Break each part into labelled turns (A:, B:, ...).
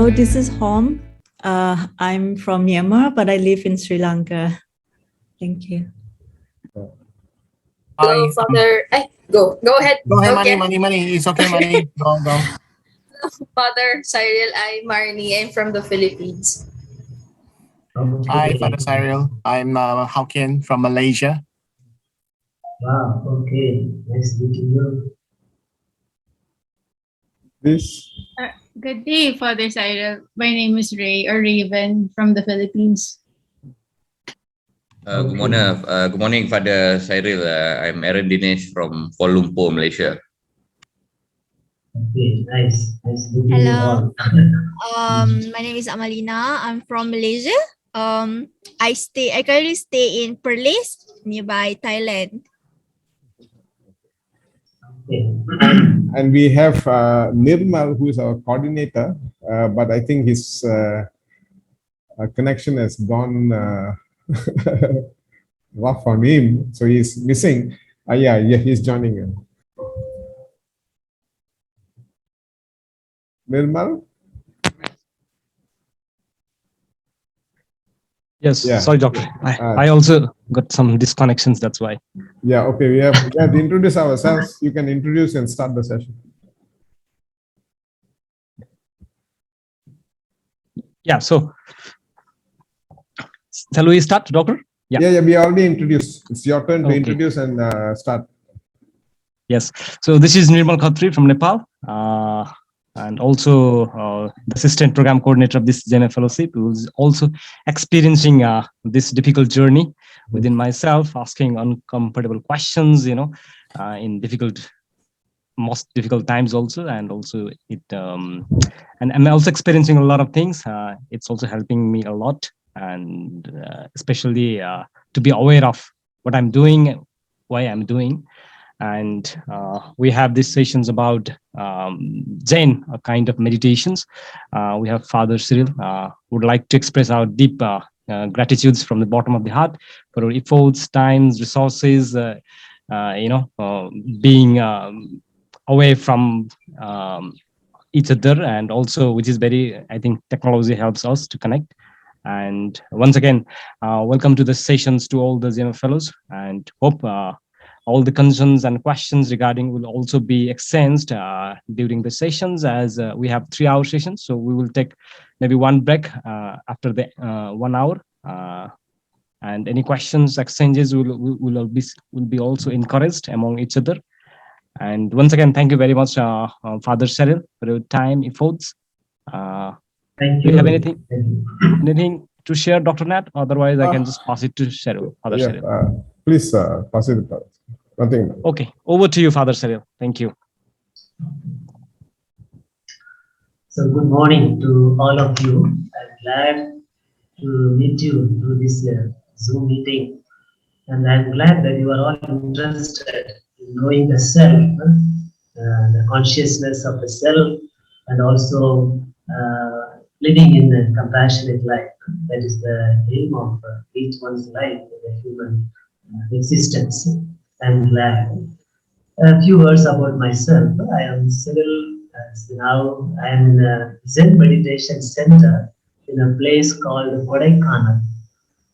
A: Hello, this is Hom. I'm from Myanmar, but I live in Sri Lanka. Thank you.
B: Hi.
C: Go, Father. Go ahead.
B: Go ahead,
C: Okay.
B: Money. It's okay, Money. Go.
C: Father Cyril, I'm Marnie. I'm from the Philippines.
D: Okay.
B: Hi, Father Cyril. I'm Haukian from Malaysia.
D: Wow, okay. Nice meeting you.
E: This.
F: Good day, Father Cyril. My name is Ray or Raven from the Philippines.
G: Good morning, Father Cyril. I'm Aaron Dinesh from Kuala Lumpur, Malaysia.
D: Okay, nice meeting
H: Hello.
D: you all.
H: My name is Amalina. I'm from Malaysia. I currently stay in Perlis, nearby Thailand.
D: Okay.
E: And we have Nirmal, who is our coordinator, but I think his connection has gone rough on him, so he's missing. Yeah, he's joining in. Nirmal?
I: Yes,
E: Yeah.
I: sorry, doctor. I also got some disconnections, that's why.
E: Yeah, okay, we have to introduce ourselves. You can introduce and start the session.
I: Yeah, so shall we start, doctor?
E: Yeah, we already introduced. It's your turn to
I: Okay.
E: introduce and start.
I: Yes, so this is Nirmal Khatri from Nepal, and also the assistant program coordinator of this GMF fellowship, who is also experiencing this difficult journey within myself, asking uncomfortable questions, in most difficult times also, and also and I'm also experiencing a lot of things. It's also helping me a lot, and especially to be aware of what I'm doing, why I'm doing. And we have these sessions about Zen, a kind of meditations. We have Father Cyril would like to express our deep gratitudes from the bottom of the heart for our efforts, times, resources, being away from each other, and also, which is very, I think technology helps us to connect. And once again, welcome to the sessions to all the GMF fellows, and hope all the concerns and questions regarding will also be exchanged during the sessions, as we have 3-hour sessions. So we will take maybe one break after the 1 hour. And any questions, exchanges will be also encouraged among each other. And once again, thank you very much, Father Cyril, for your time, efforts.
D: Thank
I: Do
D: you.
I: you have anything to share, Dr. Nat? Otherwise, I can just pass it to Cyril, Father Cyril.
E: Please pass it. Nothing.
I: Okay, over to you, Father Cyril. Thank you.
D: So good morning to all of you. I'm glad to meet you through this Zoom meeting. And I'm glad that you are all interested in knowing the self, the consciousness of the self, and also living in a compassionate life. That is the aim of each one's life in the human existence. I'm glad. A few words about myself. I am Cyril. Now I am in a Zen meditation center in a place called Kodaikanal.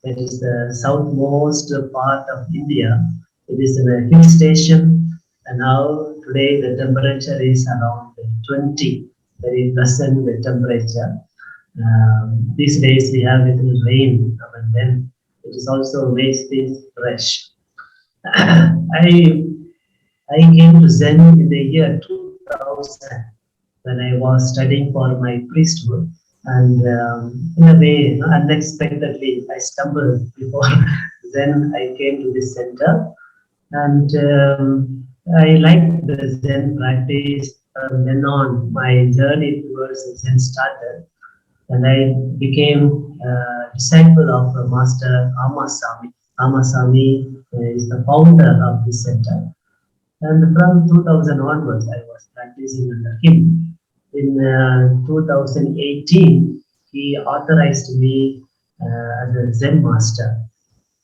D: That is the southmost part of India. It is in a hill station, and now today the temperature is around 20, very pleasant temperature. These days we have a little rain, and then it is also makes things fresh. I came to Zen in the year 2000 when I was studying for my priesthood, and in a way, unexpectedly, I stumbled before Zen. I came to this center, and I liked the Zen practice. Then on, my journey towards Zen started, and I became a disciple of Master Amasami. Amasami is the founder of this center. And from 2000 onwards, I was practicing under him. In 2018, he authorized me as a Zen master.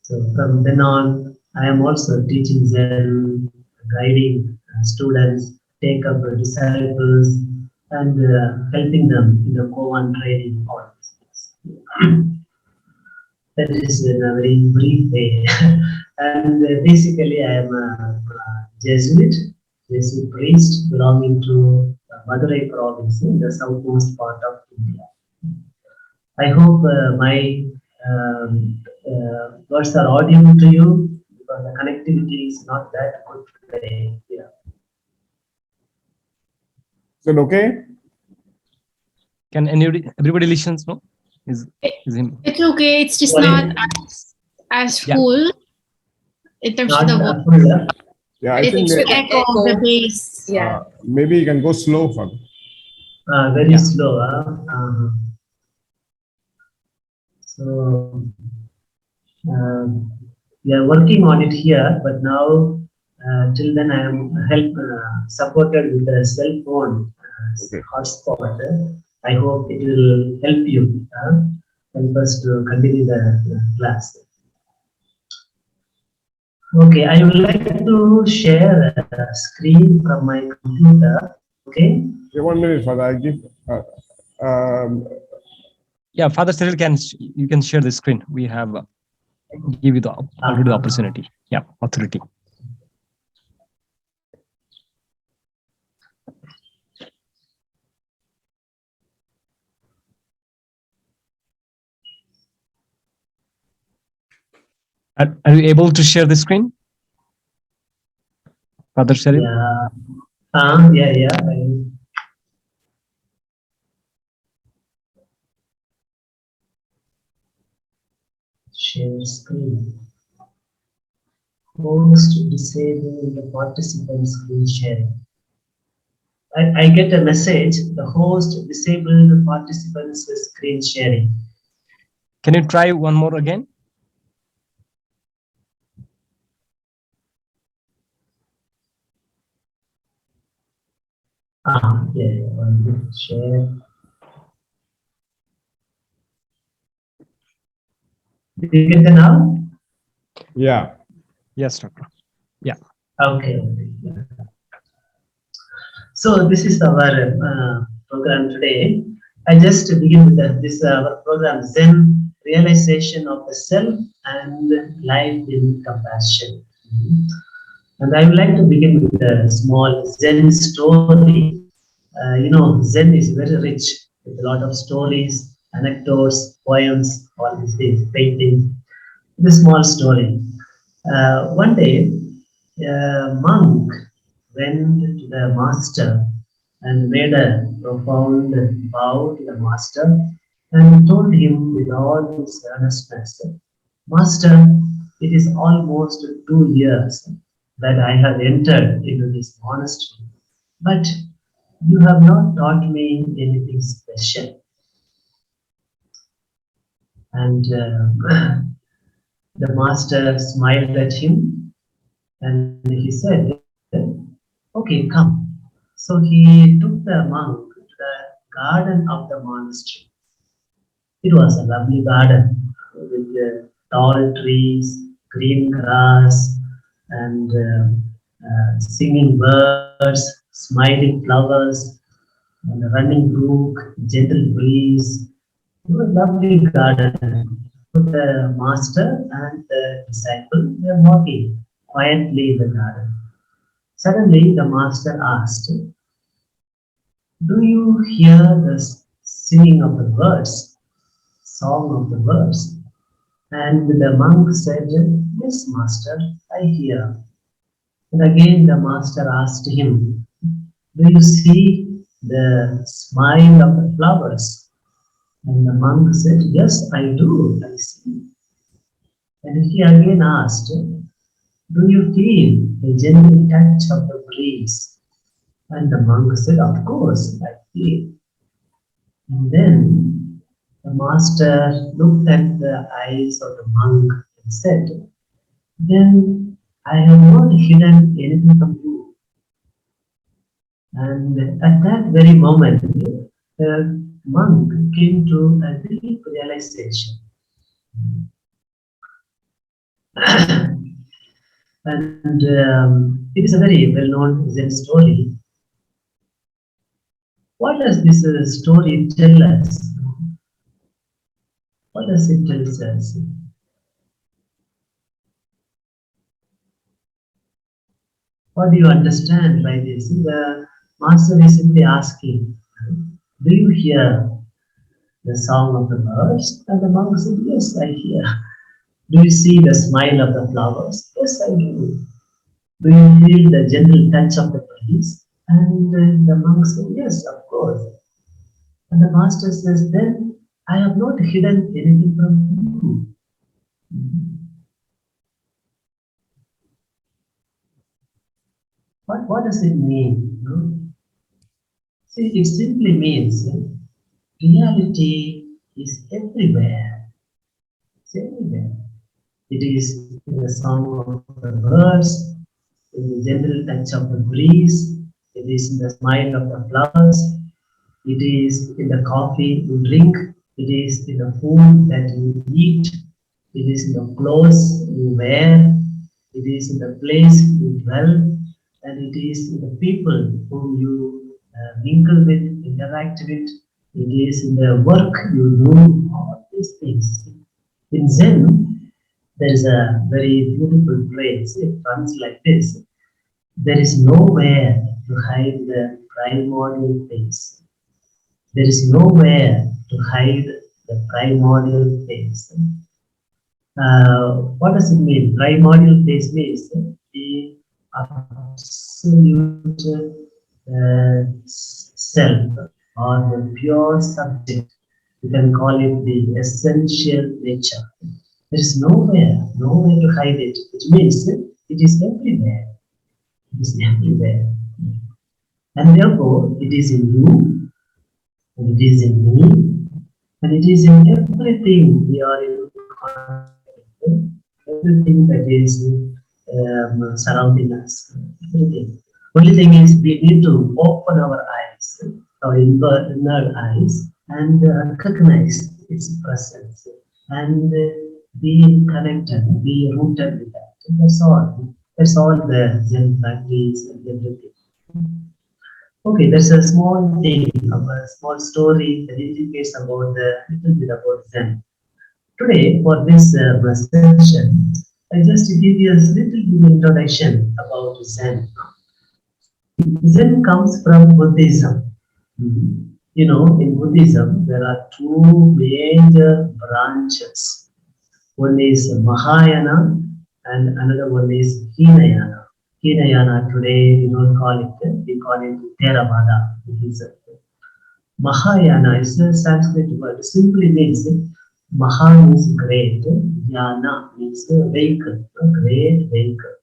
D: So from then on, I am also teaching Zen, guiding students, take up disciples, and helping them in the Koan training. All these things. That is in a very brief way. And basically, I am a Jesuit priest belonging to Madurai province in the southmost part of India. I hope my words are audible to you because the connectivity is not that good today. Yeah.
E: Is it okay?
I: Can everybody listens? No, is him?
F: It's okay. It's just
D: Sorry?
F: not as
I: Yeah.
F: full in terms
D: Not
F: of the voice.
D: full.
E: Yeah, I
C: It
E: think
C: is
F: The
C: with an
F: echo of the
C: echo.
F: bass.
C: Yeah.
E: maybe you can go slow for.
D: Very
I: Yeah.
D: slow. So we are working on it here, but now till then I am supported with a cell phone
E: Okay.
D: hotspot. I hope it will help you, help us to continue the class. Okay, I would like to share a screen from my computer. Okay.
E: Okay, 1 minute, Father. I give.
I: Yeah, Father Cyril, you can share the screen. We have give you the already the opportunity. Yeah, authority. Are you able to share the screen, Father Cyril?
D: Yeah. Yeah. Share screen. Host disable the participant screen sharing. I get a message. The host disable the participants screen sharing.
I: Can you try one more again?
D: Yeah. One minute, share. Did you get it now?
E: Yeah.
I: Yes, Doctor. Yeah.
D: Okay. Yeah. So this is our program today. I just begin with this our program Zen realization of the self and life in compassion. And I would like to begin with a small Zen story. Zen is very rich with a lot of stories, anecdotes, poems, all these things, paintings. It's a small story. One day, a monk went to the master and made a profound bow to the master and told him with all his earnestness, Master, it is almost 2 years that I have entered into this monastery, but you have not taught me anything special. And the master smiled at him and he said, okay, come. So he took the monk to the garden of the monastery. It was a lovely garden with tall trees, green grass, and singing birds, smiling flowers, and a running brook, gentle breeze. It was a lovely garden. The master and the disciple were walking quietly in the garden. Suddenly, the master asked, do you hear the singing of the birds, song of the birds? And the monk said, yes, master, I hear. And again the master asked him, do you see the smile of the flowers? And the monk said, yes, I do, I see. And he again asked, do you feel the gentle touch of the breeze? And the monk said, of course, I feel. And then the master looked at the eyes of the monk and said, then I have not hidden anything from you. And at that very moment, the monk came to a deep realization. And it is a very well-known Zen story. What does this story tell us? What does it tell us? What do you understand by this? The master is simply asking, do you hear the song of the birds? And the monk said, yes, I hear. Do you see the smile of the flowers? Yes, I do. Do you feel the gentle touch of the breeze? And the monk said, yes, of course. And the master says, then I have not hidden anything from you. What does it mean? No? See, it simply means reality is everywhere. It's everywhere. It is in the song of the birds, in the gentle touch of the breeze, it is in the smile of the flowers, it is in the coffee you drink, it is in the food that you eat, it is in the clothes you wear, it is in the place you dwell, and it is in the people whom you mingle with, interact with, it is in the work you do, all these things. In Zen, there is a very beautiful phrase, it runs like this: there is nowhere to hide the primordial face. There is nowhere to hide the primordial face. What does it mean? Primordial face means the absolute self or the pure subject. You can call it the essential nature. There is nowhere to hide it. It means it is everywhere. It is everywhere. And therefore, it is in you, and it is in me, and it is in everything we are in contact with, everything that is surrounding us. Everything. Only thing is, we need to open our eyes, our inner eyes, and recognize its presence, and be connected, be rooted with that. That's all. That's all the Zen practice and everything. Okay, there's a small thing, a small story that indicates about the little bit about Zen. Today, for this session, I just give you a little bit introduction about Zen. Zen comes from Buddhism. You know, in Buddhism, there are two major branches. One is Mahayana and another one is Hinayana. Hinayana today we don't call it, we call it Theravada. Mahayana is a Sanskrit word, simply means Maha means great, Yana means vehicle, a great vehicle.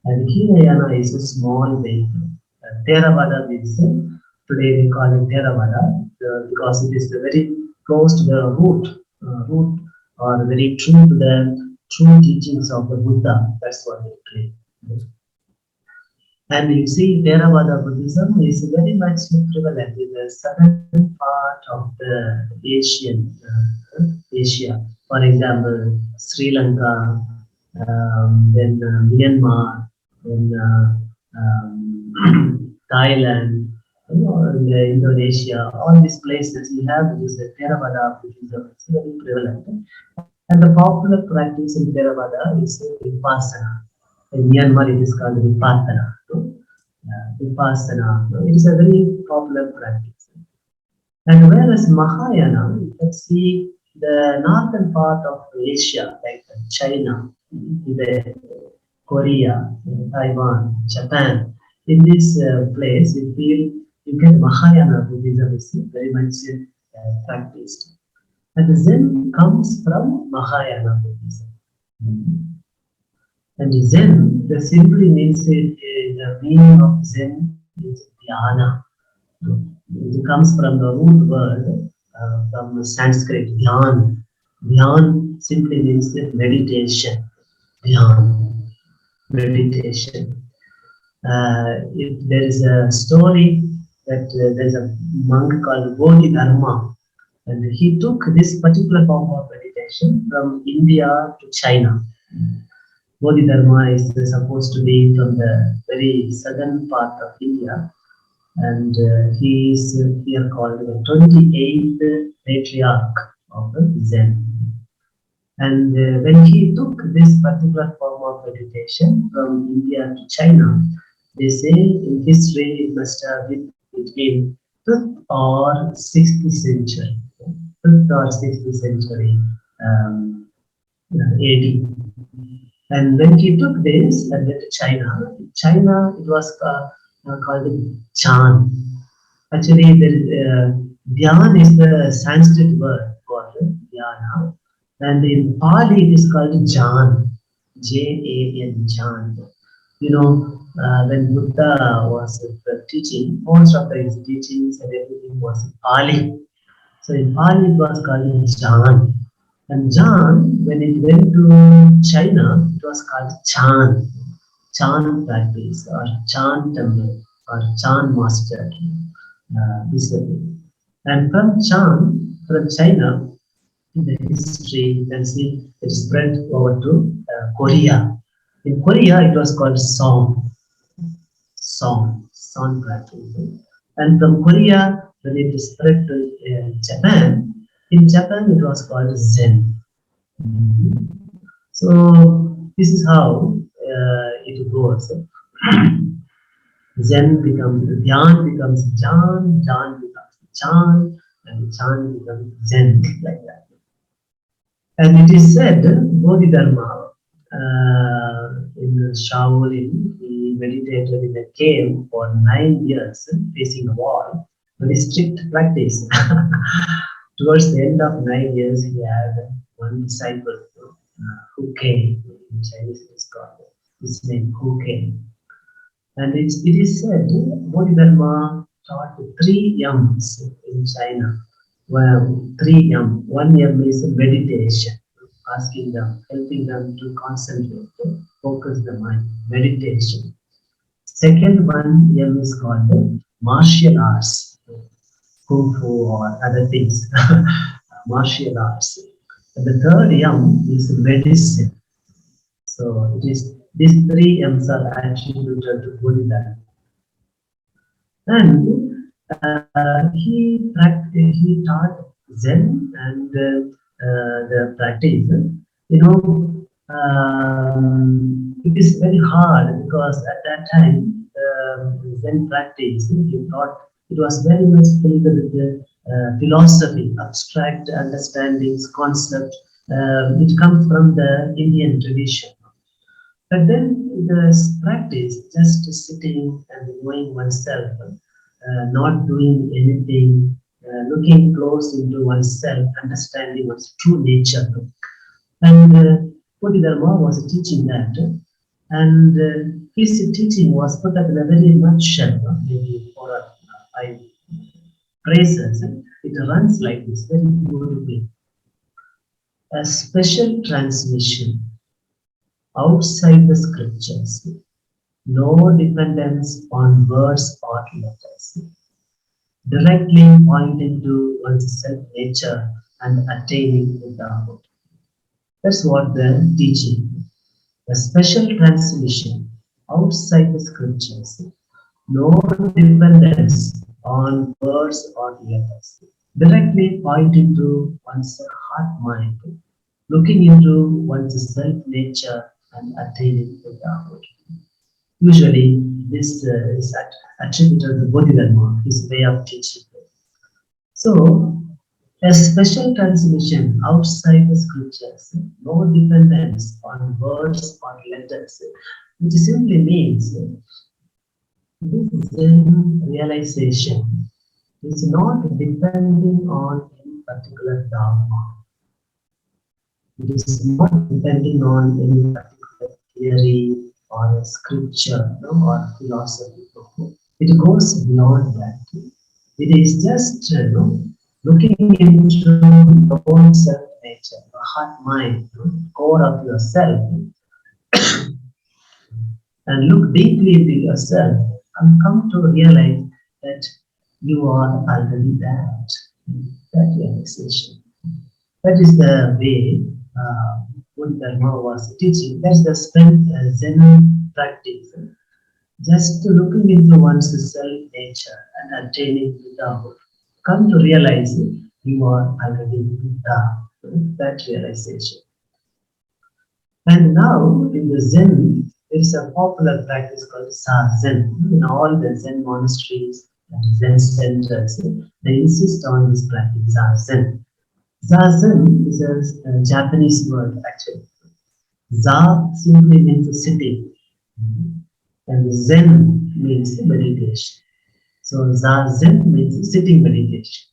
D: And Hinayana is a small vehicle. Theravada means, today we call it Theravada because it is very close to the root or very true to the true teachings of the Buddha. That's what they claim. And you see, Theravada Buddhism is very much prevalent in the southern part of the Asia. For example, Sri Lanka, then Myanmar, then Thailand, Indonesia, all these places we have this Theravada Buddhism. It's very prevalent. And the popular practice in Theravada is Vipassana. In Myanmar, it is called Vipassana. Vipassana. It is a very popular practice. And whereas Mahayana, you can see the northern part of Asia, like China, Korea, Taiwan, Japan. In this place, you get Mahayana Buddhism is very much practiced. And Zen comes from Mahayana Buddhism. And Zen, the simply means the meaning of Zen is dhyana. It comes from the root word from Sanskrit, dhyan. Dhyan simply means meditation. Dhyan, meditation. There is a story that there's a monk called Bodhidharma, and he took this particular form of meditation from India to China. Bodhidharma is supposed to be from the very southern part of India, And he is here called the 28th patriarch of the Zen. And when he took this particular form of meditation from India to China, they say in history it must have been between 5th or 6th century, 5th or 6th century AD. And when he took this and went to China it was called Chan. Actually, the Dhyan is the Sanskrit word for Dhyana. And in Pali, it is called Jan, Jan, Jan. You know, when Buddha was teaching, most of his teachings and everything was in Pali. So in Pali, it was called Jan. And Jan, when it went to China, it was called Chan, Chan practice or Chan temple or Chan master. This way. And from China, in the history, you can see it spread over to Korea. In Korea, it was called Song practice. And from Korea, when it spread to Japan, in Japan it was called Zen. So this is how it goes. Zen becomes Dhyan becomes Jan, Jan becomes Chan, and Chan becomes Zen, like that. And it is said Bodhidharma in Shaolin, he meditated in a cave for 9 years, facing a wall. Very strict practice. Towards the end of 9 years, he had one disciple who came. In Chinese, it is called his name who came. And it is said Bodhidharma taught 3 yams in China. Well, 3 yam. 1 yam is meditation, asking them, helping them to concentrate, focus the mind, meditation. Second one yam is called martial arts, kung fu or other things, martial arts. And the third yam is medicine. So it is these 3 yams are attributed to Bodhidharma. And he taught Zen and the practice. You know, it is very hard because at that time Zen practice, he thought it was very much filled with the philosophy, abstract understandings, concepts which come from the Indian tradition. But then the practice, just sitting and knowing oneself, not doing anything, looking close into oneself, understanding one's true nature. And Bodhidharma was teaching that, and his teaching was put up in a very nutshell, maybe 4 or 5 phrases. It runs like this, very beautifully. A special transmission outside the scriptures, no dependence on words or letters, directly pointing to one's self-nature and attaining Buddhahood. That's what they're teaching. A special transmission outside the scriptures, no dependence on words or letters, directly pointing to one's heart-mind, looking into one's self-nature and attaining Buddhahood. Usually, this is attributed to Bodhidharma, his way of teaching. So, a special transmission outside the scriptures, no dependence on words or letters, which simply means this realization is not depending on any particular dogma. It is not depending on any particular theory or a scripture, or philosophy. It goes beyond that. It is just looking into your own self-nature, your heart-mind, core of yourself, and look deeply into yourself and come to realize that you are already that realization. That is the way Bodhidharma was teaching. That's the Zen practice. just looking into one's self-nature and attaining Buddhahood, come to realize you are already Buddha, that realization. And now in the Zen, there is a popular practice called Zazen. In all the Zen monasteries and Zen centers, they insist on this practice, Zazen. Zazen is a Japanese word actually. Za simply means sitting, and Zen means meditation. So Zazen means sitting meditation.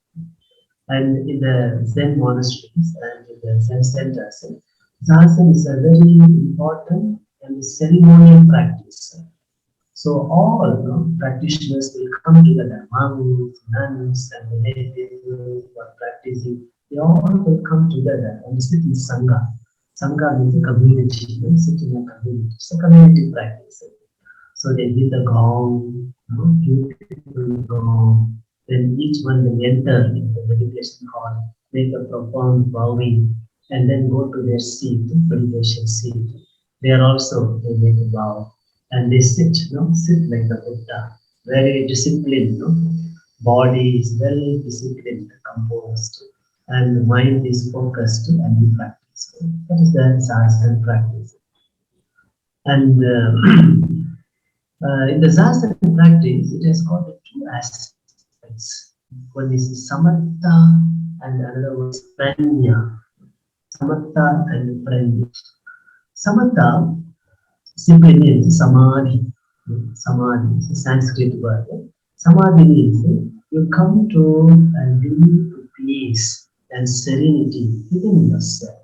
D: And in the Zen monasteries and in the Zen centers, Zazen is a very important and ceremonial practice. So all practitioners will come together, monks, nuns, and the natives who are practicing. They all will come together and sit in Sangha. Sangha means a community, sit in a community. It's a community practice. So they give the gong, beautiful gong. Then each one will enter in the meditation hall, make a profound bowing, and then go to their seat, meditation seat. There also they make a bow, and they sit, sit like the Buddha, very disciplined. Body is well disciplined, composed, and the mind is focused and in practice. That is the Zazen practice. And in the Zazen practice, it has got two aspects. One is samatha and another one is pranya. Samatha and pranya. Samatha simply means samadhi. Samadhi is a Sanskrit word. Samadhi means you come to a deep peace and serenity within yourself.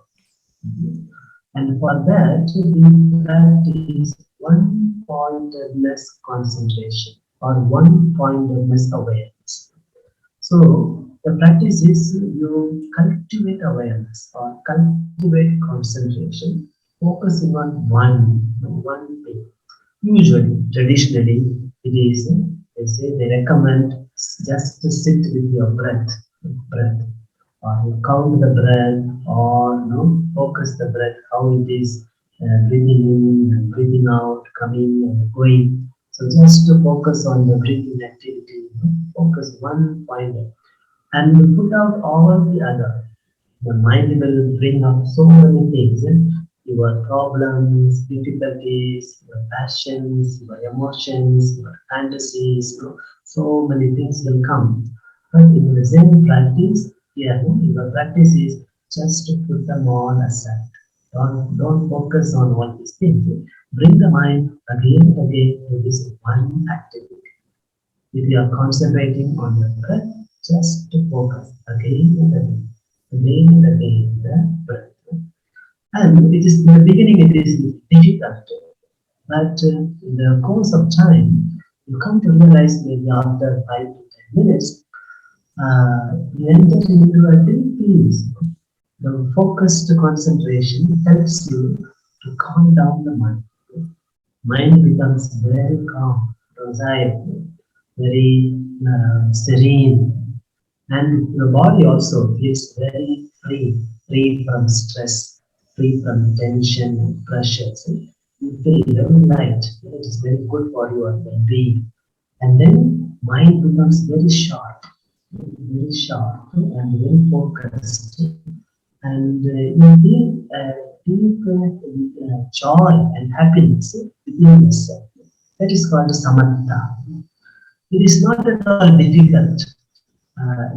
D: And for that, we practice one-pointedness concentration or one-pointedness awareness. So the practice is you cultivate awareness or cultivate concentration, focusing on one thing. Usually, traditionally, it is, they recommend just to sit with your breath, or you count the breath, or focus the breath, how it is breathing in and breathing out, coming and going. So just to focus on the breathing activity, focus one point and put out all the other. The mind will bring up so many things, your problems, difficulties, your passions, your emotions, your fantasies, so many things will come. But in the Zen practice, your practice is just to put them all aside. Don't focus on all these things. Bring the mind again and again to this one activity. If you are concentrating on the breath, just to focus again and again the breath. And it is in the beginning it is difficult, but in the course of time, you come to realize maybe after 5 to 10 minutes, you enter into a deep peace. The focused concentration helps you to calm down the mind. Mind becomes very calm, docile, very serene, and the body also feels very free from stress, free from tension and pressure. So you feel very light. It is very good for your well-being. And then mind becomes very sharp and very focused. And you feel deep joy and happiness within yourself. That is called samatha. It is not at all difficult.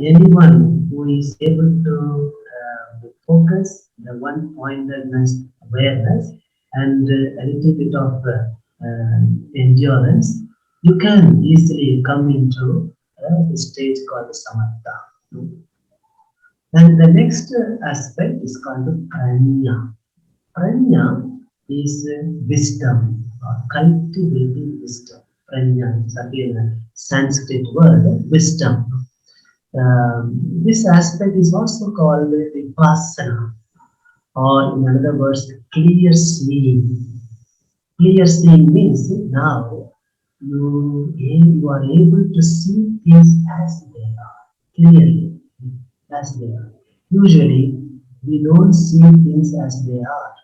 D: Anyone who is able to focus the one-pointedness awareness and a little bit of endurance, you can easily come into the stage called samatha. And the next aspect is called pranya. Pranya is wisdom or cultivating wisdom. Pranya is again a Sanskrit word, wisdom. This aspect is also called vipassana, or in other words, clear seeing. Clear seeing means now you are able to see things as they are, clearly, as they are. Usually, we don't see things as they are.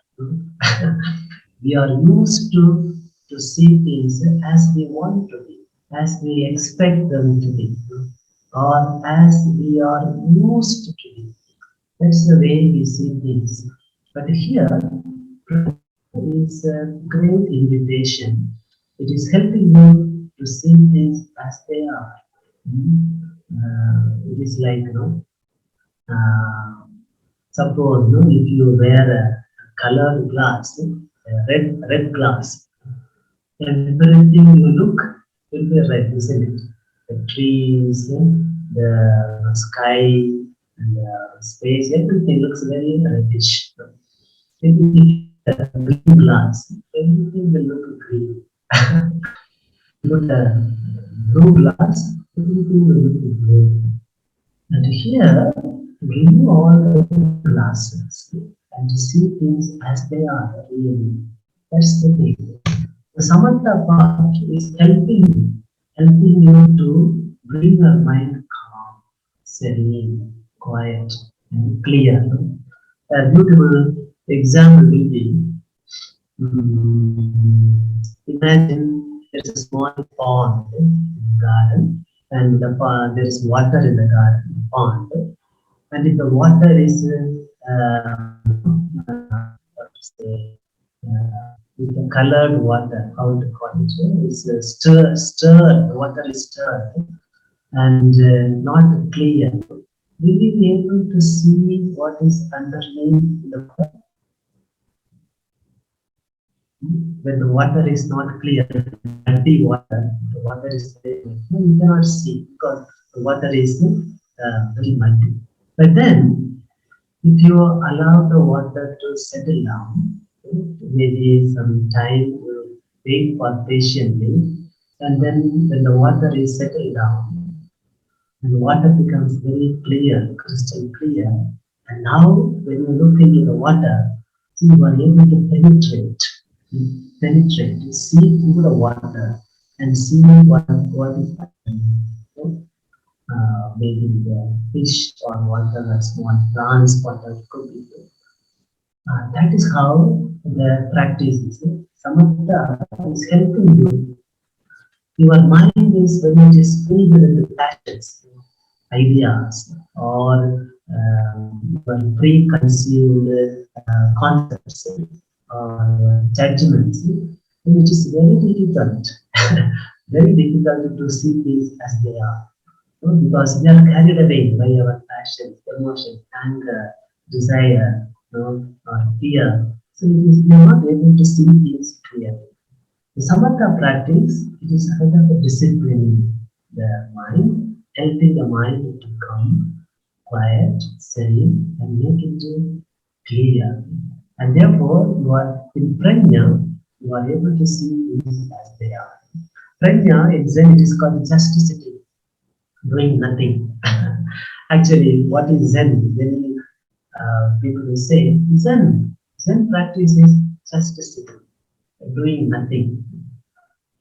D: We are used to to see things as we want to be, as we expect them to be, or as we are used to be. That's the way we see things. But here, is a great invitation. It is helping you to see things as they are. It is like, suppose if you wear a colored glass, a red glass, everything you look will be red, isn't it? The trees, the sky, and the space, everything looks very reddish. If you have a green glass, everything will look green. Put a blue glass, everything will look blue. And here, remove all the glasses and see things as they are really. That's the thing. The samatha part is helping you to bring your mind calm, serene, quiet, and clear. A beautiful example will be, imagine there's a small pond in the garden, and there is water in the garden pond, and if the water is what to say, with the colored water, how to call it, is stirred, the water is stirred and not clear. Will we be able to see what is underneath the water? When the water is not clear, muddy water, the water is very clear. You cannot see because the water is very muddy. But then, if you allow the water to settle down, maybe some time, you wait for patiently, and then when the water is settled down, and the water becomes very clear, crystal clear, and now when you look into the water, so you are able to penetrate, see through the water and see what is happening. Maybe the fish or water, small plants, water could be. That is how the practice is. Samatha is helping you. Your mind is when it is filled with the passions, ideas, or preconceived concepts or judgments, then it is very difficult, very difficult to see things as they are. Because we are carried away by our passions, emotions, anger, desire, or fear. So we are not able to see things clearly. The samatha practice, it is a kind of disciplining the mind, helping the mind to come quiet, serene, and make it clear. And therefore, you are in prajna, you are able to see things as they are. Prajna in Zen, it is called just sitting, doing nothing. Actually, what is Zen? Many people will say, Zen practice is just sitting, doing nothing.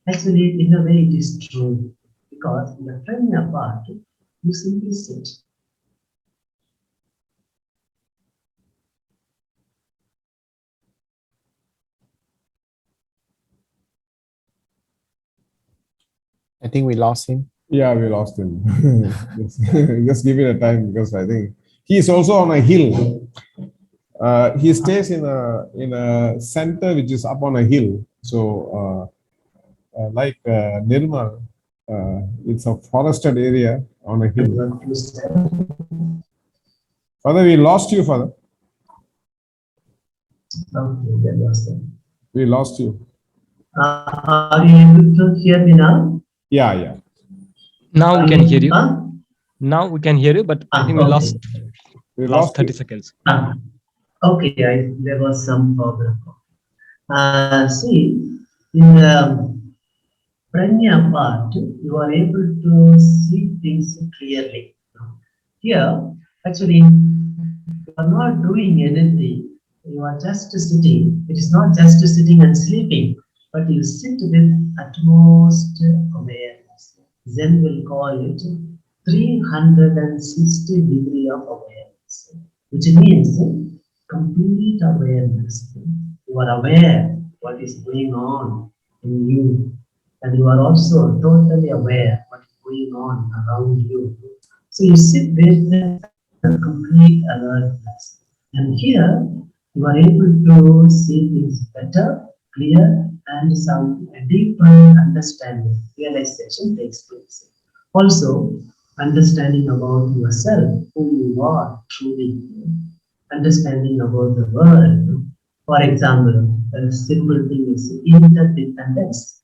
D: Actually, in a way, it is true, because in the prajna part, you simply sit.
B: I think we lost him.
E: Yeah, we lost him. Just give it a time, because I think he is also on a hill. He stays in a center which is up on a hill. So, like Nirmal, it's a forested area on a hill. Father, we lost you, Father. We lost you.
D: Are you able to hear me now?
E: Yeah.
I: Now we can hear you. Now we can hear you, but I think we lost 30 seconds.
D: Okay, there was some problem. See, in the prajna part, you are able to see things clearly. Here, actually, you are not doing anything. You are just sitting. It is not just sitting and sleeping, but you sit with utmost awareness. Zen will call it 360 degree of awareness, which means complete awareness. You are aware what is going on in you, and you are also totally aware what is going on around you. So you sit with a complete alertness, and here you are able to see things better, clear, and some deeper understanding, realization takes place. Also, understanding about yourself, who you are truly, understanding about the world. For example, a simple thing is interdependence.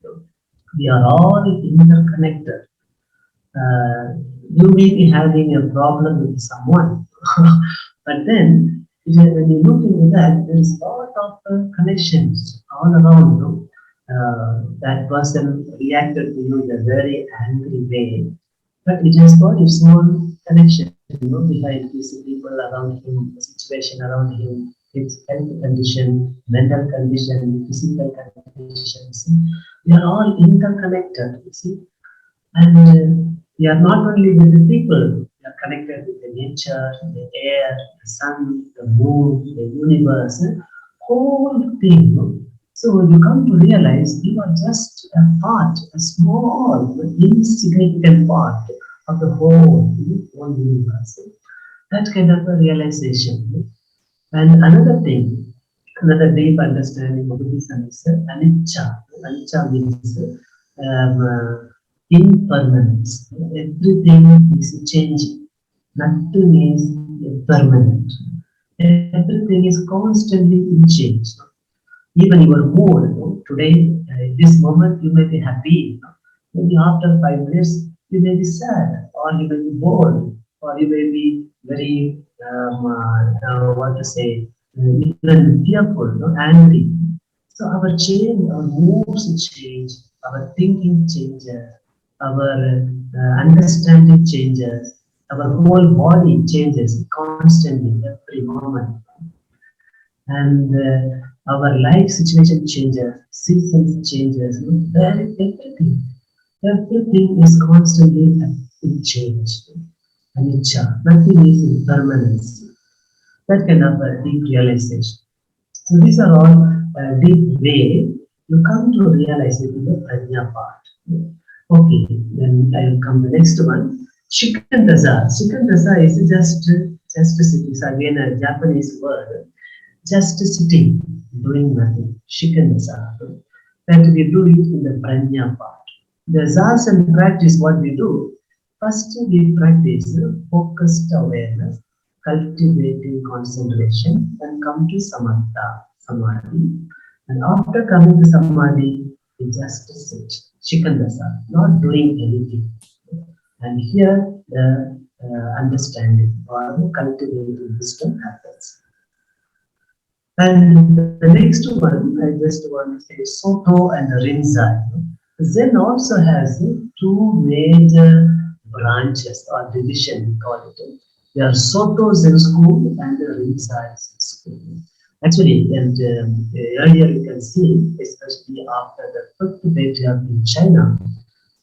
D: We are all interconnected. You may be having a problem with someone, but then when you look into that, there is a lot of connections all around you. That person reacted to you in a very angry way, but it has got its own connection, behind these people around him, the situation around him, his health condition, mental condition, physical conditions. We are all interconnected, you see. And we are not only with the people, we are connected with the nature, the air, the sun, the moon, the universe, whole thing. So you come to realize you are just a part, a small, insignificant part of the whole universe. That kind of a realization. And another thing, another deep understanding of Buddhism is anicca. Anicca means impermanence. Everything is changing. Nothing is permanent. Everything is constantly in change. Even your mood, today, this moment, you may be happy. Maybe after 5 minutes, you may be sad, or you may be bored, or you may be very, even fearful, angry. So our change, our moods change, our thinking changes, our understanding changes, our whole body changes constantly every moment. And our life situation changes, seasons changes, everything is constantly in change. Anicca, nothing is in permanence. That kind of a deep realization. So these are all deep way you come to realize it in the prajna part. Okay, then I will come to the next one. Shikandasa. Shikandasa is just sitting. It's again a Japanese word. Just sitting, doing nothing. Shikandasa. That we do it in the prajna part. The asas and practice, what we do, first we practice focused awareness, cultivating concentration, and come to samatha, samadhi. And after coming to samadhi, we just sit, shikandasa, not doing anything. And here the understanding or the cultivating wisdom happens. And the next one, I just want to say Soto and Rinzai. Zen also has two major branches or division, we call it. There are Soto Zen school and the Rinzai Zen school. Actually, and earlier you can see, especially after the 5th patriarch in China,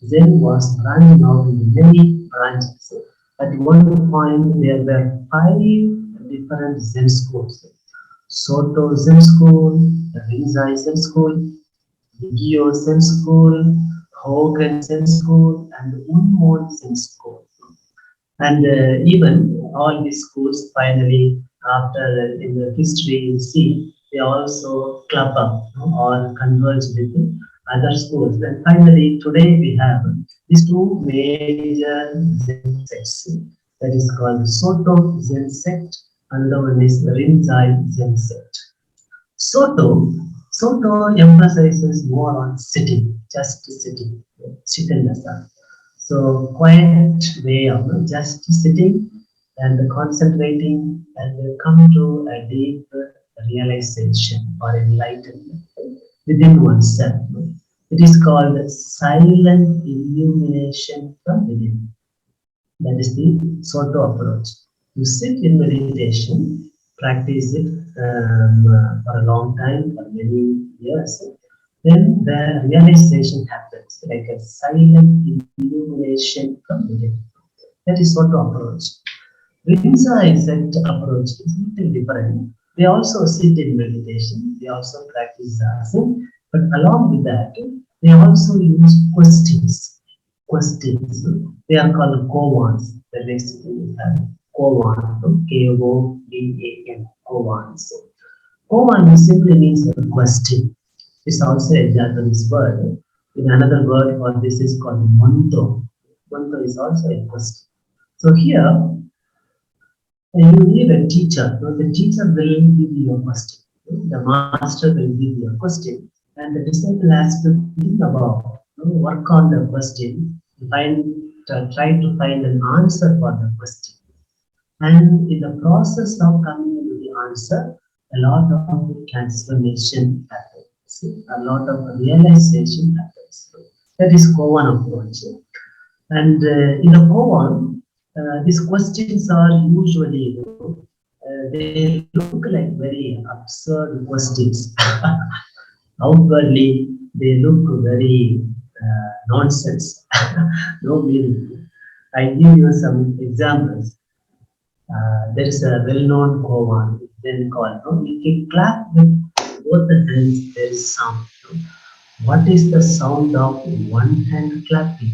D: Zen was branching out into many branches. At one point, there were 5 different Zen schools. Soto Zen school, the Rinzai Zen school, Gyo Zen school, Hogan Zen school, and Unmon Zen school. And even all these schools finally, after in the history you see, they also club up or converge with other schools. And finally, today we have these two major Zen sects. That is called Soto Zen sect. Another one is Rinzai Zen sect. Soto emphasizes more on sitting, just sitting, shikandasa. So quiet way of just sitting and concentrating and come to a deep realization or enlightenment within oneself. It is called silent illumination from within. That is the Soto approach. You sit in meditation, practice it for a long time, for many years, then the realization happens, like a silent illumination from within. That is Soto approach. Rinzai sect approach is a little different. They also sit in meditation, they also practice asana, but along with that, They also use questions. Questions. They are called koans. The next thing is that koan. Kovan. Koans. Koan simply means a question. It's also a Japanese word. In another word for this is called manto. Manto is also a question. So here, you need a teacher. So the teacher will give you a question. The master will give you a question, and the disciple has to think about, work on the question, try to find an answer for the question. And in the process of coming to the answer, a lot of transformation happens, a lot of realization happens. That is Kovan approach. And in the Kovan, these questions are usually, they look like very absurd questions. Outwardly, they look very nonsense, no meaning. I give you some examples. There is a well-known koan, then called, if you clap with both the hands, there is sound. What is the sound of one hand clapping?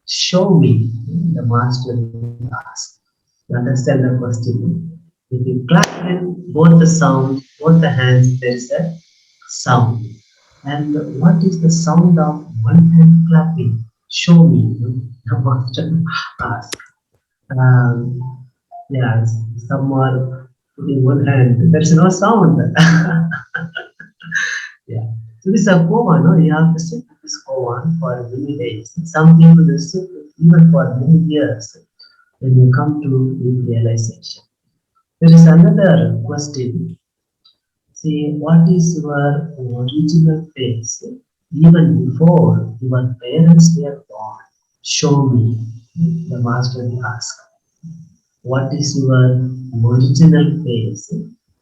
D: Show me, the master will ask. You understand the question? If you clap with both the sound, both the hands, there is a sound. And what is the sound of one hand clapping? Show me, the master asks. Yeah, some are putting one hand, there's no sound. Yeah. So this is a koan, no? You have to sit with this koan for many days. Some people will sit even for many years when you come to realization. There is another question. See, what is your original face even before your parents were born? Show me, the master will ask. What is your original face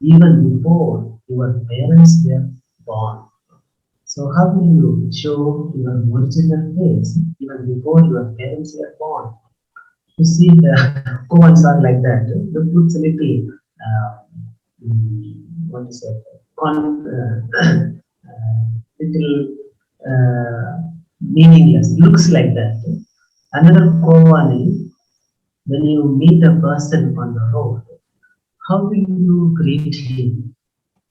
D: even before your parents were born? So how will you show your original face even before your parents were born? You see, the koans are like that. They put a little, what is it? Little meaningless. Looks like that. Another koan is, when you meet a person on the road, how will you greet him?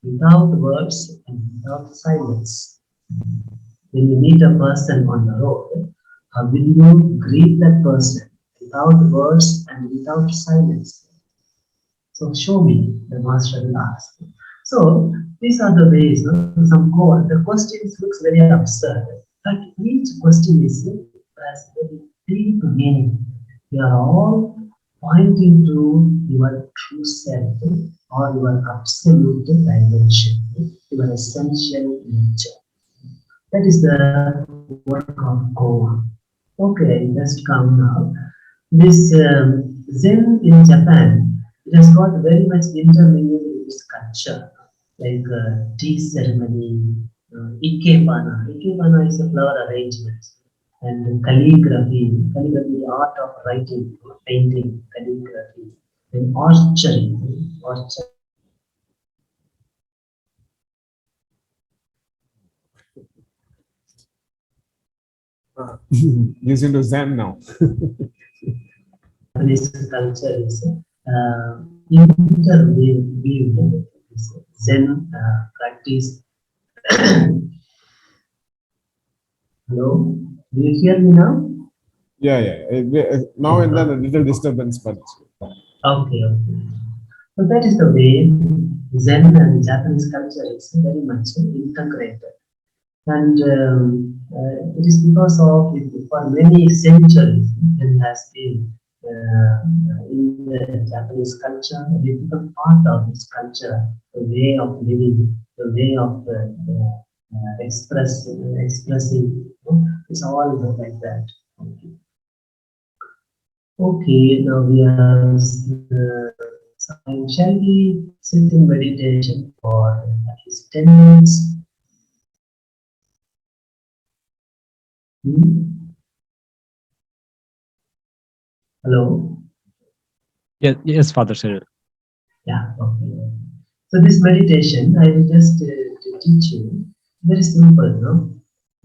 D: Without words and without silence. When you meet a person on the road, how will you greet that person? Without words and without silence. So show me, the master will ask. So these are the ways, some koan. The questions looks very absurd, but each question is has very deep meaning. They are all pointing to your true self or your absolute dimension, your essential nature. That is the work of koan. Okay, just come now. This Zen in Japan, it has got very much intermingled with its culture, like tea ceremony, ikebana. Ikebana is a flower arrangement, and calligraphy, the art of writing, painting, calligraphy, and archery.
E: He's into Zen now.
D: Japanese culture is interweaved with Zen practice. Hello, do you hear me now?
E: Yeah. Now and then a little disturbance, but
D: Okay. So that is the way Zen and Japanese culture is very much integrated. And it is because of it, for many centuries, it has been in the Japanese culture, a difficult part of its culture, the way of living, the way of expressing, it's all like that. Okay, now we are, shall we sit in meditation for at least 10 minutes? Hello?
I: Yes, Father Cyril.
D: Yeah, okay. So this meditation, I will just teach you. Very simple, no?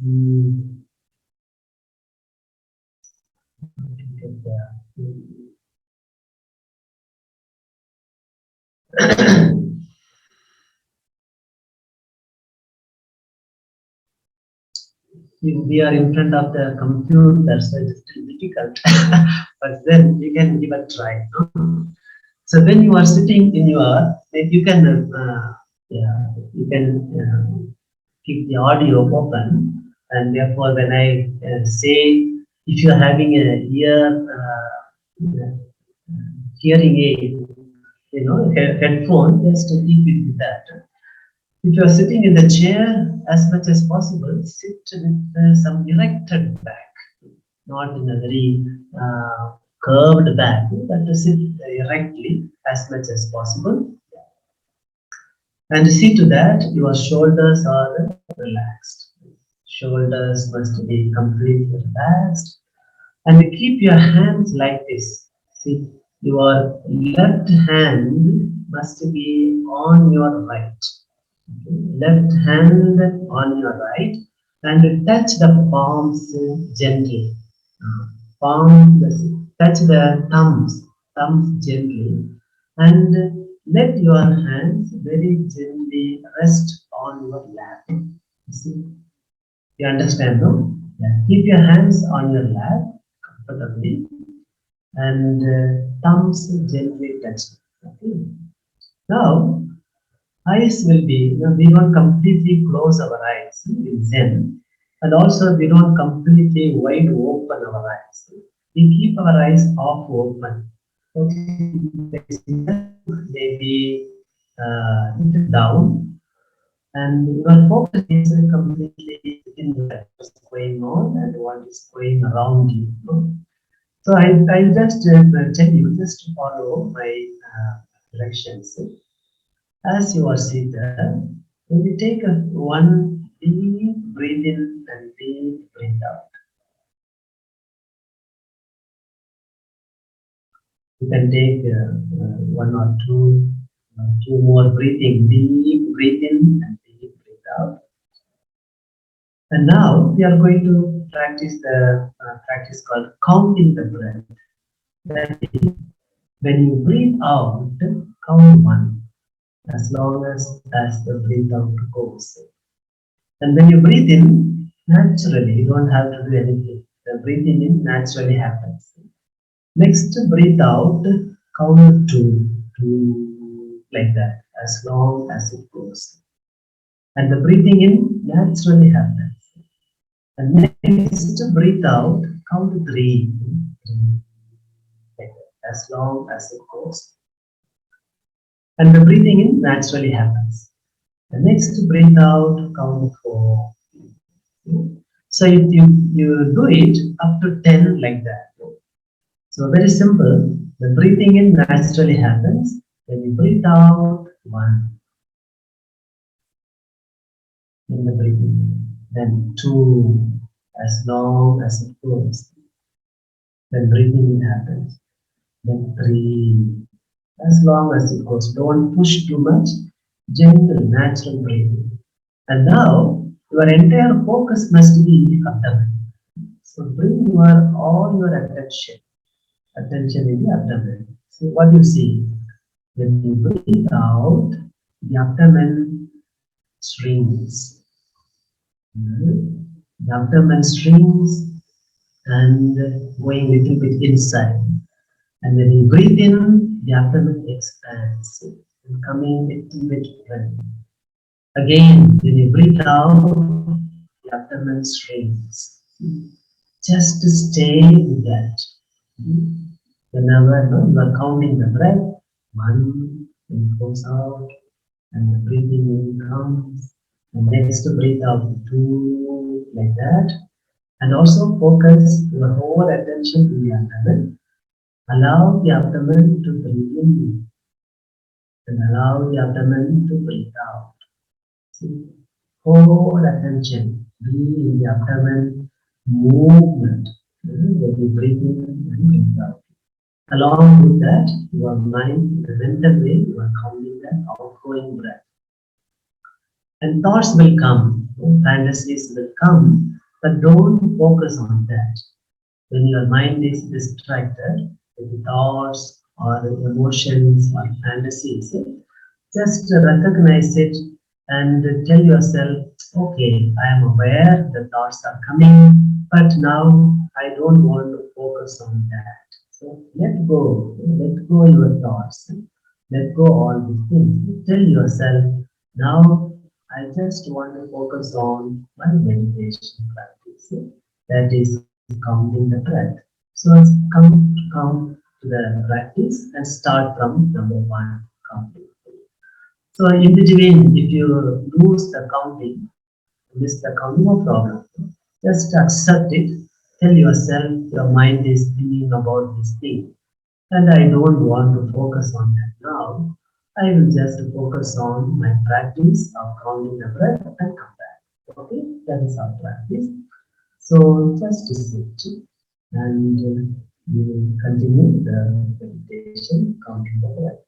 D: Mm. We are in front of the computer, so it's still difficult. But then we can give a try. No? So when you are sitting in your, you can, keep the audio open, and therefore when I say, if you are having a hearing aid, headphone, just keep it with that. If you are sitting in the chair, as much as possible, sit with some erected back, not in a very curved back, but to sit erectly as much as possible. And see to that your shoulders are relaxed. Shoulders must be completely relaxed. And keep your hands like this. See, your left hand must be on your right. Left hand on your right, and touch the palms gently. Palms, touch the thumbs gently, and let your hands very gently rest on your lap. See? You understand, no? Yeah. Keep your hands on your lap comfortably, and thumbs gently touch. Okay. Now, eyes will be, we don't completely close our eyes in Zen, and also we don't completely wide open our eyes. We keep our eyes half open. Maybe down, and your focus is completely in what's going on and what is going around you. So I just tell you just to follow my directions. As you are seated, when you take one deep breath in and deep breath out. You can take one or two more breathing, deep breath in and deep breath out. And now we are going to practice the practice called counting the breath. That is, when you breathe out, count one, as long as the breath out goes. And when you breathe in, naturally, you don't have to do anything. The breathing in naturally happens. Next, breathe out, count two, like that, as long as it goes. And the breathing in naturally happens. And next, breathe out, count three, like that, as long as it goes. And the breathing in naturally happens. The next, breathe out, count four. So if you do it up to 10 like that. So very simple. The breathing in naturally happens. When you breathe out, one. Then the breathing in. Then two, as long as it goes. Then breathing in happens. Then three, as long as it goes. Don't push too much. Gentle, natural breathing. And now your entire focus must be in the abdomen. So bring all your attention in the abdomen. So what you see? When you breathe out, the abdomen shrinks. The abdomen shrinks and going a little bit inside. And when you breathe in, the abdomen expands and coming a little bit front. Again, when you breathe out, the abdomen shrinks. Just stay with that. Whenever you are counting the breath, one, it goes out, and the breathing in comes, and next breathe out, two, like that. And also focus your whole attention in the abdomen. Allow the abdomen to breathe in, and allow the abdomen to breathe out. See, whole attention be in the abdomen movement. When you breathe in and breathe out. Along with that, your mind, the mental way, you are counting the outgoing breath. And thoughts will come, fantasies will come, but don't focus on that. When your mind is distracted with thoughts or emotions or fantasies, just recognize it and tell yourself, okay, I am aware the thoughts are coming, but now I don't want to focus on that. So let go your thoughts, let go all these things. Tell yourself, now I just want to focus on my meditation practice. That is counting the breath. So let's count to the practice and start from number one, counting. So in between, if you lose the counting, miss the counting, no problem. Just accept it. Tell yourself your mind is thinking about this thing, and I don't want to focus on that now. I will just focus on my practice of counting the breath and come back. Okay, that is our practice. So just sit and we will continue the meditation counting the breath.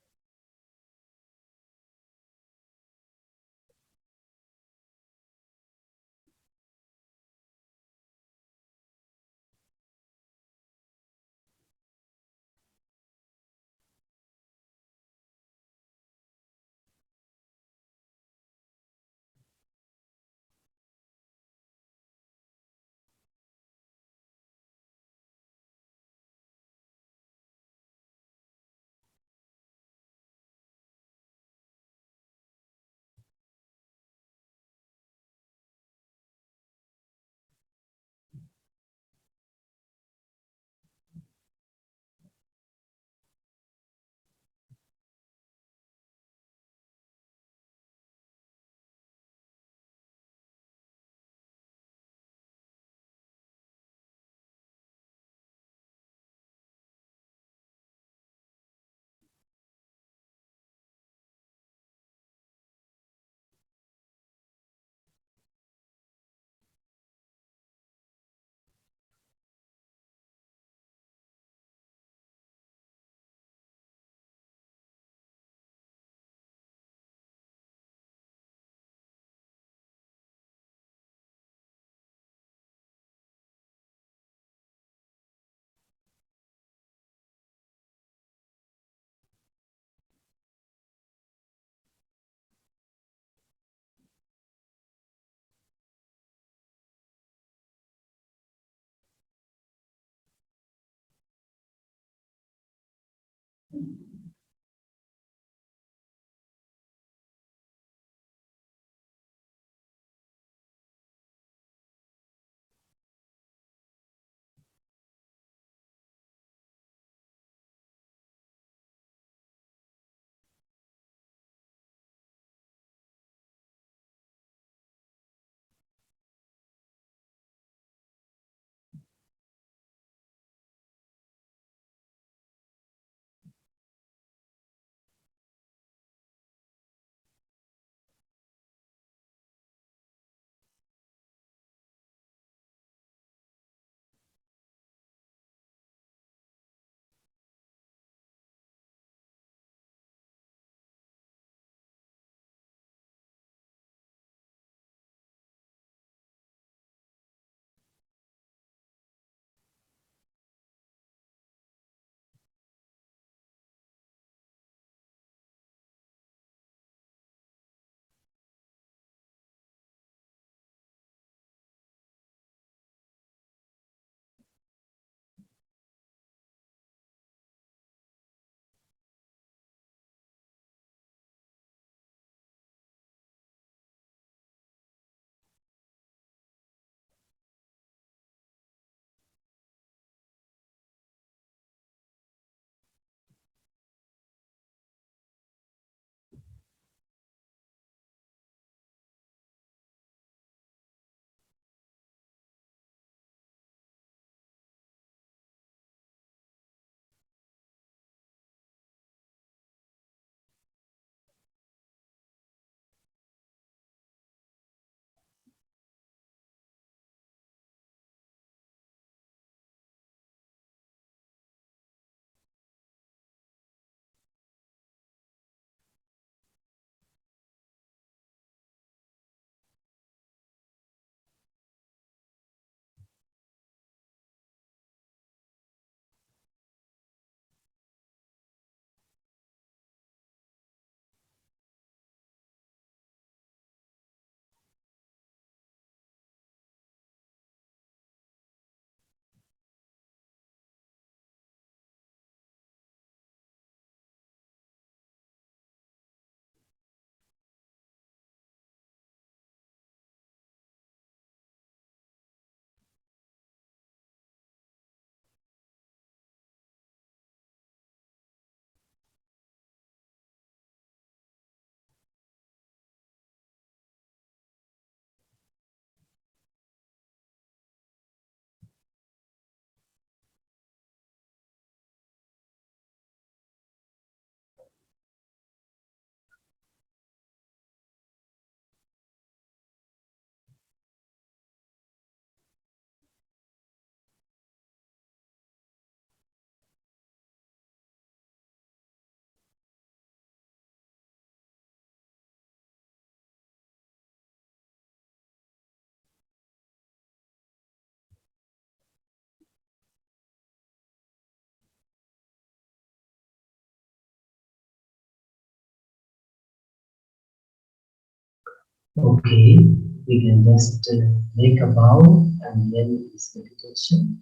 D: Okay, we can just make a bow and end this meditation.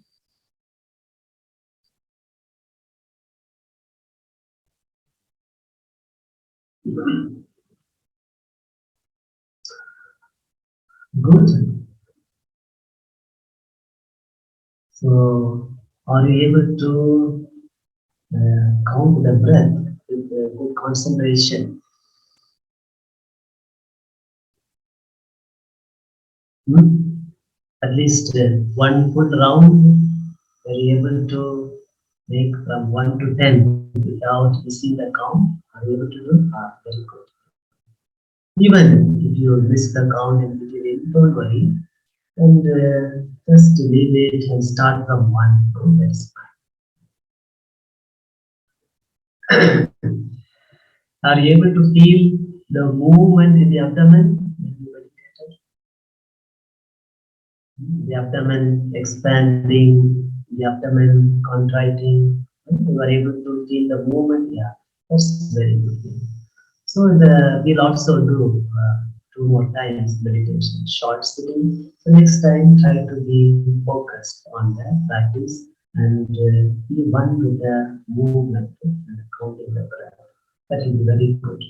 D: Good. So, are you able to count the breath with good concentration? At least one full round, are you able to make from 1 to 10 without missing the count? Are you able to do? Very good. Even if you miss the count in between, don't worry. And just leave it and start from 1. Oh, that's fine. Are you able to feel the movement in the abdomen? The abdomen expanding, the abdomen contracting. You are able to feel the movement. Yeah, that's very good. So we'll also do 2 more times meditation, short sitting. So next time, try to be focused on that practice and be one with the movement and counting the breath. That will be very good.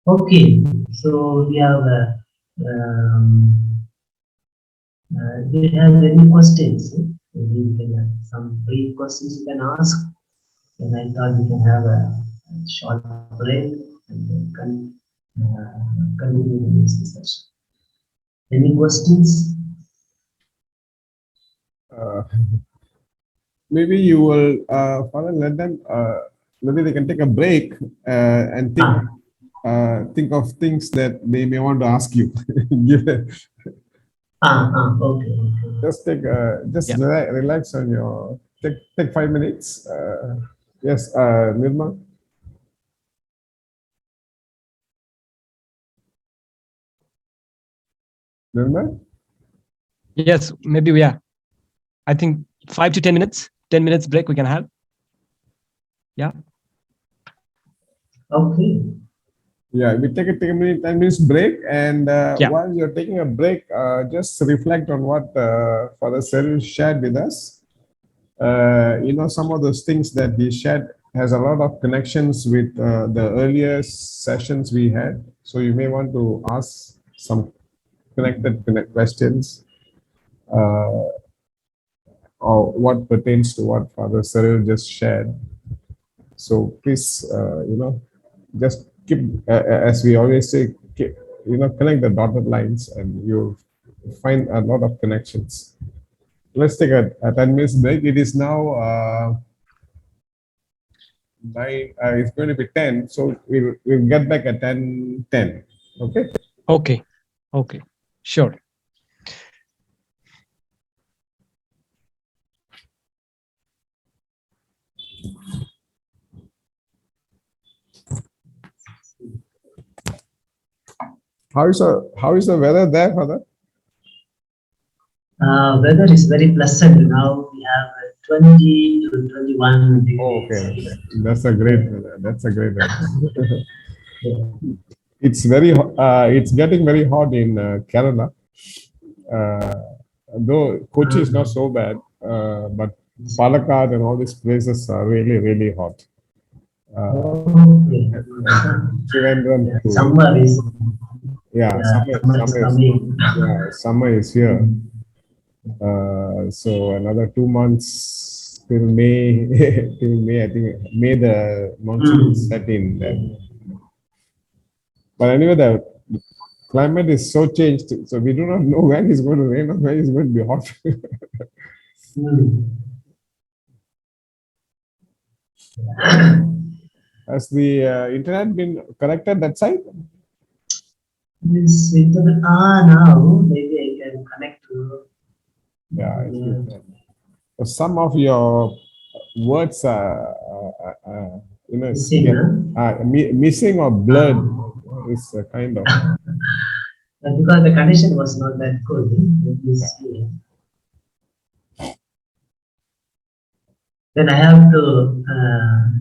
D: Okay, so we have. Do you have any questions? Maybe you can have some brief questions you can ask. And I thought we can have a short break and then continue the next session. Any questions?
E: Maybe you will, Father, let them, maybe they can take a break and think of things that they may want to ask you.
D: Okay.
E: Just take, relax on your, take 5 minutes. Yes, Nirma. Nirma?
I: Yes, maybe we are. I think 5 to 10 minutes. 10 minutes break we can have. Yeah.
D: Okay.
E: Yeah, we take a 10 minutes break, and while you're taking a break, just reflect on what Father Cyril shared with us. Some of those things that he shared has a lot of connections with the earlier sessions we had. So you may want to ask some connected questions or what pertains to what Father Cyril just shared. So please, just keep, as we always say, connect the dotted lines and you'll find a lot of connections. Let's take a 10 minutes break. It is now 9, it's going to be 10. So we'll get back at 10:10. Okay?
I: Okay. Sure.
E: How is the weather there, Father?
D: Weather is very pleasant now. We have 20 to 21 degrees.
E: Oh, okay. That's a great weather. It's it's getting very hot in Kerala. Though Kochi is not so bad, but Palakkad and all these places are really, really hot.
D: Summer is.
E: Summer is here. So another 2 months till May. Till May, I think May the monsoon will set in then. But anyway, the climate is so changed, so we do not know when it's going to rain or when it's going to be hot. Has the internet been connected that side?
D: This internet, now maybe I can connect to.
E: Yeah. Some of your words are, missing or blurred. Is a kind of.
D: Because the connection was not that good. Let me see. Then I have to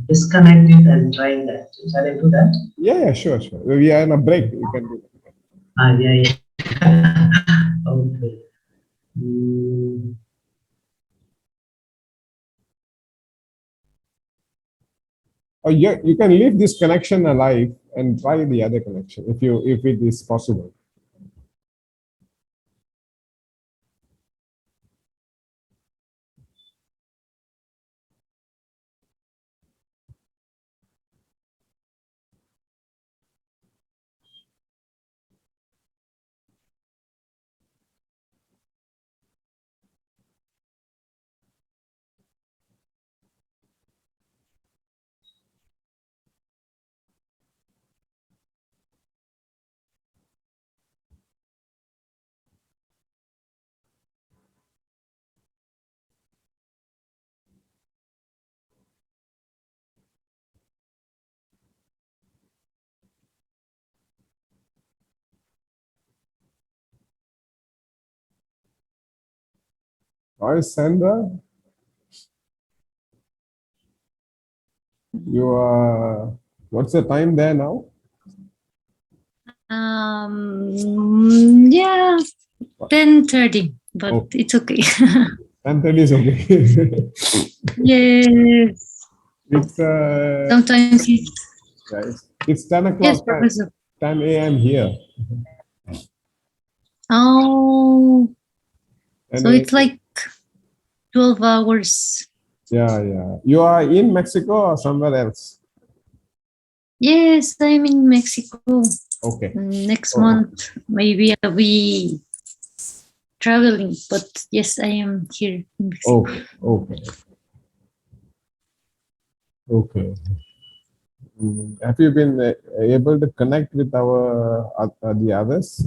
D: disconnect it and try that. Shall I do that?
E: Yeah, sure. We are in a break. You can do that.
D: Yeah, yeah. Okay. Mm,
E: Or you can leave this connection alive and try the other connection if it is possible. Hi, Sandra. You are, what's the time there now?
J: Yeah, 10:30, but
E: Oh.
J: it's okay.
E: 10:30 is okay.
J: Yes.
E: It's
J: Sometimes
E: it's 10 o'clock.
J: yes, Professor.
E: 10 a.m. here.
J: Oh,
E: And
J: so it's like 12 hours.
E: yeah. You are in Mexico or somewhere else?
J: Yes, I'm in Mexico.
E: Okay.
J: Next month, maybe I'll be traveling, but yes, I am here in Mexico.
E: Okay. Have you been able to connect with our the others?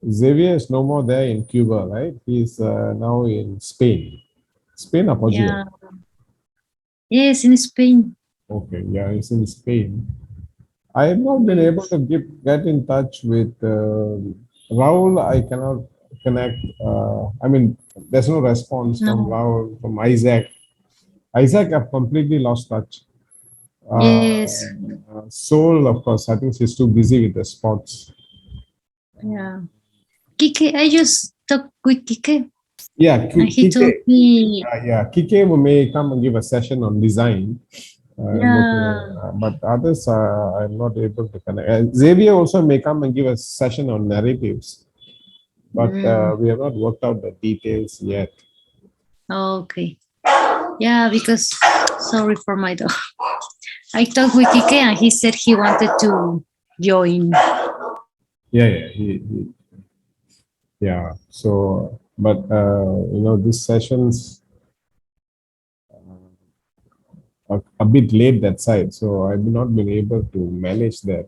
E: Xavier is no more there in Cuba, right? He's now in Spain. Spain or Portugal?
J: Yeah. Yes, in Spain.
E: Okay, yeah, he's in Spain. I have not been able to get in touch with Raul. I cannot connect. I mean, there's no response from Raul, from Isaac. Isaac, I've completely lost touch.
J: Yes.
E: Soul, of course, I think she's too busy with the sports.
J: Yeah. Kike, I just talked with Kike.
E: Yeah,
J: he told me.
E: Kike may come and give a session on design. But others I'm not able to connect. Xavier also may come and give a session on narratives, but we have not worked out the details yet.
J: Okay. Yeah, because sorry for my dog. I talked with Kike and he said he wanted to join.
E: Yeah. So, but these sessions are a bit late that side, so I've not been able to manage that.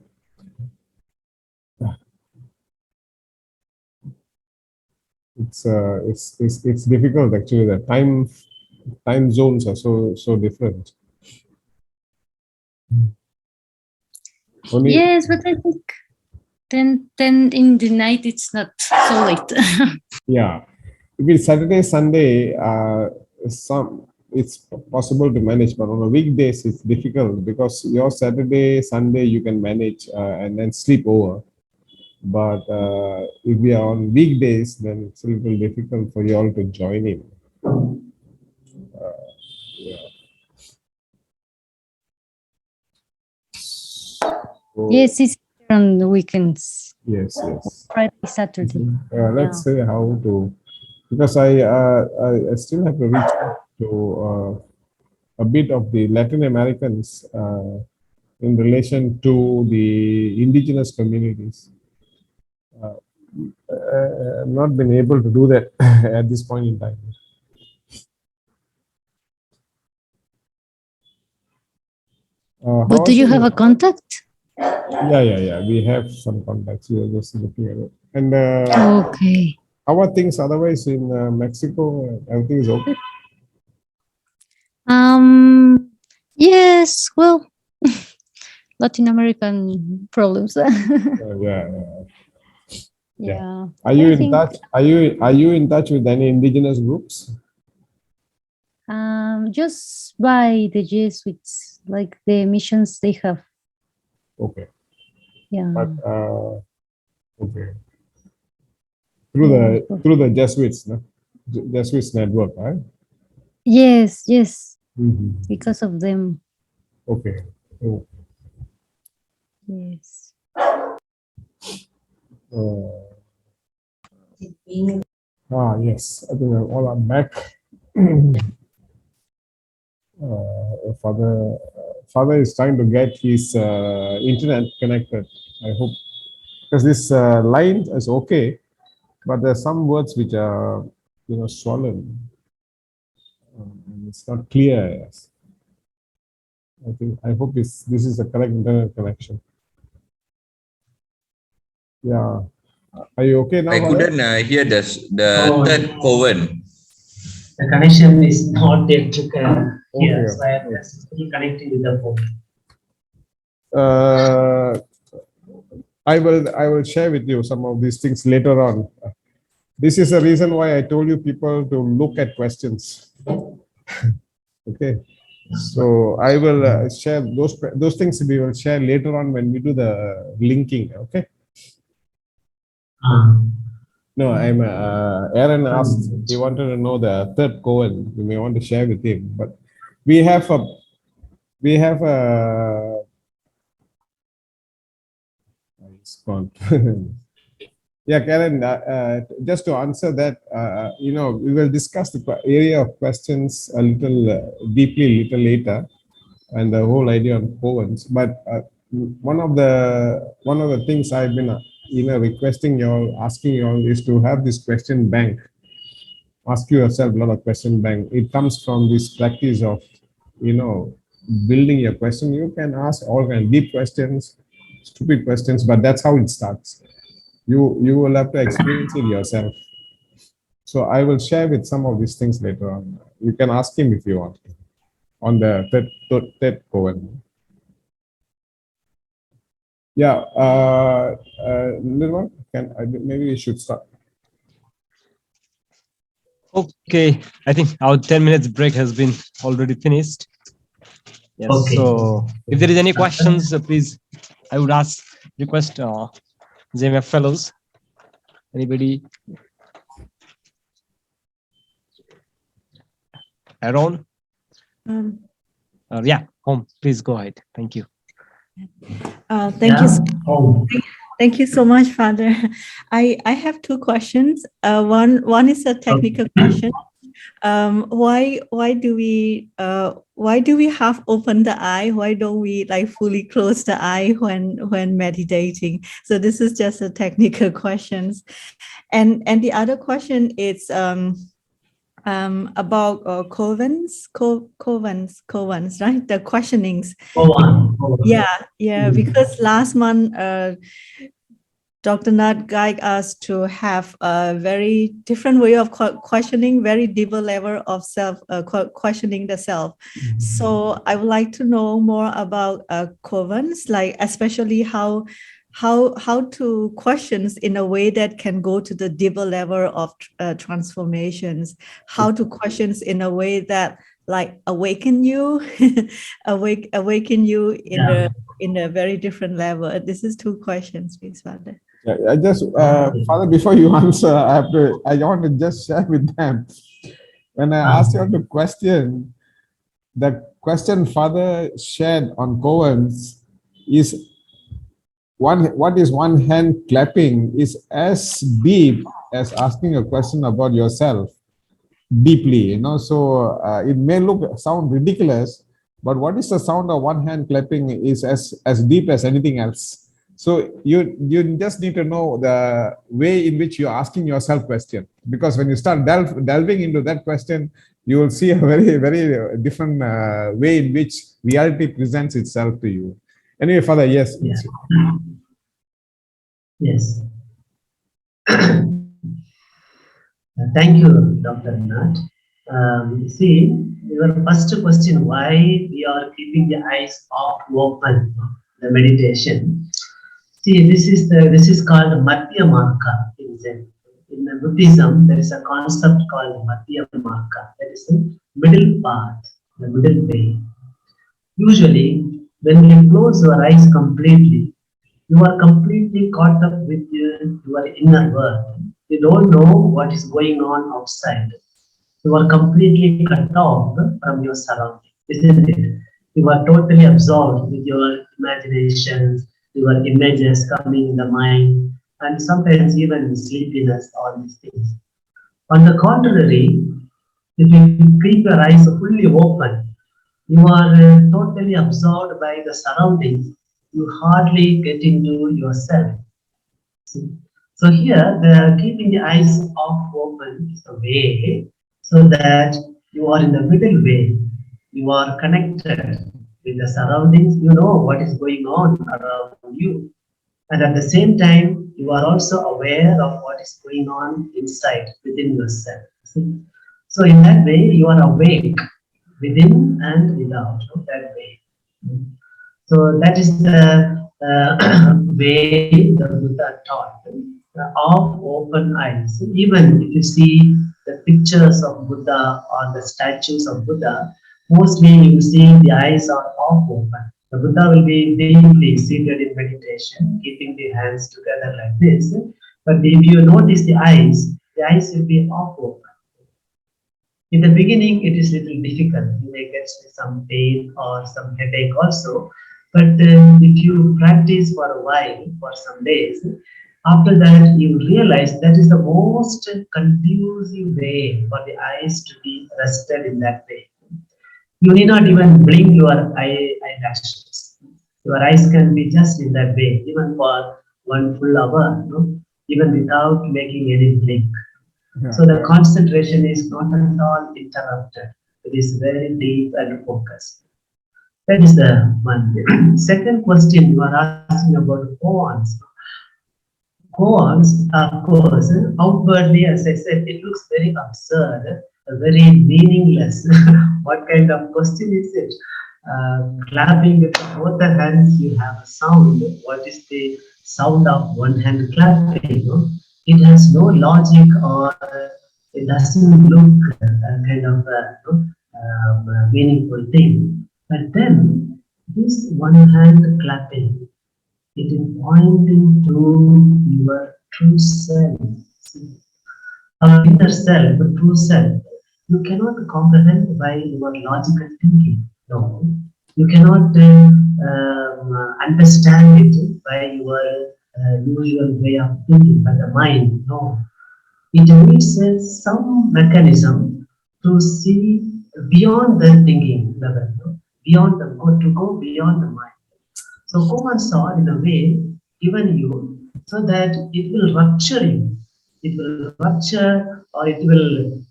E: It's difficult actually. The time zones are so different.
J: Yes, but I think 10 in the night it's not so late.
E: Yeah, if it's Saturday, Sunday, it's possible to manage, but on a weekdays it's difficult because your Saturday, Sunday you can manage and then sleep over. But if we are on weekdays, then it's a little difficult for you all to join in.
J: Yes, it's on the weekends.
E: Yes.
J: Friday, Saturday.
E: Let's say how to, because I still have to reach out to a bit of the Latin Americans in relation to the indigenous communities. I've not been able to do that at this point in time.
J: But do you have a contact?
E: Yeah. We have some contacts. We are just looking at it. And
J: okay.
E: How are things otherwise in Mexico? Everything is okay?
J: Yes, well, Latin American problems. Yeah.
E: Are you in touch? Are you in touch with any indigenous groups?
J: Just by the Jesuits, like the missions they have.
E: Okay.
J: Yeah.
E: But okay, through the Jesuits, no? Jesuits network, right?
J: Yes, yes.
E: Mhm.
J: Because of them.
E: Okay. Oh,
J: Yes.
E: yes, I think all are back. Father is trying to get his internet connected. I hope, because this line is okay, but there's some words which are swollen. And it's not clear. Yes. I hope this is the correct internet connection. Yeah. Are you okay now?
G: I
E: Father?
G: couldn't hear the
D: Oh.
G: third Coven.
D: The connection is not yet here,
E: Okay.
D: so I am just still connecting with the phone.
E: I will share with you some of these things later on. This is the reason why I told you people to look at questions. Okay. So I will share those things we will share later on when we do the linking. Okay. No, I'm Aaron asked, he wanted to know the third koan. You may want to share with him, but we have a it's gone. Yeah, Karen, just to answer that, we will discuss the area of questions a little deeply little later, and the whole idea on koans. But one of the things I've been requesting y'all, asking y'all, is to have this question bank. Ask yourself a lot of question bank. It comes from this practice of building your question. You can ask all kind of deep questions, stupid questions, but that's how it starts. You will have to experience it yourself. So I will share with some of these things later on. You can ask him if you want on the third koan. Yeah, Nirmal, maybe we should start.
I: Okay, I think our 10 minutes break has been already finished. Yes.
D: Okay.
I: So if there is any questions, please, I would request GMF fellows. Anybody? Aaron? Yeah, Home, please go ahead. Thank you.
A: Thank you so much, Father. I have two questions. One is a technical question. Why do we have open the eye? Why don't we fully close the eye when meditating? So this is just a technical questions. And the other question is about covens, right? The questionings. Yeah. Because last month, Dr. Nat guided us to have a very different way of questioning, very deeper level of self, questioning the self. So I would like to know more about covens, especially how to questions in a way that can go to the deeper level of transformations, how to questions in a way that awaken you, awaken you in a very different level. This is two questions, please, Father.
E: I just, Father, before you answer, I want to just share with them. When I asked you the question, the question Father shared on koans is what is one hand clapping is as deep as asking a question about yourself deeply, So it may sound ridiculous, but what is the sound of one hand clapping is as deep as anything else. So you just need to know the way in which you're asking yourself question, because when you start delving into that question, you will see a very, very different way in which reality presents itself to you. Anyway, Father, yes.
D: Yes. Thank you, Dr. Nat. See, your first question, why we are keeping the eyes open, the meditation. See, this is called Madhya Marga in Zen. In Buddhism, there is a concept called Madhya Marga. That is the middle path, the middle way. Usually, when we close our eyes completely, you are completely caught up with your inner world. You don't know what is going on outside. You are completely cut off from your surroundings, isn't it? You are totally absorbed with your imaginations, your images coming in the mind, and sometimes even sleepiness, all these things. On the contrary, if you keep your eyes fully open, you are totally absorbed by the surroundings. You hardly get into yourself. See? So here, keeping the eyes off open is the way so that you are in the middle way. You are connected with the surroundings. You know what is going on around you. And at the same time, you are also aware of what is going on inside, within yourself. See? So in that way, you are awake within and without, that way. So that is the way the Buddha taught, of open eyes. Even if you see the pictures of Buddha or the statues of Buddha, mostly you see the eyes are off open. The Buddha will be deeply seated in meditation, keeping the hands together like this. But if you notice the eyes will be off open. In the beginning, it is a little difficult. You may get some pain or some headache also. But if you practice for a while, for some days, after that you realize that is the most conducive way for the eyes to be rested in that way. You need not even blink your eyelashes. Your eyes can be just in that way, even for 1 full hour, even without making any blink. Yeah. So the concentration is not at all interrupted. It is very deep and focused. That is the one. Second question you are asking about koans. Koans, of course, outwardly, as I said, it looks very absurd, very meaningless. What kind of question is it? Clapping with both the hands, you have a sound. What is the sound of one hand clapping? It has no logic, or it doesn't look kind of meaningful thing. But then this one hand clapping, it is pointing to your true self. Our inner self, the true self, you cannot comprehend by your logical thinking. No, you cannot understand it by your usual way of thinking, by the mind. No, it needs some mechanism to see beyond the thinking level, beyond the to go beyond the mind. So koans are in a way given you so that it will rupture you. It will rupture, or it will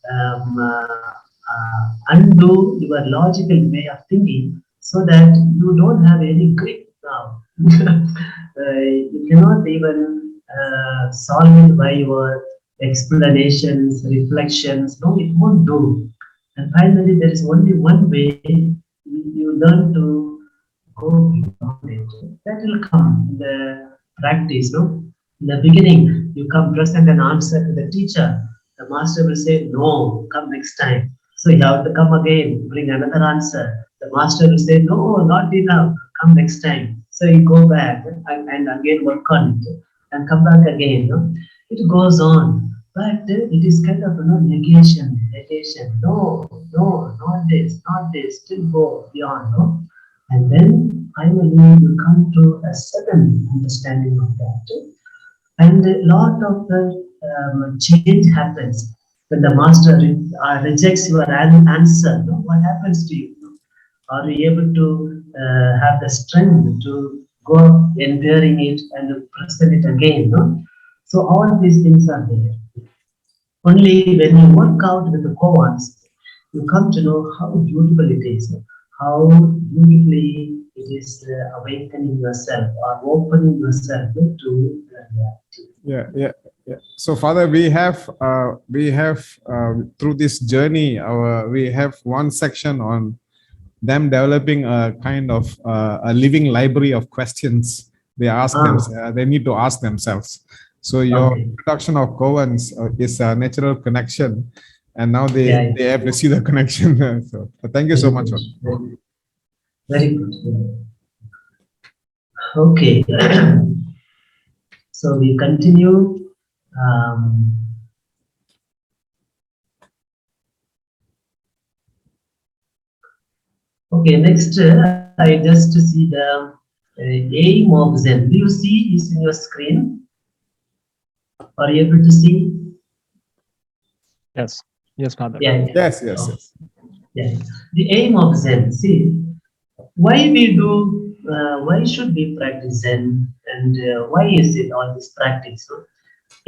D: undo your logical way of thinking, so that you don't have any grip now. You cannot even solve it by your explanations, reflections. No, it won't do. And finally, there is only one way you learn to go beyond it. That will come in the practice. No? In the beginning, you come present and answer to the teacher. The master will say, no, come next time. So you have to come again, bring another answer. The master will say, no, not enough, come next time. So you go back and again work on it and come back again. No? It goes on. But it is kind of negation. No, not this, still go beyond. No? And then finally you come to a sudden understanding of that. And a lot of change happens when the master rejects your answer. No? What happens to you? No? Are you able to have the strength to go enduring it and present it again? No? So all these things are there. Only when you work out with the koans, you come to know how beautiful it is, how beautifully it is awakening yourself or opening yourself to reality.
E: Yeah. So, Father, we have through this journey, we have one section on them developing a kind of a living library of questions they ask themselves. They need to ask themselves. So your introduction of koans is a natural connection, and now they have to see the connection. So thank you so much.
D: Very good. Okay. So we continue. Okay, next I just see the aim of Zen. Do you see this in your screen? Are you able to see?
I: Yes. Yes, Father.
D: Yeah.
E: Yes, yes, yes.
D: Yeah. The aim of Zen. See, why we do, why should we practice Zen, and why is it all this practice? So,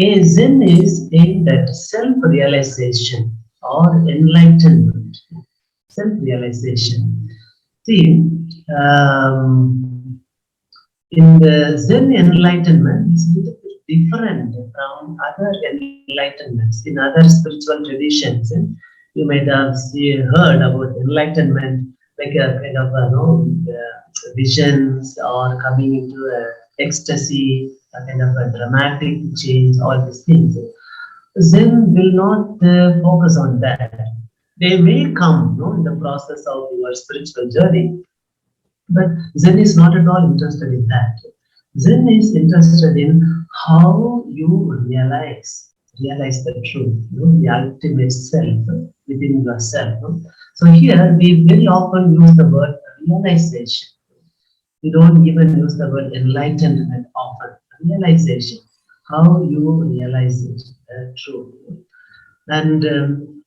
D: Zen is aimed at self-realization or enlightenment. Self-realization. See, in the Zen enlightenment is a little bit different from other enlightenments. In other spiritual traditions, you might have heard about enlightenment like a kind of visions or coming into ecstasy, a kind of a dramatic change, all these things. Zen will not focus on that. They may come in the process of your spiritual journey, but Zen is not at all interested in that. Zen is interested in how you realize the truth, the ultimate self within yourself. So here we very often use the word realization. We don't even use the word enlightenment often. Realization, how you realize it, truth. And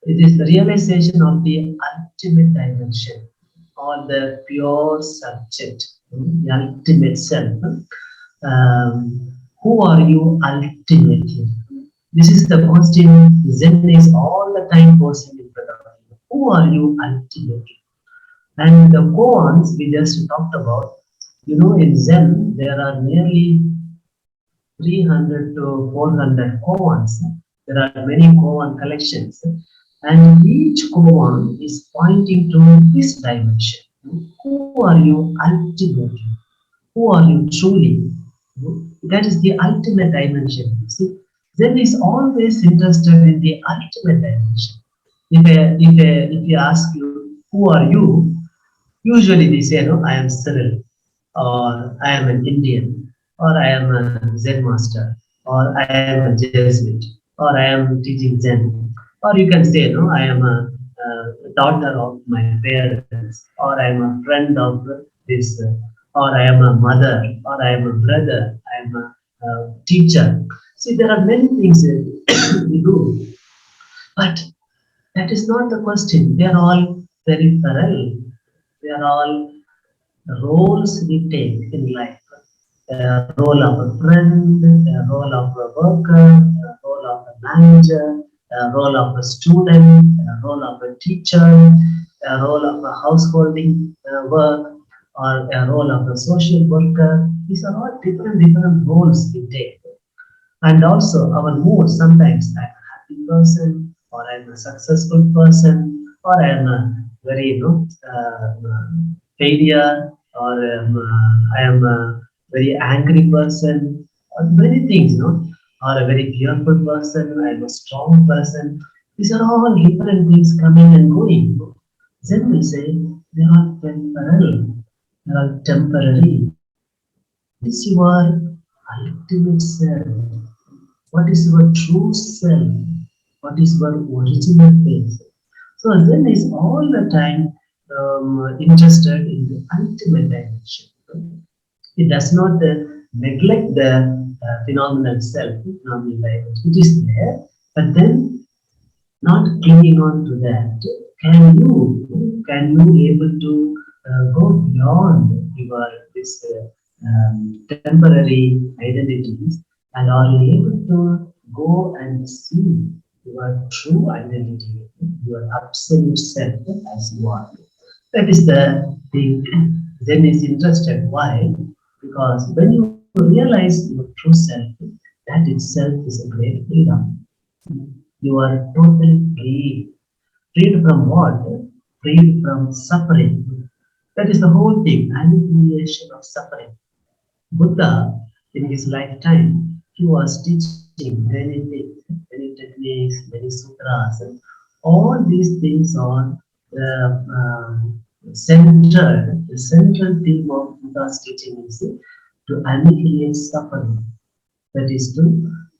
D: it is the realization of the ultimate dimension, or the pure subject, the ultimate self. Who are you ultimately? This is the question Zen is all the time posing in front of you. Who are you ultimately? And the koans we just talked about, in Zen there are nearly 300 to 400 koans. There are many koan collections, and each koan is pointing to this dimension. Who are you ultimately? Who are you truly? That is the ultimate dimension. See, Zen is always interested in the ultimate dimension. If you ask you, who are you? Usually they say, no, I am Cyril, or I am an Indian, or I am a Zen master, or I am a Jesuit, or I am teaching Zen. Or you can say, no, I am a daughter of my parents, or I am a friend of this, or I am a mother, or I am a brother, I am a teacher. See, there are many things we do, but that is not the question. They are all peripheral. They are all roles we take in life. A role of a friend, a role of a worker, a role of a manager, a role of a student, a role of a teacher, a role of a householding work, or a role of a social worker. These are all different roles we take. And also our mood, sometimes I'm a happy person, or I'm a successful person, or I'm a very failure, or I am a very angry person, or many things, or a very fearful person, I'm a strong person. These are all different things coming and going. Zen will say they are temporal, they are temporary. What is your ultimate self? What is your true self? What is your original face? So Zen is all the time interested in the ultimate dimension. It does not neglect the phenomenal self, phenomenal dimension. It is there, but then not clinging on to that. Can you be able to go beyond your this temporary identities, and are you able to go and see your true identity, your absolute self as you are? That is the thing Zen is interested. Why? Because when you realize your true self, that itself is a great freedom. You are totally free. Freed from what? Freed from suffering. That is the whole thing, annihilation of suffering. Buddha, in his lifetime, he was teaching many things, many techniques, many sutras, and all these things are the central theme of Buddha's teaching is to annihilate suffering. that is to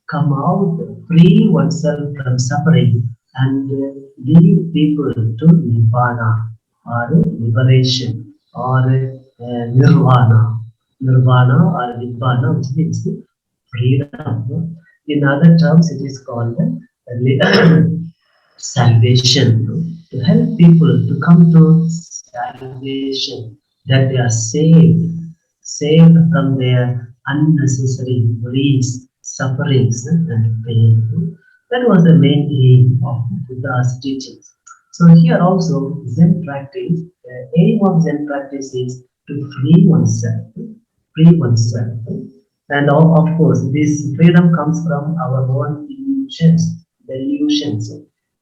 D: come out, free oneself from suffering and lead people to Nibbana or liberation or Nirvana. Nirvana or Nibbana, which means freedom. In other terms, it is called salvation. To help people to come to salvation, that they are saved from their unnecessary worries, sufferings, and pain. That was the main aim of Buddha's teachings. So here also, Zen practice, the aim of Zen practice is to free oneself, and of course, this freedom comes from our own illusions, the illusions,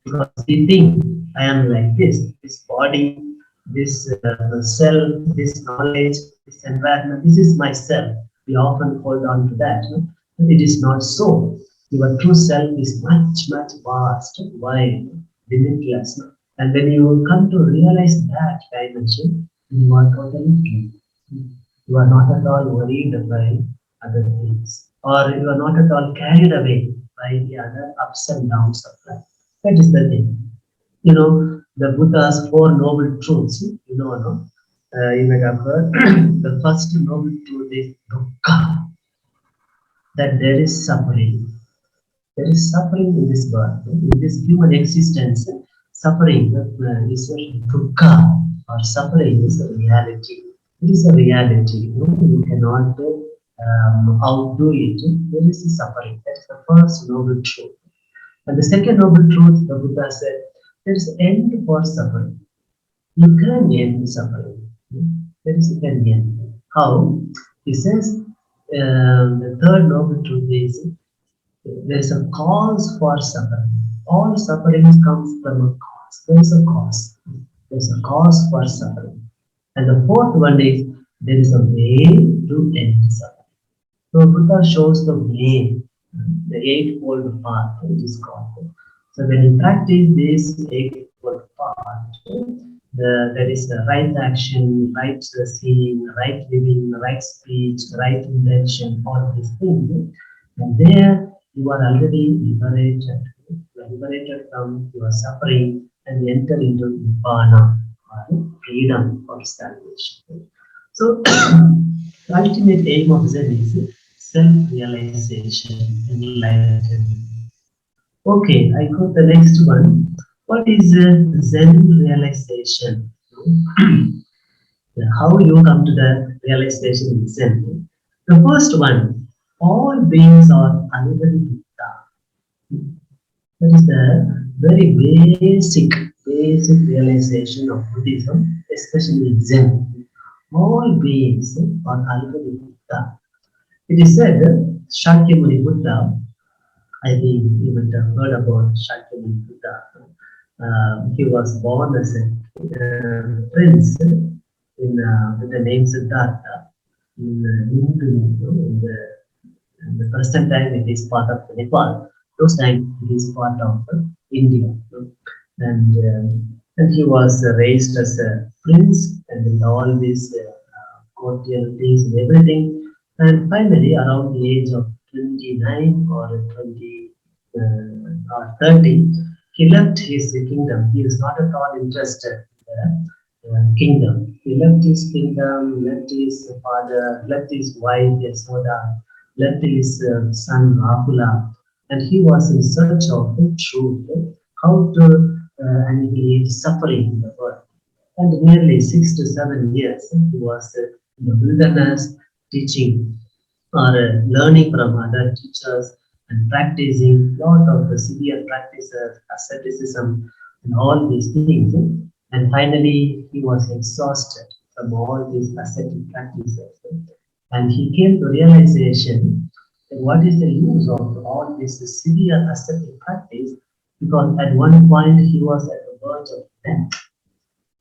D: because we think I am like this body, this self, this knowledge, this environment, this is myself. We often hold on to that. No? But it is not so. Your true self is much, much vast, wide, limitless. No? And when you come to realize that dimension, you are totally free. You are not at all worried by other things, or you are not at all carried away by the other ups and downs of life. That is the thing. You know, the Buddha's four noble truths, you know, no? You might have heard the first noble truth is dukkha, that there is suffering. There is suffering in this world, in this human existence. Suffering is a dukkha, or suffering is a reality. It is a reality. You cannot outdo it. There is a suffering. That is the first noble truth. And the second noble truth, the Buddha said, there is an end for suffering. You can end suffering. There is an end. How? He says, the third noble truth is, there is a cause for suffering. All sufferings comes from a cause. There is a cause. There is a cause for suffering. And the fourth one is, there is a way to end suffering. So Buddha shows the way, the eightfold path, which is called. So when you practice this eightfold path, there is the right action, right seeing, right living, right speech, right intention, all these things. And there you are already liberated. You are liberated from your suffering and enter into Nibbana, or freedom or salvation. So the ultimate aim of Zen is self-realization, enlightenment. Okay, I got the next one. What is Zen realization? How you come to the realization in Zen? The first one, all beings are already Buddha. That is the very basic realization of Buddhism, especially in Zen. All beings are already Buddha. It is said Shakyamuni Buddha, I think you might have heard about Shakyamuni Buddha. He was born as a prince with the name Siddhartha in the present time it is part of Nepal. Those times it is part of India. And he was raised as a prince and in all these courtier things and everything. And finally, around the age of 29 or 20 or 30, he left his kingdom. He is not at all interested in the kingdom. He left his kingdom, left his father, left his wife Yasoda, left his son Rahula, and he was in search of the truth, how to annihilate suffering in the world. And nearly 6 to 7 years, he was in the wilderness, teaching or learning from other teachers and practicing a lot of the severe practices, asceticism, and all these things. And finally, he was exhausted from all these ascetic practices. And he came to realization that what is the use of all this severe ascetic practice, because at one point he was at the verge of death.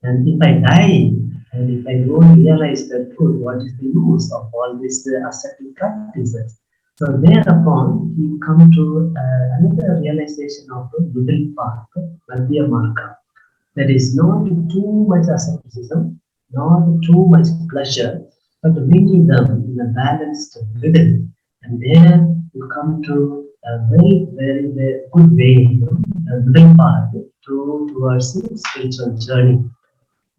D: And if I die, and if I don't realize the truth, what is the use of all these ascetic practices? So thereupon, he come to another realization of the middle path, Madhya Marga. That is not too much asceticism, not too much pleasure, but bringing them in a balanced middle. And there you come to a very, very, very good way, a middle path towards a spiritual journey.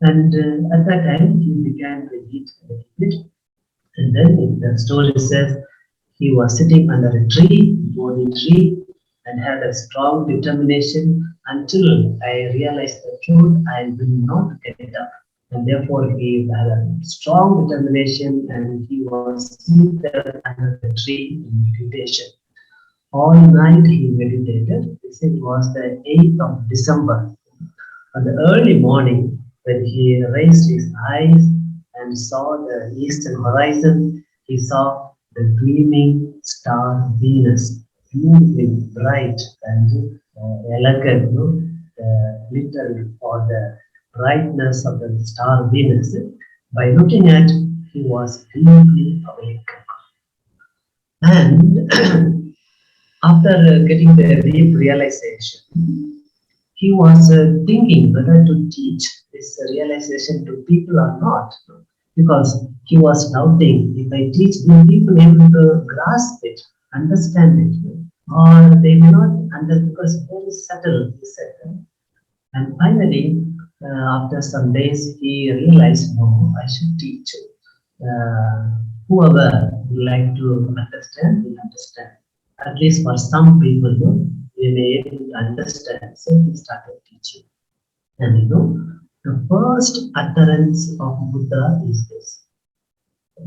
D: And at that time, he began to eat a little bit. And then the story says he was sitting under a tree, Bodhi tree, and had a strong determination until I realized the truth, I will not get up. And therefore, he had a strong determination and he was seated under the tree in meditation. All night he meditated. This was the 8th of December. On the early morning, when he raised his eyes and saw the eastern horizon, he saw the gleaming star Venus, beautifully bright and elegant, the glitter or the brightness of the star Venus. By looking at, he was deeply awake. And after getting the deep realization, he was thinking whether to teach this realization to people or not, because he was doubting if I teach, will people able to grasp it, understand it, or they may not understand because it's very subtle, he said. And finally, after some days, he realized, no, I should teach. Whoever would like to understand will understand. At least for some people, they may be able to understand. So he started teaching. And the first utterance of Buddha is this.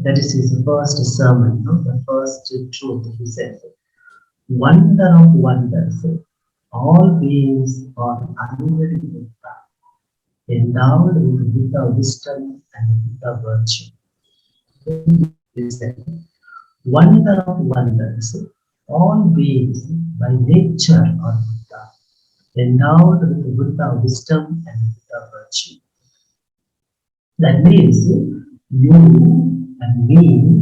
D: That is his first sermon, the first truth he said. Wonder of wonders, all beings are unlimited Buddha, endowed with Buddha wisdom and Buddha virtue. He said, wonder of wonders, all beings by nature are Buddha, endowed with Buddha wisdom and Buddha virtue. That means you and me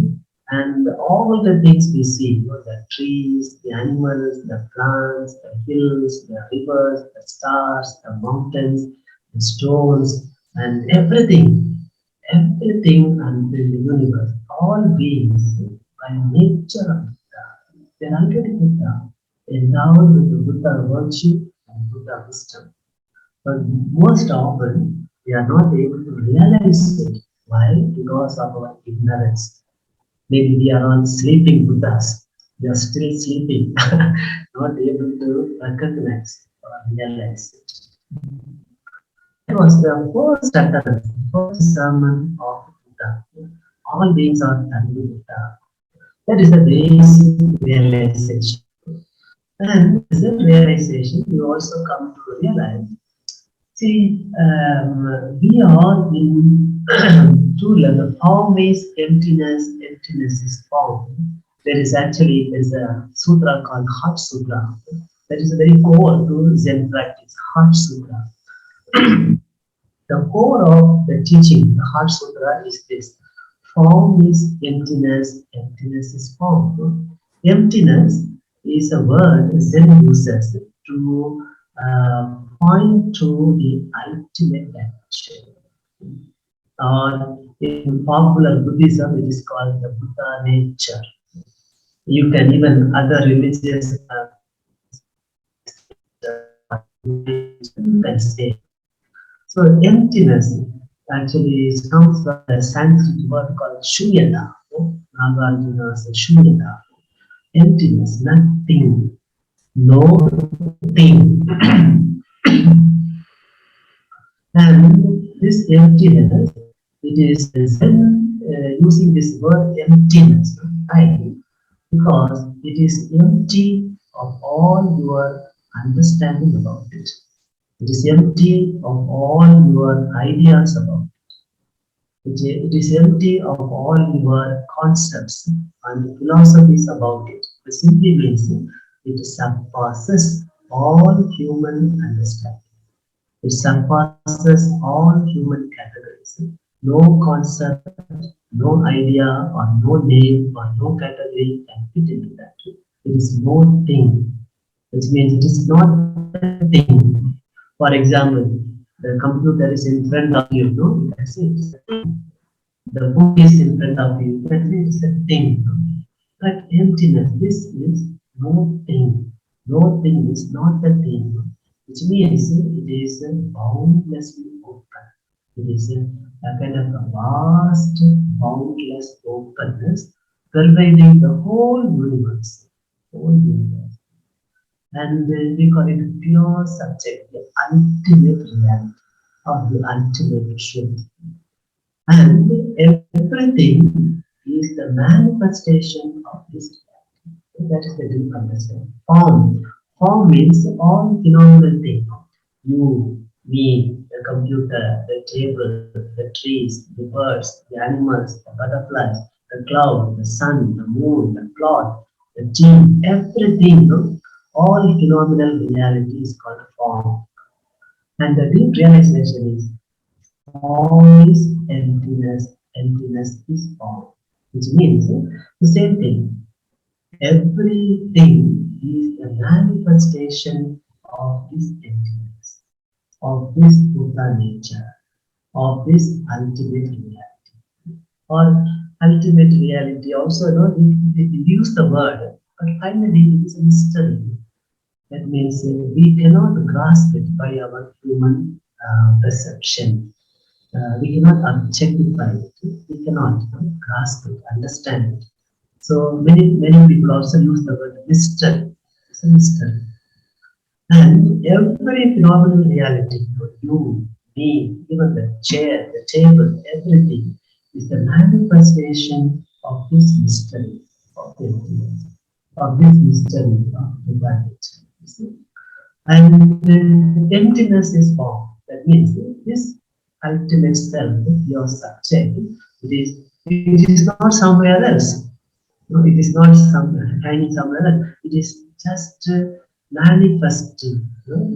D: and all the things we see, the trees, the animals, the plants, the hills, the rivers, the stars, the mountains, the stones, and everything and in the universe, all beings by nature of Buddha, they are already Buddha, endowed with the Buddha virtue and Buddha wisdom. But most often, we are not able to realize it. Why? Because of our ignorance. Maybe we are all sleeping Buddhas. We are still sleeping, not able to recognize or realize it. It was the first utterance, the first sermon of Buddha. All beings are only Buddha. That is the basic realization. And as a realization, you also come to realize, see, we are in two levels. Form is emptiness, emptiness is form. There is a sutra called Heart Sutra. That is a very core to Zen practice, Heart Sutra. The core of the teaching, the Heart Sutra, is this. Form is emptiness, emptiness is form. Emptiness is a word Zen uses to point to the ultimate action. In popular Buddhism, it is called the Buddha nature. You can even other religious can say. So emptiness actually comes from a Sanskrit word called shunyata. Nagarjuna says shunyata. Emptiness, nothing, no thing. And this emptiness, it is Zen using this word emptiness, because it is empty of all your understanding about it. It is empty of all your ideas about it. It is empty of all your concepts and philosophies about it. It simply means it surpasses all human understanding. It surpasses all human categories. No concept, no idea, or no name, or no category can fit into that. It is no thing, which means it is not a thing. For example, the computer is in front of you, you can say it's a thing. The book is in front of you, you can say it's a thing. But emptiness, this is no thing. No thing is not the thing, which means it is boundlessly open. It is a kind of a vast, boundless openness pervading the whole universe. Whole universe. And we call it pure subject, the ultimate reality or the ultimate truth. And everything is the manifestation of this reality. That is the deep understanding. Form. Form means all phenomenal things. You, me, the computer, the table, the trees, the birds, the animals, the butterflies, the cloud, the sun, the moon, the cloth, the team, everything, all phenomenal reality is called form. And the deep realization is form is emptiness, emptiness is form. Which means the same thing. Everything is the manifestation of this emptiness, of this Buddha nature, of this ultimate reality. Or ultimate reality also, we use the word, but finally it is a mystery. That means we cannot grasp it by our human perception. We cannot objectify it. We cannot grasp it, understand it. So many people also use the word mystery. It's a mystery. And every phenomenal reality, you, me, even the chair, the table, everything is the manifestation of this mystery of emptiness, of this mystery of humanity. And emptiness is form. That means this ultimate self, your subject, it is not somewhere else. No, it is not hanging somewhere else. It is just manifesting.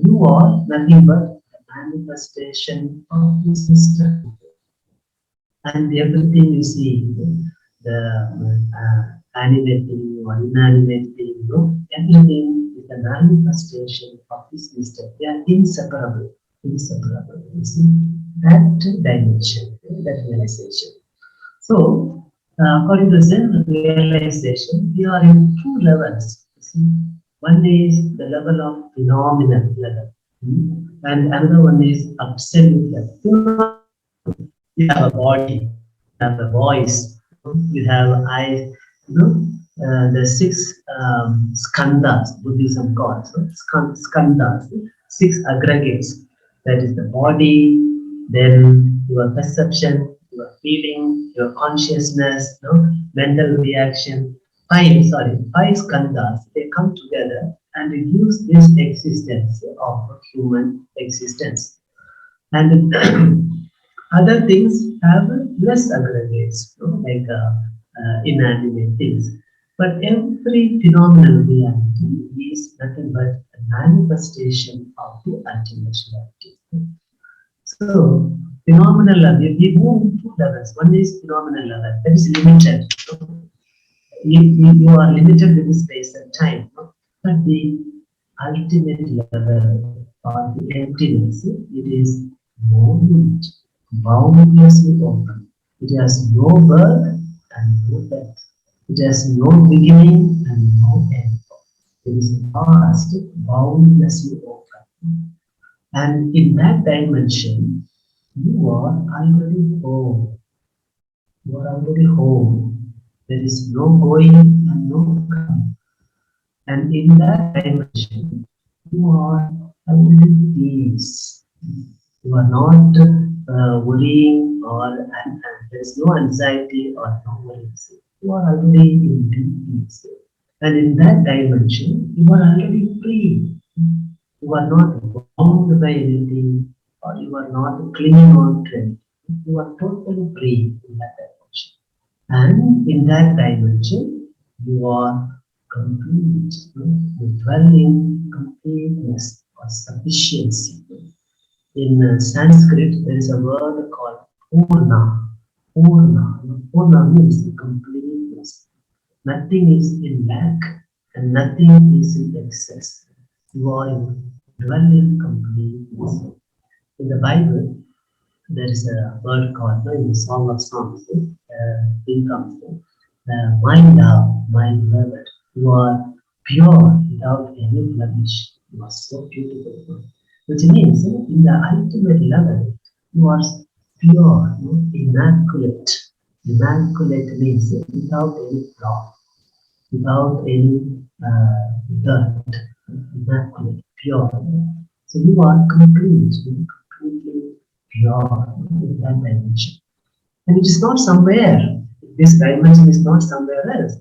D: You are nothing but the manifestation of this system. And everything you see, the animating or inanimating, everything is the manifestation of this system. They are inseparable. Inseparable. You see that dimension, that realization. So, according to Zen realization, we are in two levels. See? One is the level of phenomenal level, and another one is absolute level. You have a body, you have a voice, you have eyes, the six skandhas, Buddhism calls, skandhas, six aggregates. That is the body, then your perception, your feeling, your consciousness, mental reaction. Five skandhas, they come together and it gives this existence of human existence. And other things have less aggregates, like inanimate things. But every phenomenal reality is nothing but a manifestation of the ultimate reality. So, phenomenal level, we move in two levels. One is phenomenal level, that is limited. You are limited with space and time. But the ultimate level or the emptiness, it is no limit, boundlessly open. It has no birth and no death. It has no beginning and no end. It is vast, boundlessly open. And in that dimension, you are already home. You are already home. There is no going and no coming. And in that dimension, you are already peace. You are not worrying or there is no anxiety or no worries. You are already in deep peace. And in that dimension, you are already free. You are not bound by anything or you are not clinging on to it. You are totally free in that dimension. And in that dimension, you are complete. You dwell in completeness or sufficiency. In Sanskrit, there is a word called Purna. Purna. Purna means completeness. Nothing is in lack and nothing is in excess. You are in dwelling completeness. In the Bible, there is a word called in the Song of Songs, my love, my beloved, you are pure without any blemish. You are so beautiful. Which means in the ultimate level, you are pure, immaculate. Immaculate means without any flaw, without any dirt, immaculate, pure. So you are complete, completely pure in that dimension. And it is not somewhere, this dimension is not somewhere else.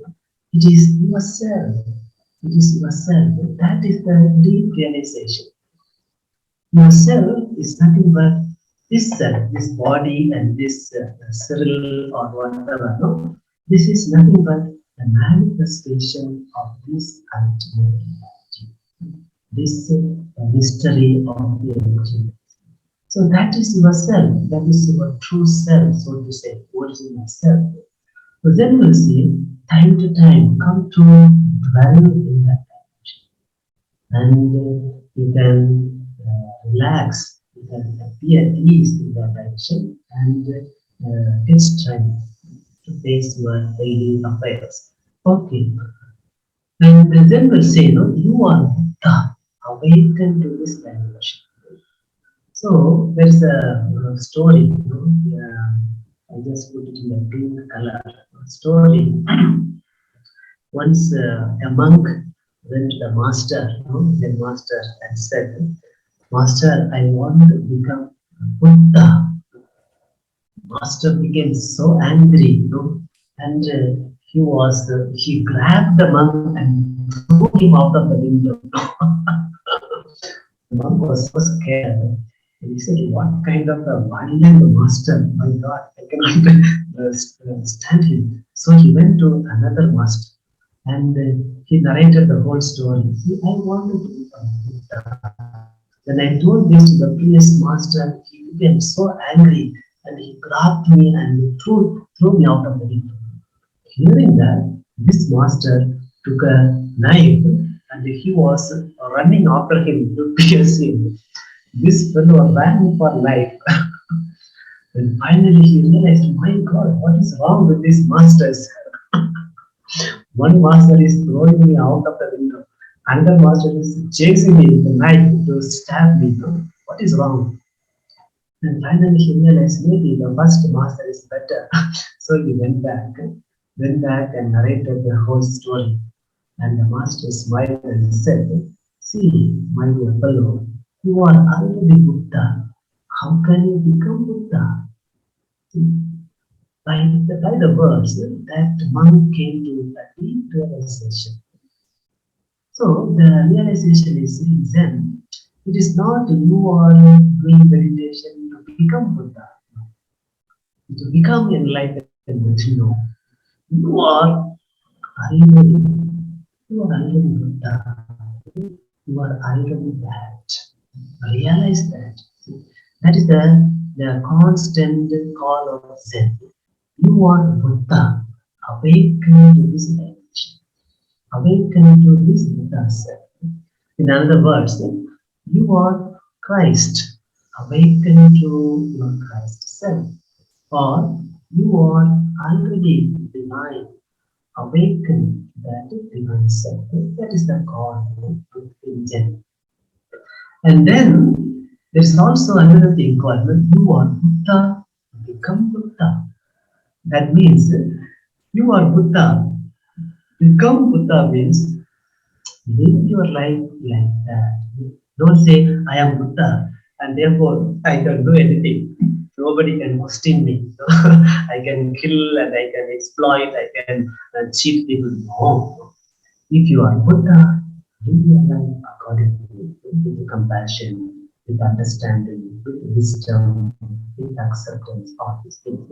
D: It is yourself. It is yourself. That is the deep realization. Yourself is nothing but this self, this body and this cell or whatever. No? This is nothing but the manifestation of this ultimate reality, this mystery of the original. So that is yourself, that is your true self, so to say, original self. So then we'll see, time to time, come to dwell in that dimension. And you can relax, you can be at ease in that dimension and get strength to face your daily affairs. Okay. And then we'll say, you are Buddha, awakened to this dimension. So there's a story, I just put it in the pink color. Story. Once a monk went to the master, the master and said, Master, I want to become Buddha. Master became so angry, and he grabbed the monk and threw him out of the window. The monk was so scared. And he said, what kind of a violent master? My God, I cannot stand him. So he went to another master and he narrated the whole story. See, I wanted to become Buddha. When I told this to the previous master, he became so angry and he grabbed me and threw me out of the window. Hearing that, this master took a knife and he was running after him to pierce him. This fellow ran for life. And finally he realized, my God, what is wrong with these masters? One master is throwing me out of the window. Another master is chasing me with a knife to stab me. What is wrong? And finally he realized maybe the first master is better. So he went back and narrated the whole story. And the master smiled and said, see, my dear fellow, you are already Buddha. How can you become Buddha? By the words, that monk came to a deep realization. So the realization is in Zen. It is not you are doing meditation to become Buddha. To become enlightened, no. You are already Buddha. You are already that. Realize that. That is the constant call of Zen. You are Buddha. Awaken to this dimension. Awaken to this Buddha self. In other words, you are Christ. Awaken to your Christ self. Or you are already divine. Awaken to that divine self. That is the call in Zen. And then there is also another thing called you are Buddha, become Buddha. That means you are Buddha. Become Buddha means live your life like that. Don't say I am Buddha and therefore I can do anything. Nobody can question me. I can kill and I can exploit, I can cheat people. No. If you are Buddha, live your life accordingly, with compassion, with understanding, with wisdom, with acceptance, all these things.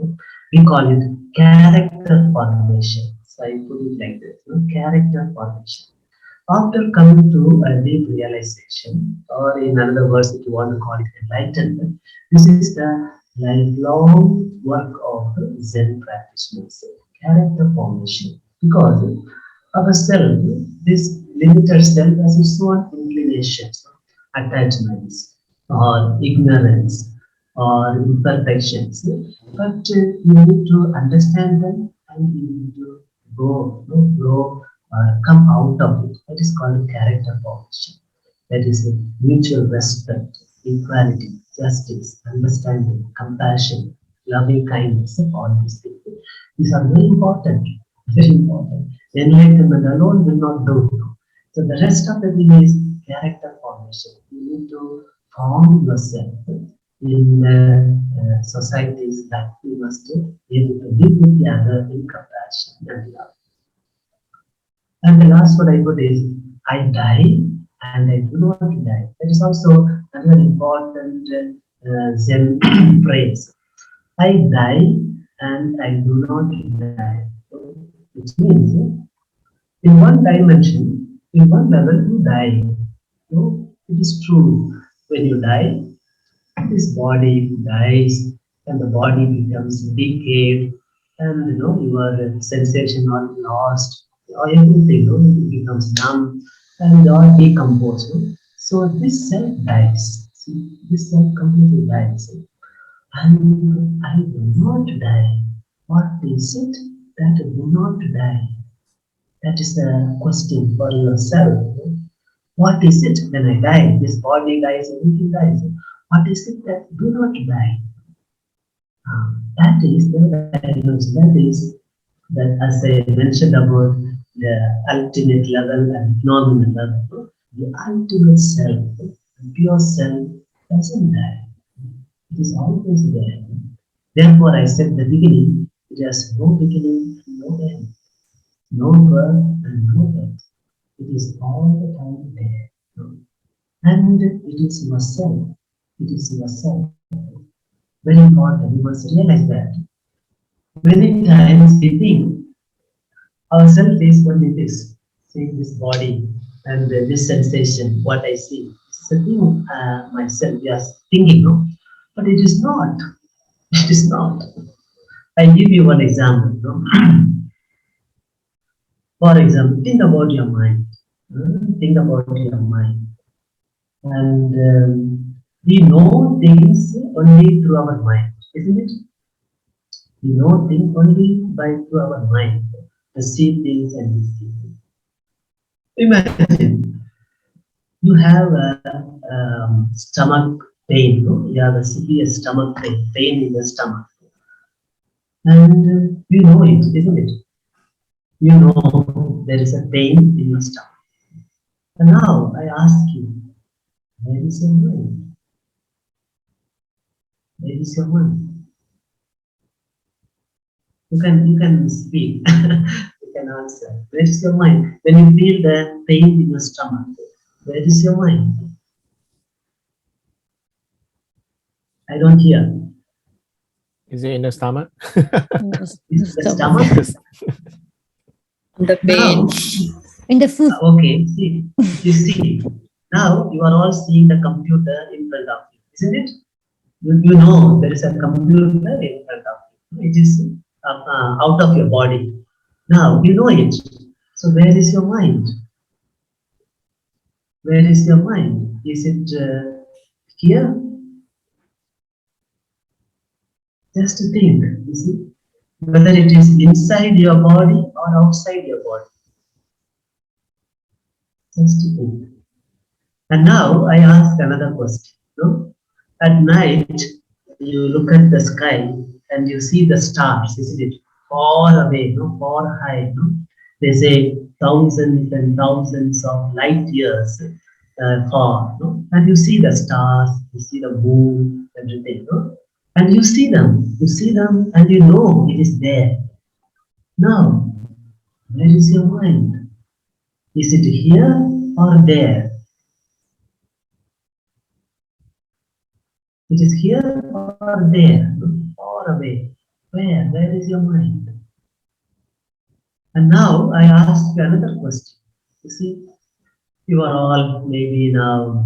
D: We call it character formation. So I put it like this, character formation. After coming to a deep realization, or in other words, if you want to call it enlightenment, this is the lifelong work of Zen practitioners, character formation. Because our self, this limited self has its own inclinations, attachments, or ignorance, or imperfections. But you need to understand them and you need to grow come out of it. That is called character formation. That is mutual respect, equality, justice, understanding, compassion, loving kindness, all these things. These are very important, very important. Enlightenment alone will not do. So the rest of the thing is character formation. You need to form yourself in societies that you must be able to live with the other in compassion and love. And the last one I put is, I die and I do not die. That is also another important Zen phrase. I die and I do not die. Which means, in one dimension, in one level, you die. It is true. When you die, this body dies and the body becomes decayed, and your sensation are lost, or everything it becomes numb and all decomposed. So this self dies. See, this self completely dies. And I do not die. What is it that do not die? That is the question for yourself. What is it when I die? This body dies, everything dies. What is it that do not die? That is that, as I mentioned about the ultimate level and phenomenal level. The ultimate self, the pure self, doesn't die. It is always there. Therefore, I said at the beginning, it has no beginning and no end, no birth and no death. It is all the time there. And it is yourself. It is yourself. Very important. You must realize that. Many times we think ourself is only this, seeing this body and this sensation, what I see. It's a thing myself, yes, thinking, no? But it is not. It is not. I give you one example. No? For example, think about your mind. Think about your mind. And we know things only through our mind, isn't it? We know things only through our mind. To see things and see things. Imagine you have a stomach pain, no? You have a severe stomach pain in the stomach. And you know it, isn't it? You know there is a pain in your stomach. And now I ask you, where is your mind? Where is your mind? You can speak. You can answer. Where is your mind? When you feel the pain in your stomach, where is your mind? I don't hear.
K: Is it in the stomach?
D: Is the stomach?
J: The pain.
D: Now,
J: In the food.
D: okay, see, you see. Now you are all seeing the computer in front of you, isn't it? You know there is a computer in front of you. It is out of your body. Now you know it. So where is your mind? Where is your mind? Is it here? Just to think, you see, whether it is inside your body or outside your body. Just to think. And now I ask another question. No? At night, you look at the sky and you see the stars, isn't it? Far away, no? Far high. No? They say thousands and thousands of light years far. No? And you see the stars, you see the moon, everything. No? And you see them and you know it is there. Now, where is your mind? Is it here or there? It is here or there, far away. Where? Where is your mind? And now I ask you another question. You see, you are all maybe now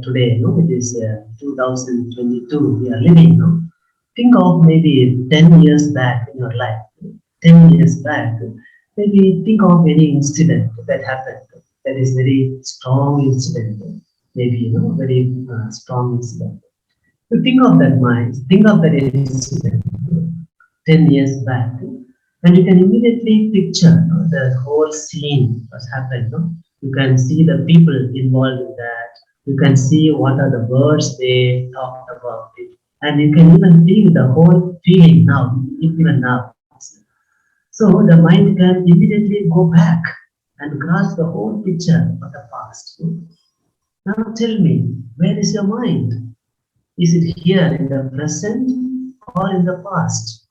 D: today, no? It is 2022. We are living, no? Think of maybe 10 years back in your life. 10 years back, maybe think of any incident that happened. That is very strong incident. Maybe very strong incident. So think of that mind. Think of that incident 10 years back. And you can immediately picture the whole scene what's happened. You can see the people involved in that. You can see what are the words they talked about it. And you can even feel the whole feeling now, even now. So the mind can immediately go back and grasp the whole picture of the past. Now tell me, where is your mind? Is it here in the present or in the past?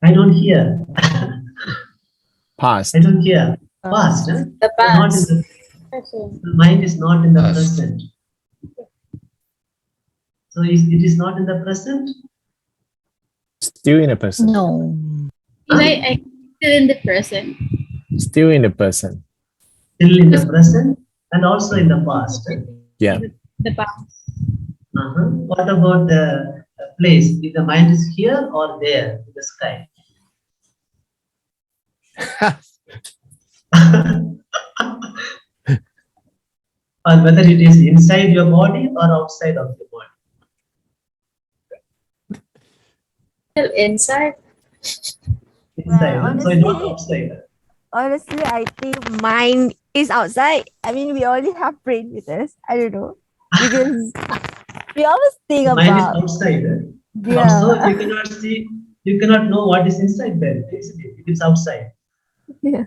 D: I don't hear.
K: Past.
D: I don't hear. Past. Huh?
C: The
D: Not in
C: past.
D: the mind is not in the present. So it is not in the present?
K: Still in the present.
H: No.
F: I still in the present.
K: Still in the present.
D: Still in the present and also in the past.
K: Yeah.
F: The past.
D: What about the place? If the mind is here or there in the sky? Or whether it is inside your body or outside of your body?
C: Still inside.
D: Inside,
L: Well,
D: so not
L: honestly,
D: outside.
L: honestly, I think mind is outside. I mean, we only have brain with us. I don't know. Because we always think
D: The mind is
L: about,
D: outside.
L: yeah.
D: Also, you cannot see, you cannot know what is inside there, isn't it? If it's outside.
L: Yeah.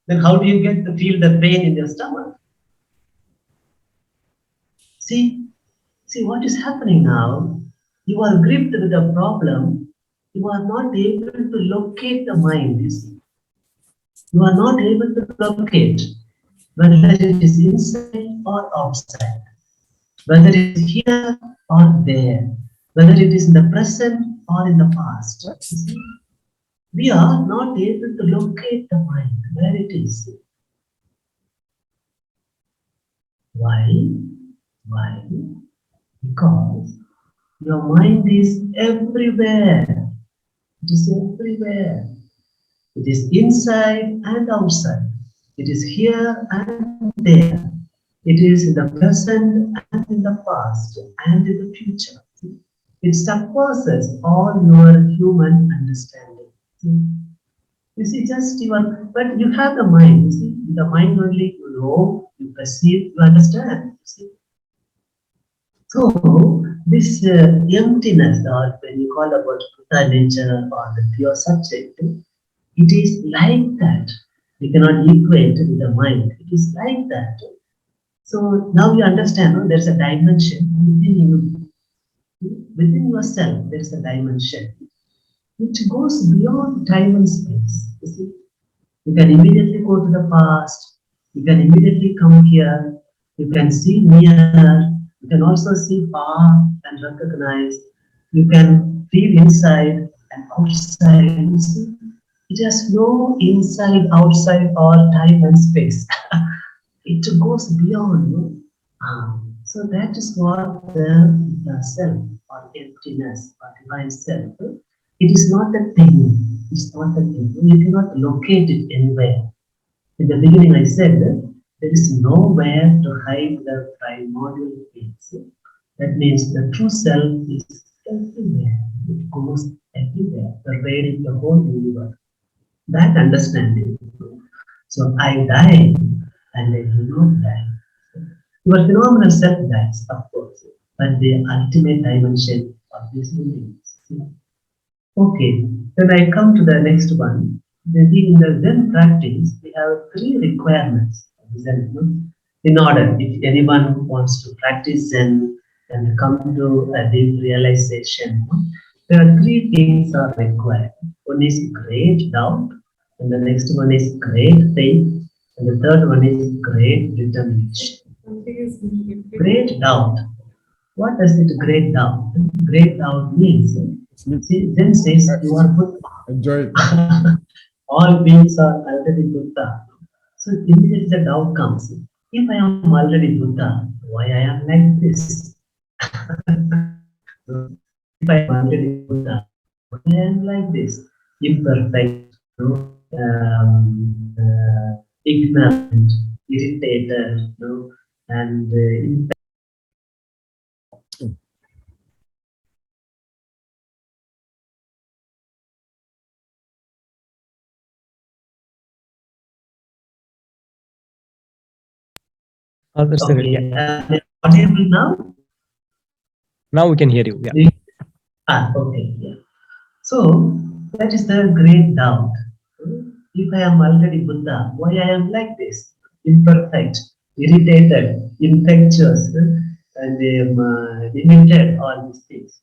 D: Then how do you get to feel the pain in your stomach? See what is happening now. You are gripped with a problem. You are not able to locate the mind. You see. You are not able to locate whether it is inside or outside, whether it is here or there, whether it is in the present or in the past. You see? We are not able to locate the mind where it is. Why? Why? Because your mind is everywhere. It is everywhere. It is inside and outside. It is here and there. It is in the present and in the past and in the future. It surpasses all your human understanding. You see, just your, but you have the mind. You see, the mind only you know, you perceive, you understand. You see. So this emptiness, or when you call about Buddha nature or the pure subject, it is like that. We cannot equate with the mind. It is like that. So now you understand, no? There's a dimension within you, within yourself. There's a dimension which goes beyond time and space. You see, you can immediately go to the past. You can immediately come here. You can see near. You can also see far and recognize. You can feel inside and outside. You see, it has no inside, outside, or time and space. It goes beyond. No? So that is what the self or emptiness or divine self. It is not a thing. It's not a thing. You cannot locate it anywhere. In the beginning, I said there is nowhere to hide the primordial things. That means the true self is everywhere. It goes everywhere, pervading the whole universe. That understanding. So I die and I do not die. Your phenomenal self dies, of course, but the ultimate dimension of this remains. Okay, then I come to the next one. In the Zen practice, we have 3 requirements of Zen. In order, if anyone wants to practice Zen and come to a deep realization, there are 3 things are required. One is great doubt, and the next one is great faith, and the third one is great determination. Great doubt. What does it great doubt? Great doubt means, see, Zen says you are Buddha.
E: Enjoy it.
D: All beings are already Buddha. So immediately the doubt comes. If I am already Buddha, why I am like this? If I am already Buddha, why I am like this? Imperfect, ignorant, irritated, and
I: That's the
D: Okay.
I: yeah.
D: Audible now?
I: Now we can hear you. Yeah.
D: Okay. Yeah. So that is the great doubt. If I am already Buddha, why I am like this? Imperfect, irritated, infectious, and limited, all these things.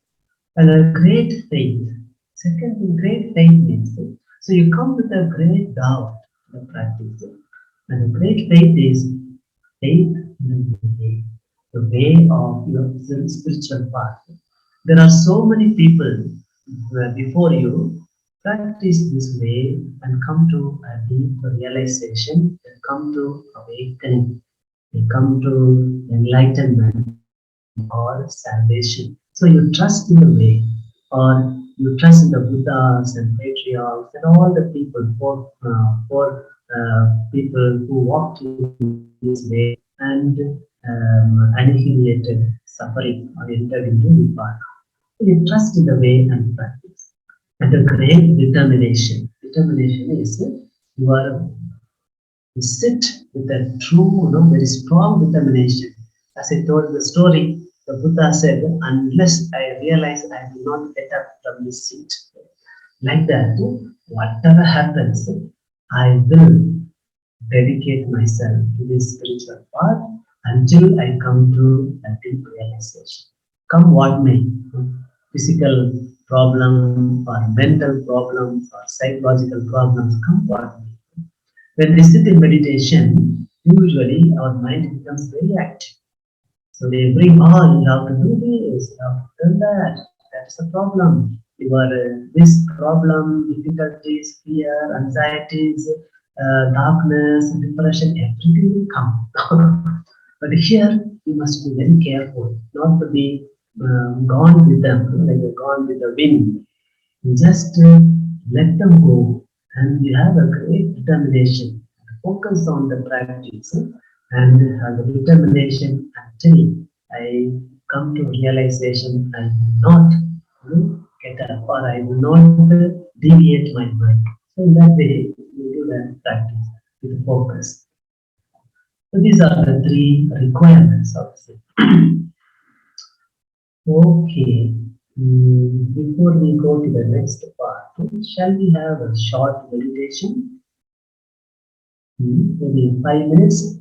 D: And a great faith. Second thing, great faith means so you come with a great doubt in the practice. And a great faith is faith in the way of your spiritual path. There are so many people before you practice this way and come to a deep realization and come to awakening. They come to enlightenment or salvation. So you trust in the way, or you trust in the Buddhas and patriarchs and all the people, for people who walked in this way and annihilated suffering or entered into Nibbana. You trust in the way and practice. And the great determination. Determination is you are you sit with a true, very strong determination. As I told the story, the Buddha said, unless I realize I will not get up from this seat. Like that, whatever happens, I will dedicate myself to this spiritual path until I come to a deep realization. Come what may, physical problem or mental problems or psychological problems, come what may. When we sit in meditation, usually our mind becomes very active. So they bring, oh, you have to do this, you have to do that. That's a problem. Your this problem, difficulties, fear, anxieties, darkness, depression, everything will come. But here you must be very careful not to be gone with them, like gone with the wind. Just let them go, and you have a great determination. Focus on the practice and have a determination until I come to realization I will not get up or I will not deviate my mind. So in that way, you do that practice with focus. So these are the three requirements of it. Okay. Before we go to the next part, shall we have a short meditation? Maybe 5 minutes.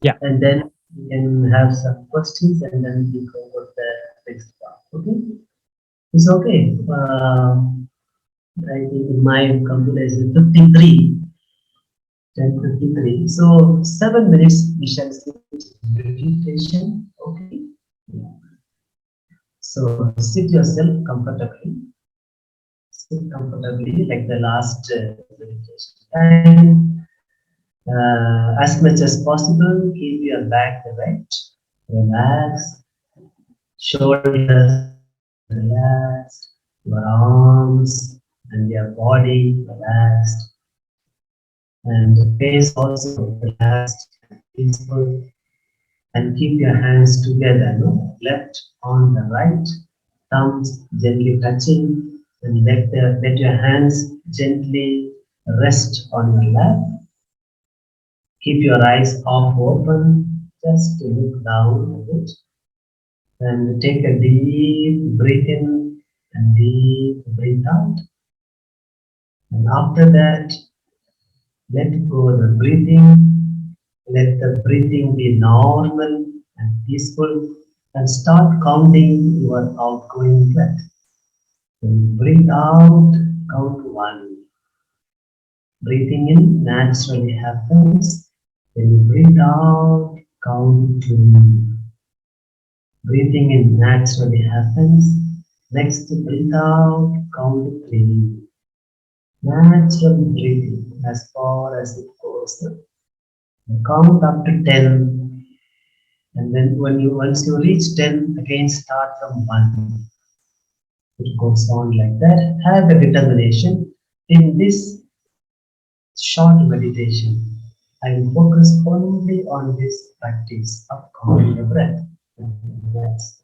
I: Yeah.
D: And then we can have some questions and then we go for the next part. Okay? It's okay. I think in my computer is 53. 10:53. So 7 minutes we shall sit meditation. Okay. So sit yourself comfortably. Sit comfortably like the last meditation. And as much as possible, keep your back erect, relax, shoulders relaxed, your arms and your body relaxed, and the face also relaxed and peaceful. And keep your hands together, no? Left on the right, thumbs gently touching, and let your hands gently rest on your lap. Keep your eyes half open, just to look down a bit. And take a deep breath in and deep breath out. And after that, let go of the breathing. Let the breathing be normal and peaceful. And start counting your outgoing breath. When you breathe out, count 1. Breathing in naturally happens. When you breathe out, count 2. Breathing in naturally happens. Next, breathe out, count 3. Natural breathing as far as it goes. Count up to 10. And then once you reach 10, again start from 1. It goes on like that. Have the determination. In this short meditation, I will focus only on this practice of counting the breath. That's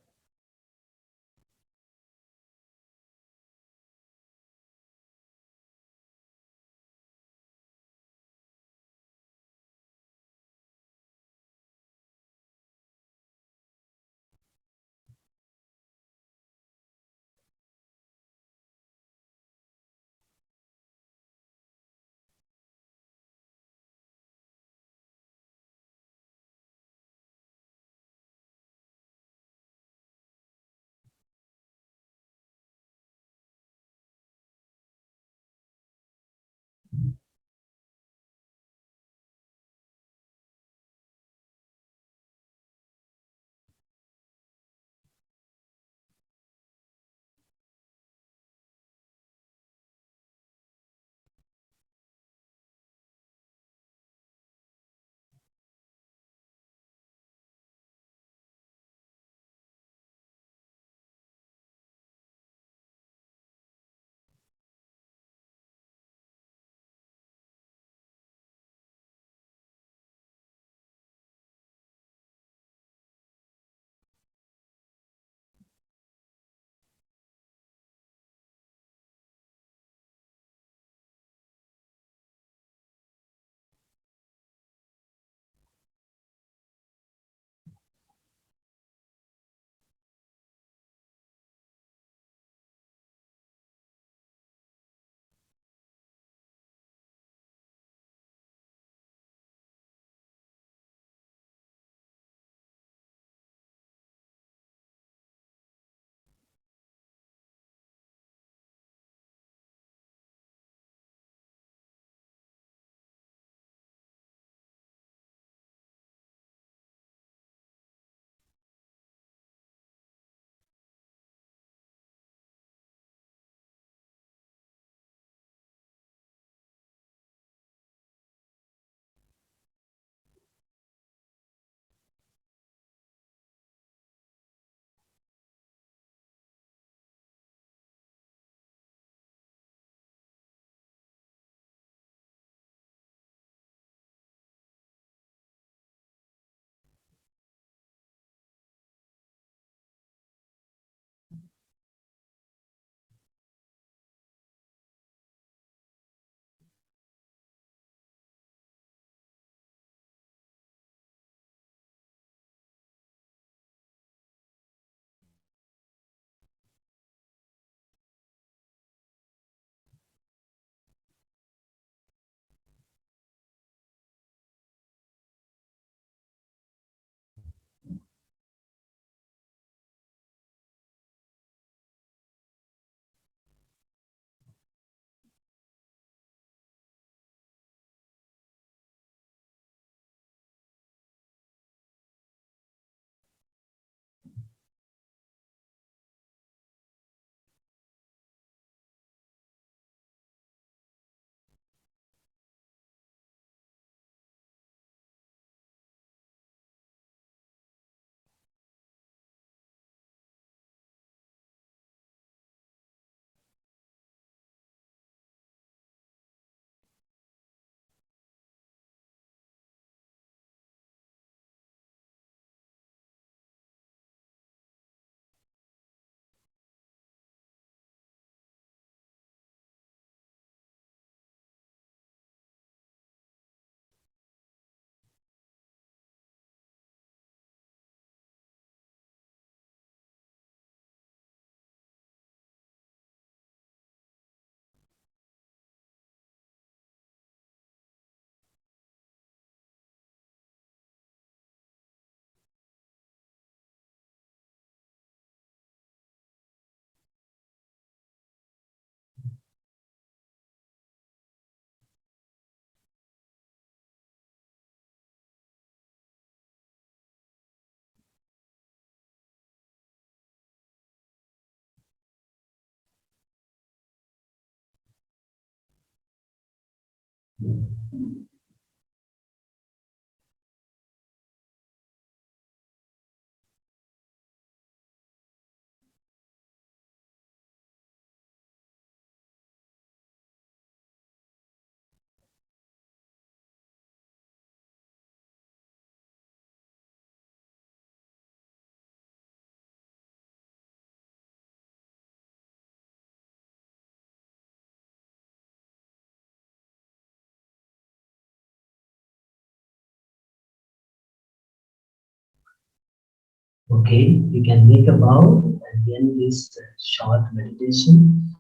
D: Okay, we can make a bow and end this short meditation.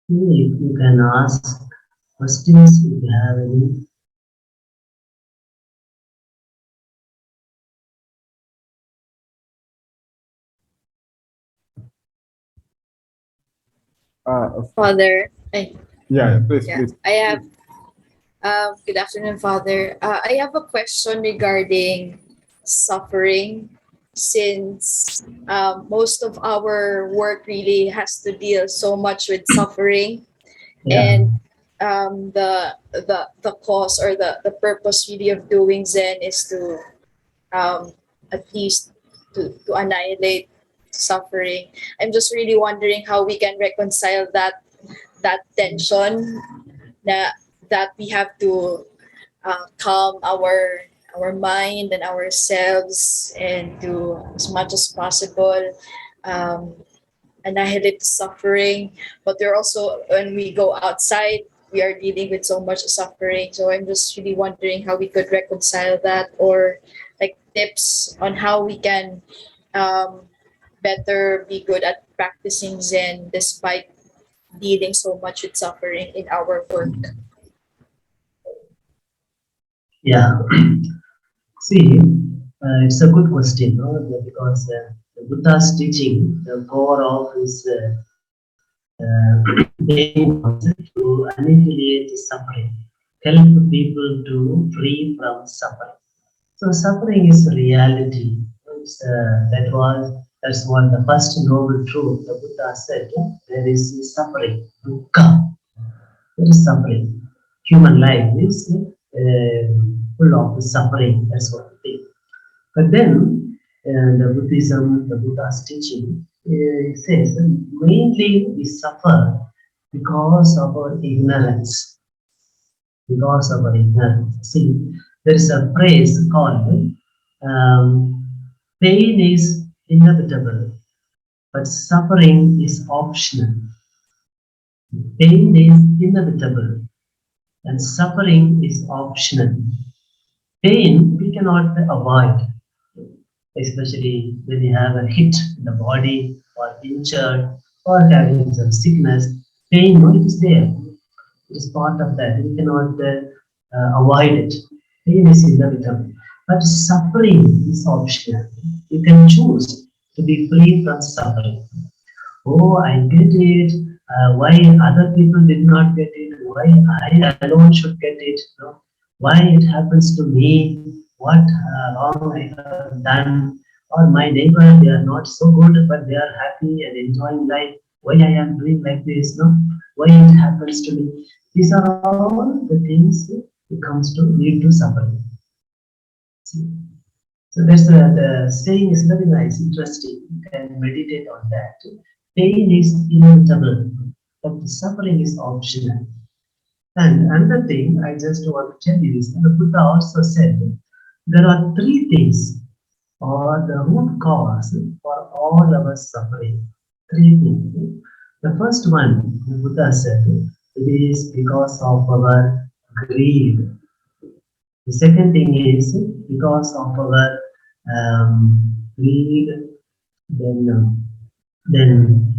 D: If you can ask questions if you have any.
C: Father,
E: Yeah, please,
C: yeah,
E: please.
C: I have. Good afternoon, Father. I have a question regarding suffering, since most of our work really has to deal so much with suffering, and the cause or the purpose really of doing Zen is to at least to annihilate suffering. I'm just really wondering how we can reconcile that tension that we have to calm our mind and ourselves, and to as much as possible um, annihilate the suffering. But we're also, when we go outside, we are dealing with so much suffering. So I'm just really wondering how we could reconcile that, or like tips on how we can better be good at practicing Zen despite dealing so much with suffering in our work.
D: Yeah. See, it's a good question, no? Because the Buddha's teaching, the core of his aim was to annihilate suffering, help people to free from suffering. So suffering is reality. That's what the first noble truth the Buddha said. There is suffering, dukkha. There is suffering. Human life is full of suffering. That's what we think. But then the Buddhism, the Buddha's teaching, says mainly we suffer because of our ignorance. Because of our ignorance. See, there is a phrase called pain is inevitable, but suffering is optional. Pain is inevitable, and suffering is optional. Pain we cannot avoid, especially when you have a hit in the body or injured or having some sickness. Pain, no, it is there. It is part of that. We cannot avoid it. Pain is inevitable. But suffering is optional. You can choose to be free from suffering. Oh, I get it. Why other people did not get it? Why I alone should get it? No? Why it happens to me? What wrong I have done? Or my neighbor, they are not so good, but they are happy and enjoying life. Why I am doing like this? No? Why it happens to me? These are all the things it comes to lead to suffering. See? So that's the saying is very nice, interesting. You can meditate on that. Pain is inevitable, but the suffering is optional. And another thing I just want to tell you is that the Buddha also said there are three things, or the root cause for all our suffering. Three things. The first one, the Buddha said, it is because of our greed. The second thing is because of our greed, then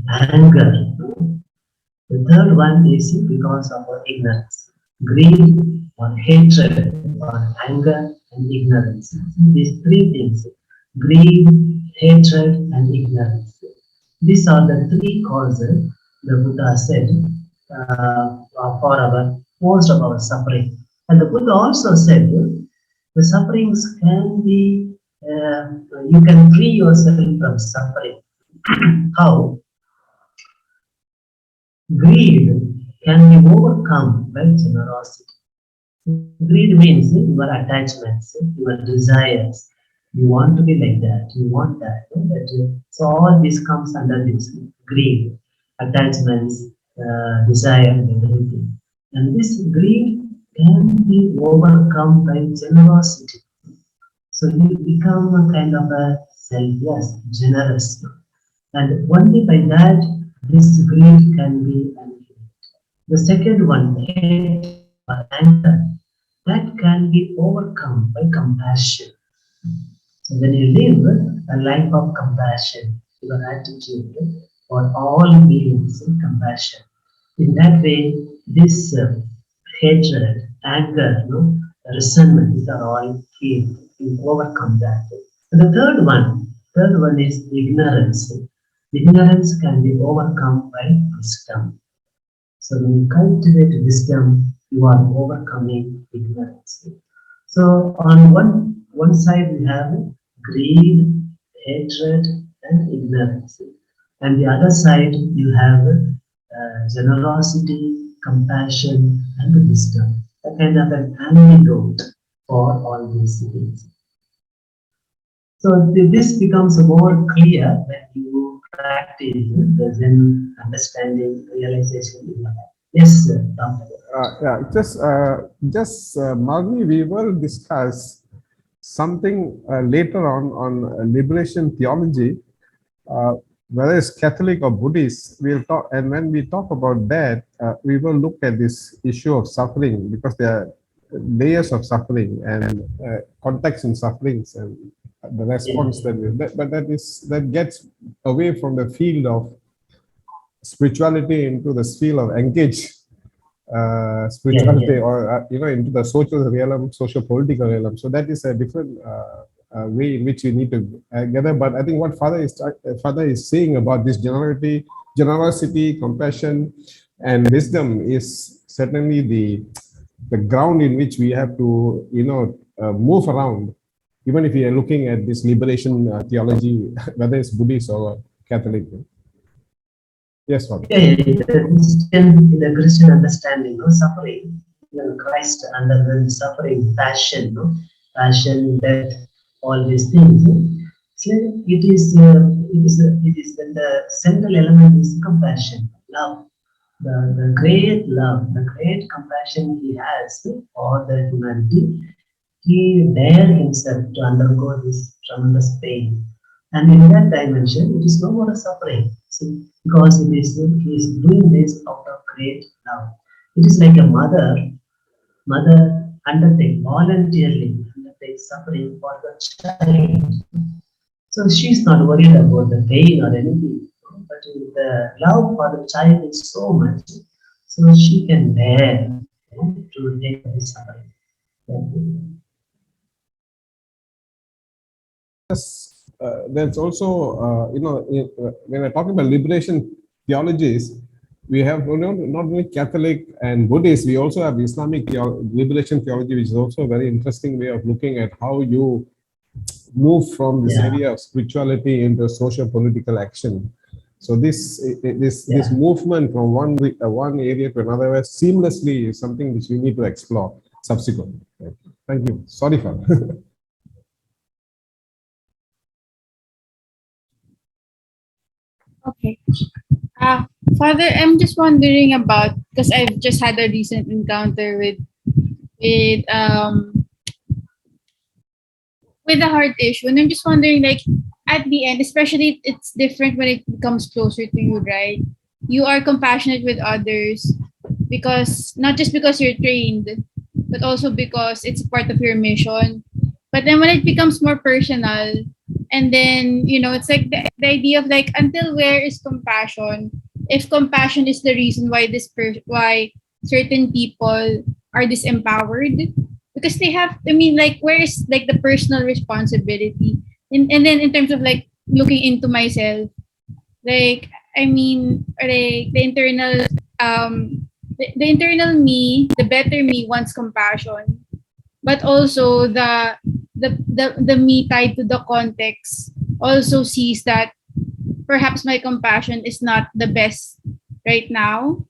D: anger. The third one is because of our ignorance. Greed or hatred or anger and ignorance. These three things, greed, hatred and ignorance. These are the three causes the Buddha said for our most of our suffering. And the Buddha also said the sufferings can be you can free yourself from suffering. How? Greed can be overcome by generosity. Greed means your attachments, your desires. You want to be like that, you want that. So all this comes under this greed, attachments, desire, and everything. And this greed can be overcome by generosity. So you become a kind of a selfless, generous. And only by that, this greed can be alleviated. The second one, hate or anger, that can be overcome by compassion. So when you live a life of compassion, your attitude for all beings in compassion. In that way, this hatred, anger, resentment, these are all healed. You overcome that. And the third one is ignorance. Ignorance can be overcome by wisdom. So when you cultivate wisdom, you are overcoming ignorance. So on one side we have greed, hatred, and ignorance, and the other side you have generosity, compassion, and wisdom. A kind of an antidote for all these things. So this becomes more clear when you practice the Zen understanding, realization in your life. Yes, Dr.
E: Yeah, just Magni, we will discuss something later on liberation theology, whether it's Catholic or Buddhist. We'll talk, and when we talk about that, we will look at this issue of suffering, because there are layers of suffering and context in sufferings and the response that gets away from the field of spirituality into the field of engaged spirituality, or into the social realm, social political realm. So that is a different way in which we need to gather. But I think what Father is saying about this generosity, compassion, and wisdom is certainly the ground in which we have to move around, even if we are looking at this liberation theology, whether it's Buddhist or Catholic. Yes, Father.
D: In the Christian understanding, suffering, Christ underwent suffering, passion, passion, death, all these things. So it is the central element is compassion, love, the great love, the great compassion he has for the humanity. He dared himself to undergo this tremendous pain. And in that dimension, it is no more suffering. See, because he is doing this out of great love. It is like a mother voluntarily undertakes suffering for the child. So she's not worried about the pain or anything, but the love for the child is so much, so she can bear to take this suffering.
E: There's also, when we're talking about liberation theologies, we have not only Catholic and Buddhist, we also have Islamic liberation theology, which is also a very interesting way of looking at how you move from this area of spirituality into social political action. So this movement from one area to another seamlessly is something which we need to explore subsequently. Thank you. Sorry for that.
F: Okay. Father, I'm just wondering about, because I've just had a recent encounter with the heart issue, and I'm just wondering, like, at the end, especially it's different when it comes closer to you, right? You are compassionate with others because not just because you're trained, but also because it's part of your mission. But then when it becomes more personal, and then it's like the idea of like, until where is compassion? If compassion is the reason why why certain people are disempowered, because they have, like, where is like the personal responsibility? And then in terms of like looking into myself, like, like the internal me, the better me wants compassion, but also the the me tied to the context also sees that perhaps my compassion is not the best right now,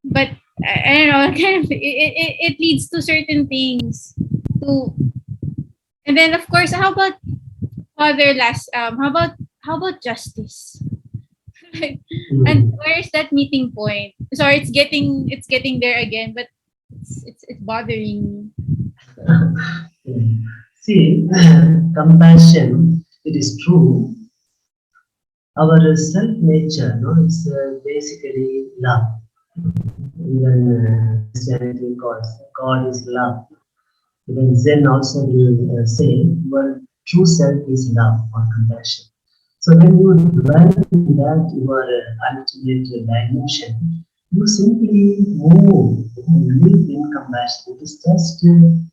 F: but I don't know, kind of it leads to certain things to. And then of course, how about how about justice? Like, and where's that meeting point? Sorry, it's getting there again, but it's bothering me.
D: See, compassion, it is true. Our self nature, no, it's basically love. Even Christianity calls God is love. Even Zen also will say your true self is love or compassion. So when you dwell in that your ultimate dimension, you simply move, live in compassion. It is just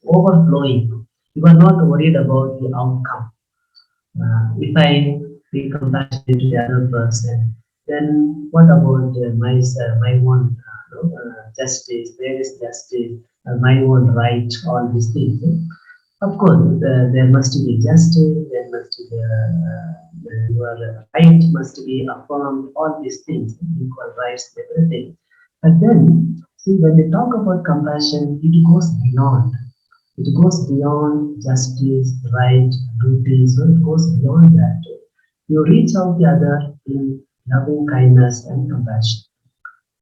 D: overflowing. You are not worried about the outcome. If I be compassionate to the other person, then what about myself, my own justice? Where is justice? My own right? All these things. Of course, there must be justice. There must be your right must be affirmed. All these things, equal rights, everything. But then, see, when we talk about compassion, it goes beyond. It goes beyond justice, right, duty. So it goes beyond that. You reach out the other in loving kindness and compassion.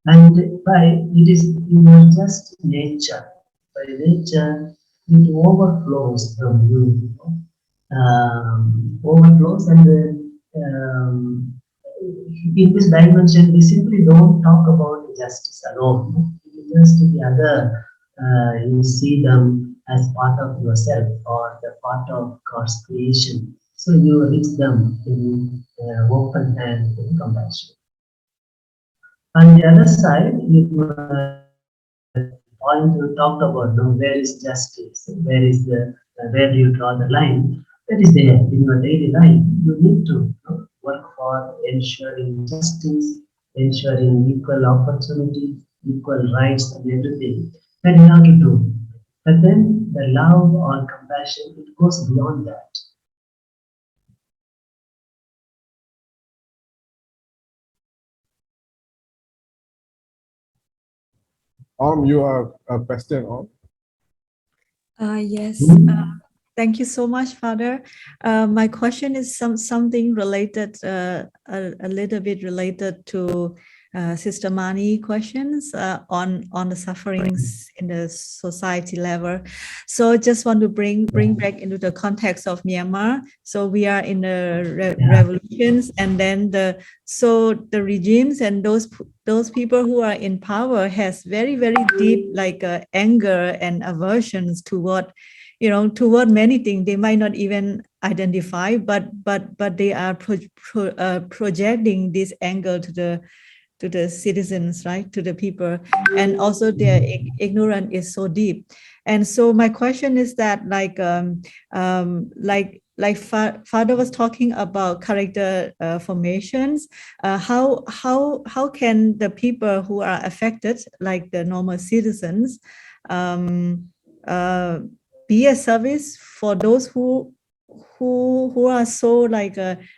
D: And by it is your just nature. By nature, it overflows from you. Overflows and in this dimension, we simply don't talk about justice alone. Just the other, you see them as part of yourself or the part of God's creation. So you reach them in open hand with compassion. On the other side, you point you talked about, no, where is justice? Where is the where do you draw the line? That is there in your daily life. You need to work for ensuring justice, ensuring equal opportunity, equal rights, and everything. That you have to do. But then the love or compassion, it goes beyond that.
E: You are a question on?
A: Yes. Thank you so much, Father. My question is something related, a little bit related to Sister Mani questions on the sufferings in the society level. So just want to bring back into the context of Myanmar. So we are in the revolutions, and then the regimes and those people who are in power has very, very deep anger and aversions toward many things they might not even identify, but they are projecting this anger to the citizens, right, to the people, and also their ignorance is so deep. And so my question is that Father was talking about character formations. How can the people who are affected, like the normal citizens, be a service for those who are so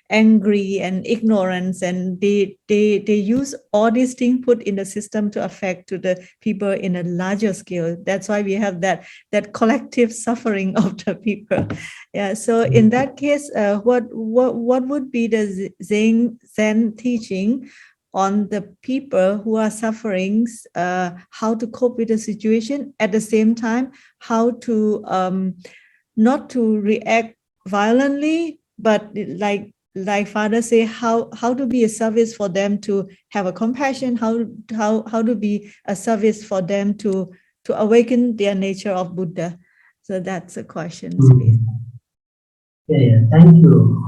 A: angry and ignorant, and they use all these things put in the system to affect to the people in a larger scale. That's why we have that collective suffering of the people. Yeah. So in that case, what would be the Zen teaching on the people who are suffering, how to cope with the situation, at the same time how to not to react violently, but like Father say, how to be a service for them, to have a compassion, how to be a service for them to awaken their nature of Buddha. So that's a question, please.
D: Yeah, thank you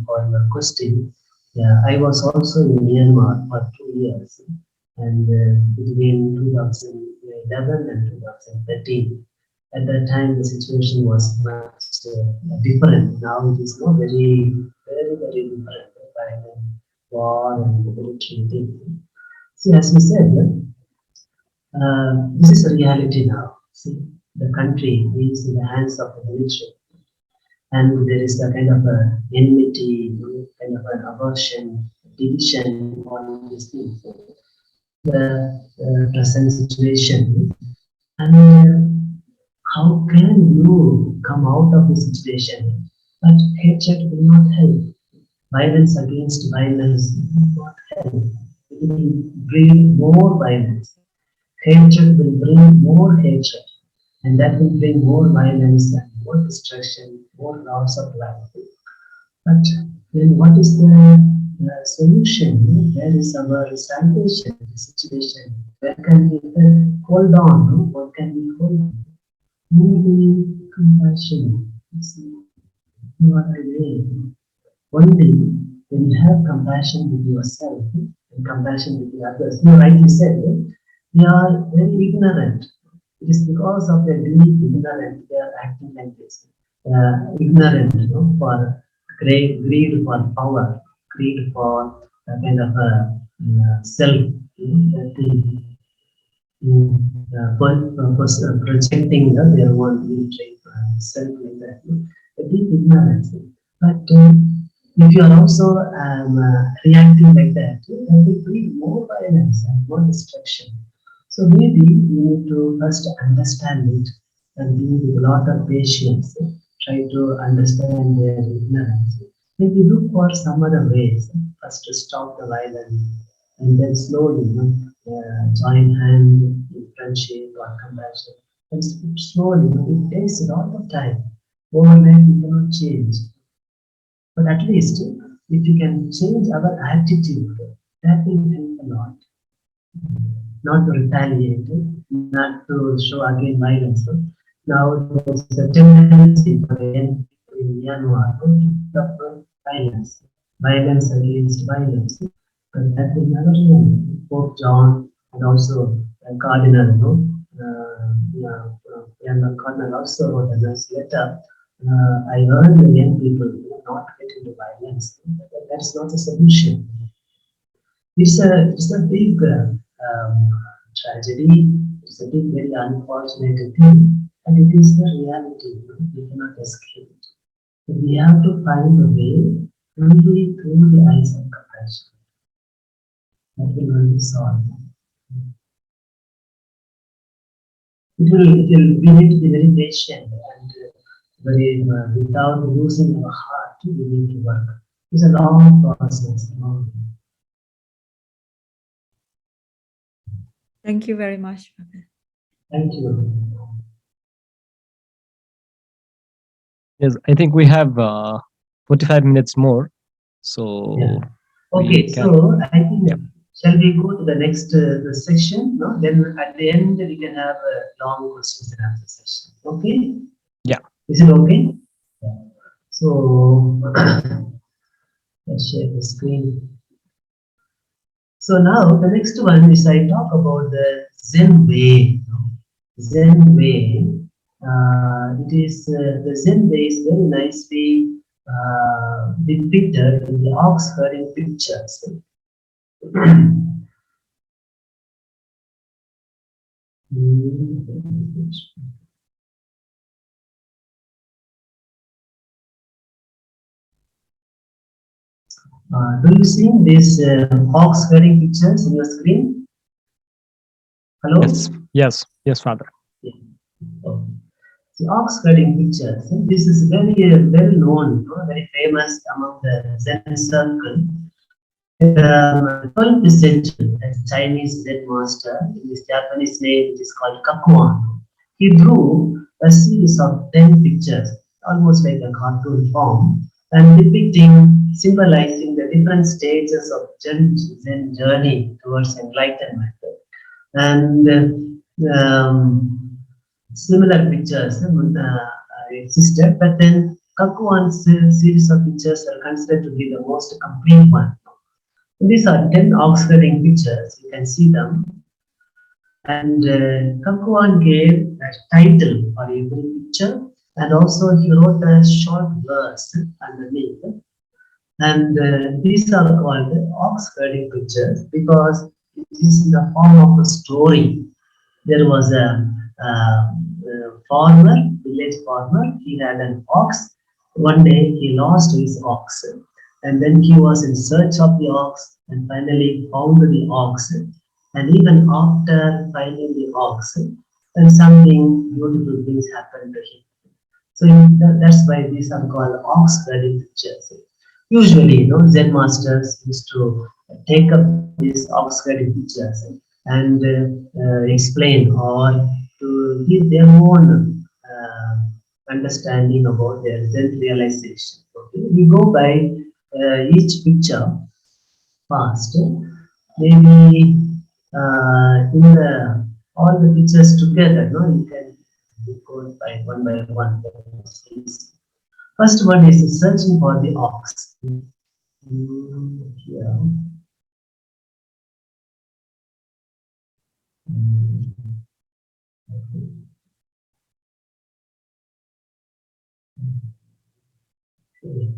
D: for your question. Yeah, I was also in Myanmar for 2 years, and between 2011 and 2013. At that time, the situation was much different. Now it is not very, very, very different. By war and military things. See, as we said, this is a reality now. See, the country is in the hands of the military. and there is a kind of a enmity, kind of an aversion, division, all these things. The present situation, and how can you come out of the situation? But hatred will not help. Violence against violence will not help. It will bring more violence. Hatred will bring more hatred, and that will bring more violence and more destruction, more loss of life. But then what is the solution? Where is our salvation, the situation? Where can we hold on? What can we hold on? Only compassion. No other way. Only when you have compassion with yourself and compassion with the others. You rightly said, they are very ignorant. It is because of their being ignorant, they are acting like this. Ignorant, for greed for power, greed for a kind of a self, projecting their own military self like that. A deep ignorance. But if you are also reacting like that, that will bring more violence and more destruction. So maybe you need to first understand it and be with a lot of patience. Try to understand their ignorance. Maybe look for some other ways. First to stop the violence and then slowly join hand in friendship or compassion. And slowly, it takes a lot of time. Overnight we cannot change. But at least if you can change our attitude, that will help a lot. Not to retaliate, not to show again violence. Now there's a tendency for the young people in Myanmar to suffer violence, violence against violence. But that will never end. Pope John and also Cardinal, Cardinal also wrote a nice letter. I urge the young people not to get into violence. That's not a solution. It's a big tragedy. It's a big, very unfortunate thing, and it is the reality. We cannot escape it. But we have to find a way only through the eyes of compassion. That will only solve. We need to be very patient and very without losing our heart. We need to work. It's a long process.
A: Thank you very much.
D: Thank you.
I: Yes, I think we have 45 minutes more. So
D: okay, so I think shall we go to the next section? No? Then at the end we can have a long questions and answer session. Okay?
I: Yeah.
D: Is it okay? Yeah. So let's share the screen. So now the next one is I talk about the Zen way. Zen way. It is the Zen way is very nicely depicted in the ox herding pictures. Do you see these ox herding pictures in your screen? Hello?
I: Yes, Father.
D: Yeah. Okay. The ox herding pictures. This is very well known, very famous among the Zen circle. 12th century, a Chinese Zen master, in his Japanese name, it is called Kakuan. He drew a series of 10 pictures, almost like a cartoon form, and depicting, symbolizing the different stages of Zen journey towards enlightenment. And similar pictures existed, but then Kakuan's series of pictures are considered to be the most complete one. These are 10 ox herding pictures, you can see them. And Kakuan gave a title for every picture, and also he wrote a short verse underneath. And these are called ox herding pictures because it is in the form of a story. There was a farmer, village farmer, he had an ox. One day he lost his ox, and then he was in search of the ox and finally found the ox. And even after finding the ox, then something beautiful things happened to him. So that's why these are called ox guiding pictures. Usually, Zen masters used to take up these ox guiding pictures and explain or to give their own understanding about their Zen realization. Okay? We go by each picture fast. Maybe in the all the pictures together, you can go by one by one. First one is searching for the ox. Here. Okay.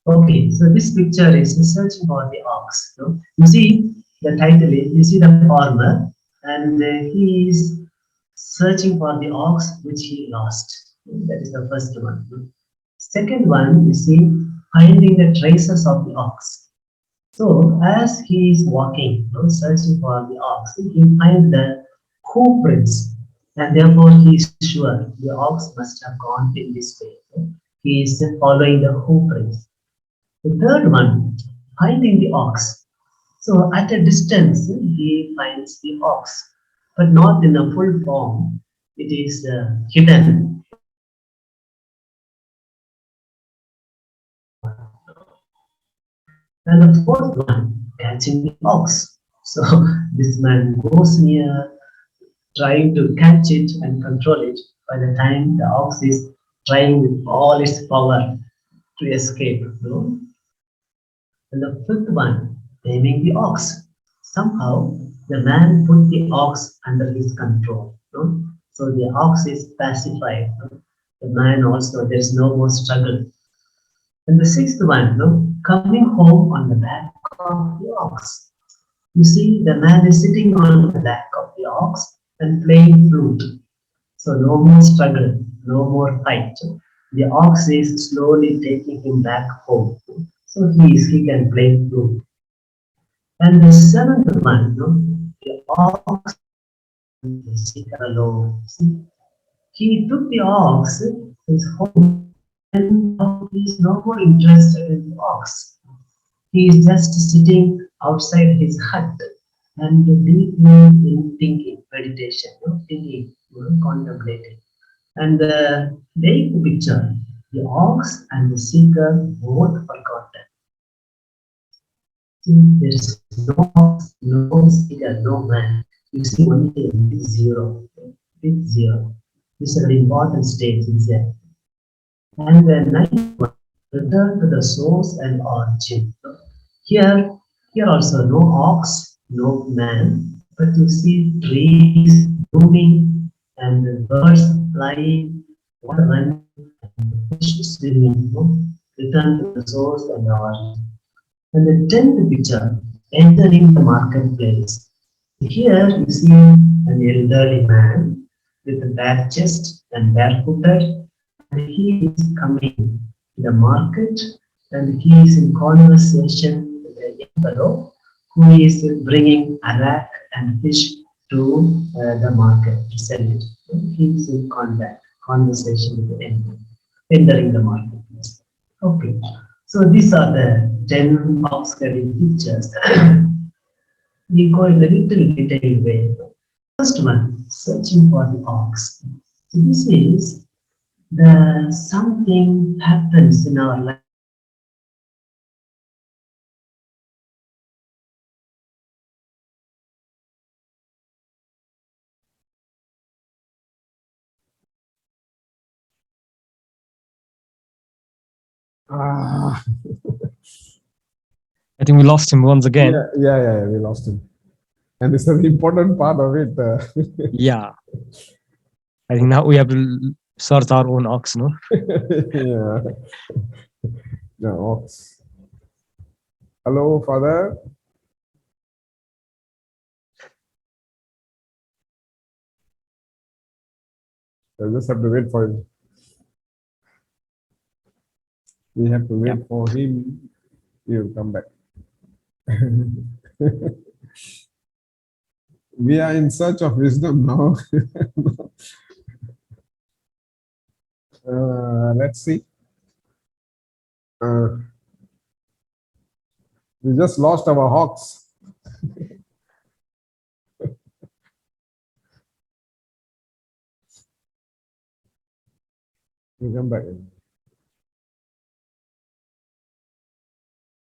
D: Okay, so this picture is searching for the ox. You see the title is, you see the farmer and he is searching for the ox which he lost. That is the first one. Second one, you see, finding the traces of the ox. So as he is walking, searching for the ox, he finds the hoof prints and therefore he is sure the ox must have gone in this way. He is following the hoof prints. The third one, finding the ox. So at a distance, he finds the ox, but not in a full form. It is hidden. And the fourth one, catching the ox. So this man goes near, trying to catch it and control it. By the time the ox is trying with all its power to escape. And the fifth one, taming the ox. Somehow the man put the ox under his control. So the ox is pacified. The man also, there's no more struggle. And the sixth one, coming home on the back of the ox. You see, the man is sitting on the back of the ox and playing flute. So no more struggle, no more fight. The ox is slowly taking him back home. So he can play flute. And the seventh one, the ox sit alone. See, he took the ox his home and he is no more interested in the ox. He is just sitting outside his hut and deeply in thinking, meditation, thinking, contemplating. And the eighth picture, the ox and the seeker both forgotten. See, there is no ox, no seeker, no man. You see only a big zero. Big zero. This is an important stage in Zen. And the ninth one, return to the source and origin. Here also no ox, no man, but you see trees blooming and birds flying, water running, and fish swimming. Return to the source and origin. And the 10th picture, entering the marketplace. Here you see an elderly man with a bare chest and barefooted, and he is coming to the market and he is in conversation with a young fellow who is bringing arak and fish to the market to sell it. He is in conversation with the young, entering the marketplace. Okay, so these are the 10 ox-carrying pictures. We go in a little detailed way. First one, searching for the ox. So this is the something happens in our life.
E: Ah.
I: I think we lost him once again.
E: Yeah, we lost him. And it's an important part of it.
I: Yeah. I think now we have to search our own ox, no?
E: Yeah. The ox. Hello, Father. I just have to wait for him. We have to wait for him. He will come back. We are in search of wisdom now. Let's see. We just lost our hawks. We come back.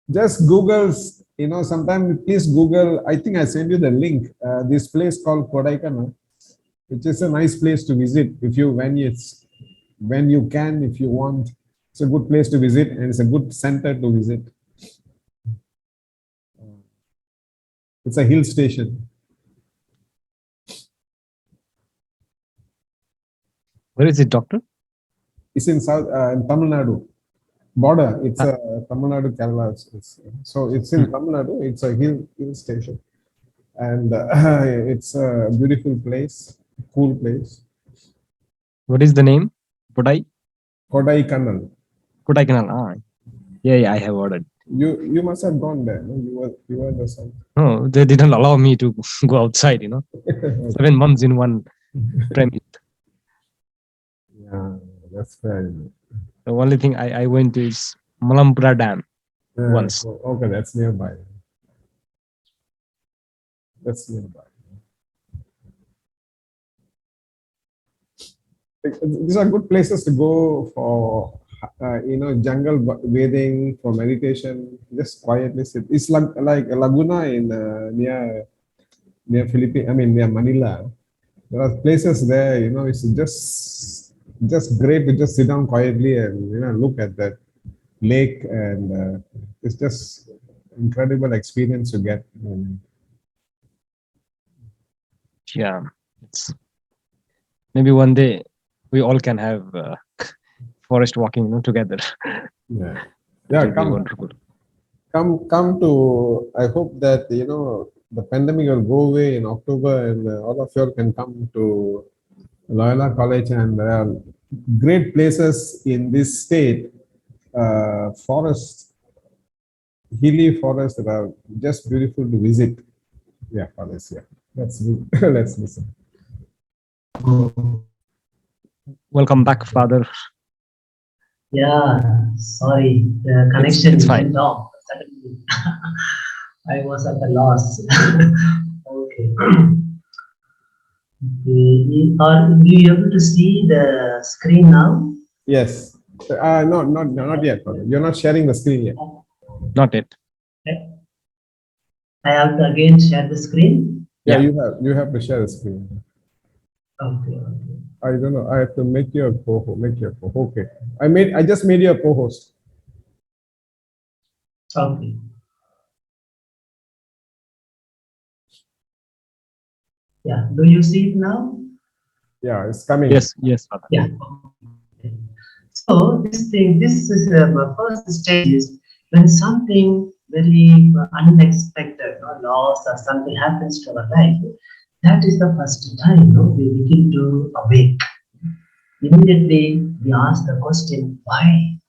E: Just Google's, sometimes please Google, I think I sent you the link, this place called Kodaikanal, which is a nice place to visit if you, when you can, if you want. It's a good place to visit and it's a good center to visit. It's a hill station.
I: Where is it, doctor?
E: It's in in Tamil Nadu border. It's a Tamil Nadu, Kerala. So it's in Tamil Nadu. It's a hill station, and it's a beautiful place, cool place.
I: What is the name?
E: Kodaikanal.
I: Kodaikanal. Ah, yeah, I have ordered.
E: You must have gone there. No? You were the son.
I: No, they didn't allow me to go outside. 7 months in one premise.
E: Yeah, that's fair.
I: The only thing I went to is Malampura Dam once.
E: Okay, that's nearby. That's nearby. These are good places to go for, jungle bathing, for meditation, just quietly sit. It's like a laguna in near Philippines. I mean near Manila. There are places there. It's just great to just sit down quietly and look at that lake, and it's just incredible experience to get.
I: Yeah, maybe one day we all can have forest walking together.
E: Yeah, come to. I hope that the pandemic will go away in October, and all of you can come to Loyola College, and there are great places in this state, forests, hilly forests that are just beautiful to visit. Yeah, forests. Yeah, let's listen.
I: Welcome back, Father.
D: Yeah, sorry, the connection
I: it's fine.
D: went off. I was at a loss. Okay. Are you able to see the screen now?
E: Yes. No, not yet. You're not sharing the screen yet.
I: Not yet.
D: I have to again share the screen.
E: Yeah, you have to share the screen.
D: Okay.
E: I don't know. I have to make you a co-host. Okay. I just made you a co-host.
D: Okay. Yeah. Do you see it now?
E: Yeah, it's coming.
I: Yes, Father.
D: Yeah. So this is my first stage is when something very unexpected, loss or something happens to our life. That is the first time we begin to awake. Immediately we ask the question, why?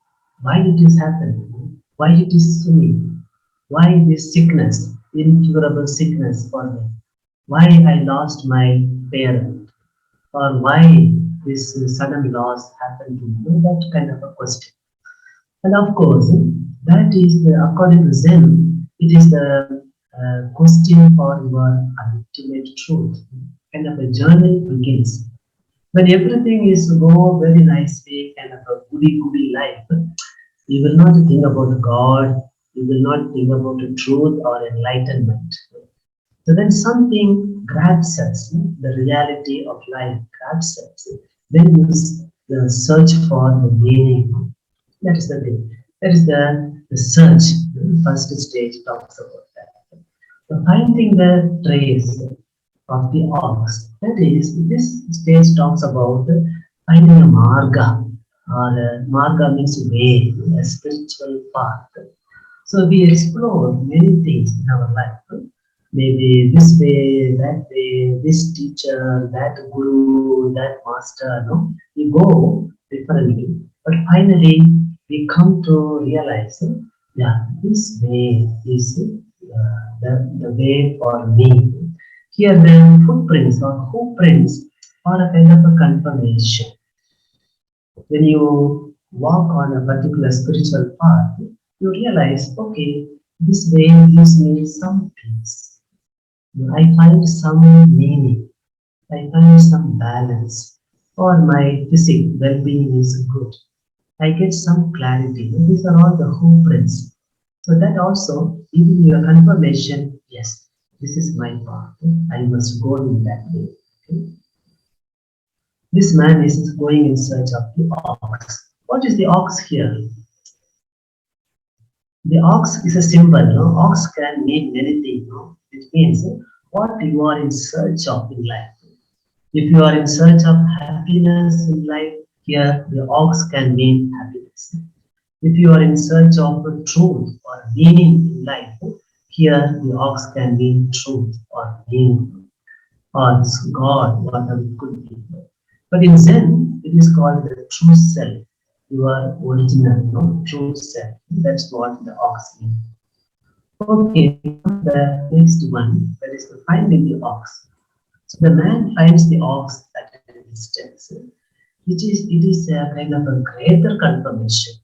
D: Why did this happen? Why it is to me? Why this sickness, incurable sickness for me? Why I lost my parent? Or why this sudden loss happened to me? That kind of a question. And of course, that is according to Zen, it is the question for your ultimate truth. Kind of a journey begins. When everything is go very nicely, kind of a goody life, you will not think about God, you will not think about the truth or enlightenment. So then something grabs us, the reality of life grabs us. Then you search for the meaning. That is the thing. That is the search. The first stage talks about that. The finding the trace of the ox. That is, this stage talks about finding a marga. Or marga means way, a spiritual path. So we explore many things in our life. maybe this way, that way, this teacher, that guru, that master, no? We go differently, but finally we come to realize, yeah, this way is the way for me. Here then footprints or hooprints are a kind of a confirmation. When you walk on a particular spiritual path, you realize, okay, this way gives me some peace. I find some meaning. I find some balance. Or my physical well-being is good. I get some clarity. These are all the hooprints. So that also giving you a confirmation, yes, this is my path. I must go in that way. Okay? This man is going in search of the ox. What is the ox here? The ox is a symbol. No? Ox can mean many things. No? It means what you are in search of in life. If you are in search of happiness in life, here the ox can mean happiness. If you are in search of truth or meaning in life, here the ox can mean truth or meaning or God, whatever it could be. But in Zen, it is called the true self, your original, no, true self. That's what the ox means. Okay, the next one, that is the finding the ox. So the man finds the ox at a distance. It is a kind of a greater confirmation.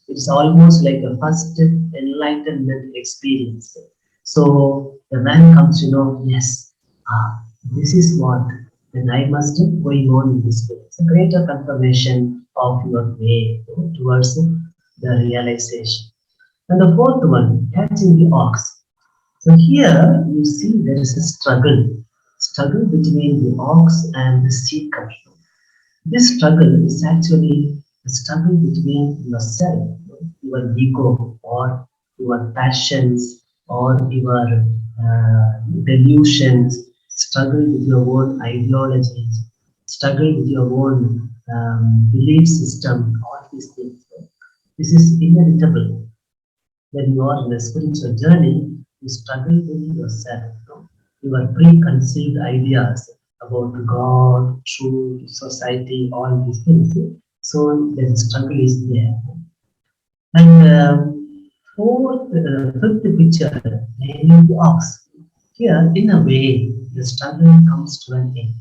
D: It's almost like a first enlightenment experience. So the man comes to know, yes, this is what, then I must be going on in this way. It's a greater confirmation of your way towards the realization. And the fourth one, catching the ox. So here you see there is a struggle between the ox and the seeker. This struggle is actually a struggle between yourself, your ego, or your passions, or your delusions, struggle with your own ideologies, struggle with your own belief system, all these things. This is inevitable. When you are in a spiritual journey, you struggle with yourself, your preconceived ideas about God, truth, society, all these things. So the struggle is there. And fifth picture, naming the ox. Here, in a way, the struggle comes to an end.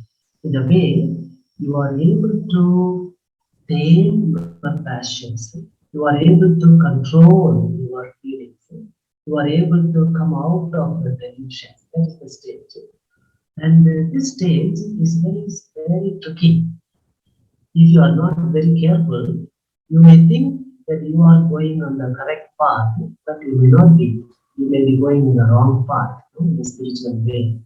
D: In a way, you are able to tame your passions. You are able to control your feelings. You are able to come out of the delusion. That is the stage. And this stage is very tricky. If you are not very careful, you may think that you are going on the correct path, but you may not be. You may be going in the wrong path, in the spiritual way.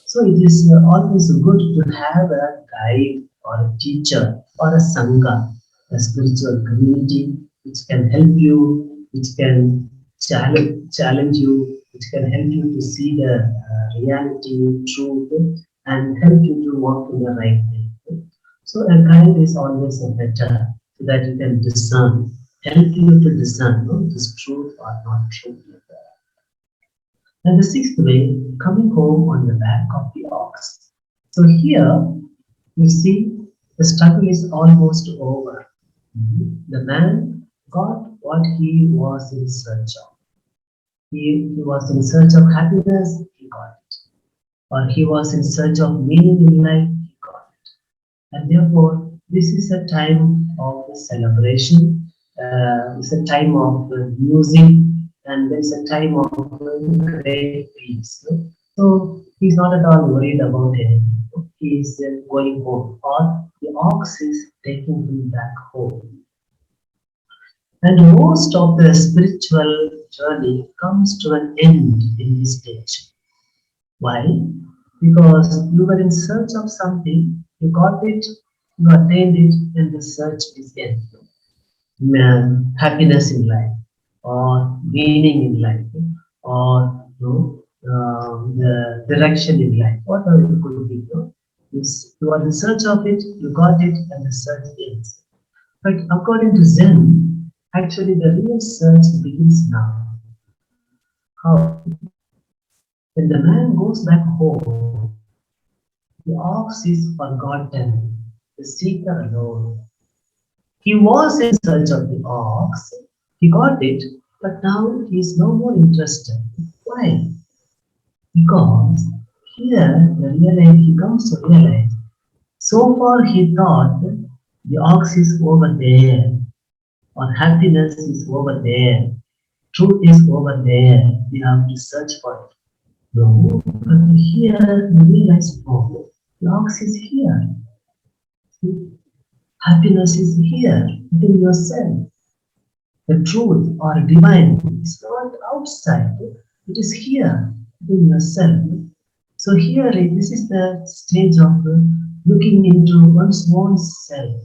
D: So it is always good to have a guide or a teacher or a sangha, a spiritual community which can help you, which can challenge you, which can help you to see the reality, truth, and help you to walk in the right way. So a guide is always a better, so that you can discern, help you to discern this truth or not truth. And the sixth way, coming home on the back of the ox. So here you see the struggle is almost over. The man got what he was in search of. He was in search of happiness, he got it. Or he was in search of meaning in life, he got it. And therefore, this is a time of celebration, it's a time of music, and it's a time of great peace. So he's not at all worried about anything. He is going home, or the ox is taking him back home. And most of the spiritual journey comes to an end in this stage. Why? Because you were in search of something, you got it, you attained it, and the search is ended. Happiness in life, or meaning in life, or the direction in life, whatever it could be. You are in search of it, you got it, and the search ends. But according to Zen, actually the real search begins now. How? When the man goes back home, the ox is forgotten, the seeker alone. He was in search of the ox, he got it, but now he is no more interested. Why? Because here he comes to realize, so far he thought the ox is over there, or happiness is over there, truth is over there, we have to search for it. No, but here we realize, oh, the ox is here. Happiness is here within yourself. The truth or divine is not outside, it is here within yourself. So here, this is the stage of looking into one's own self,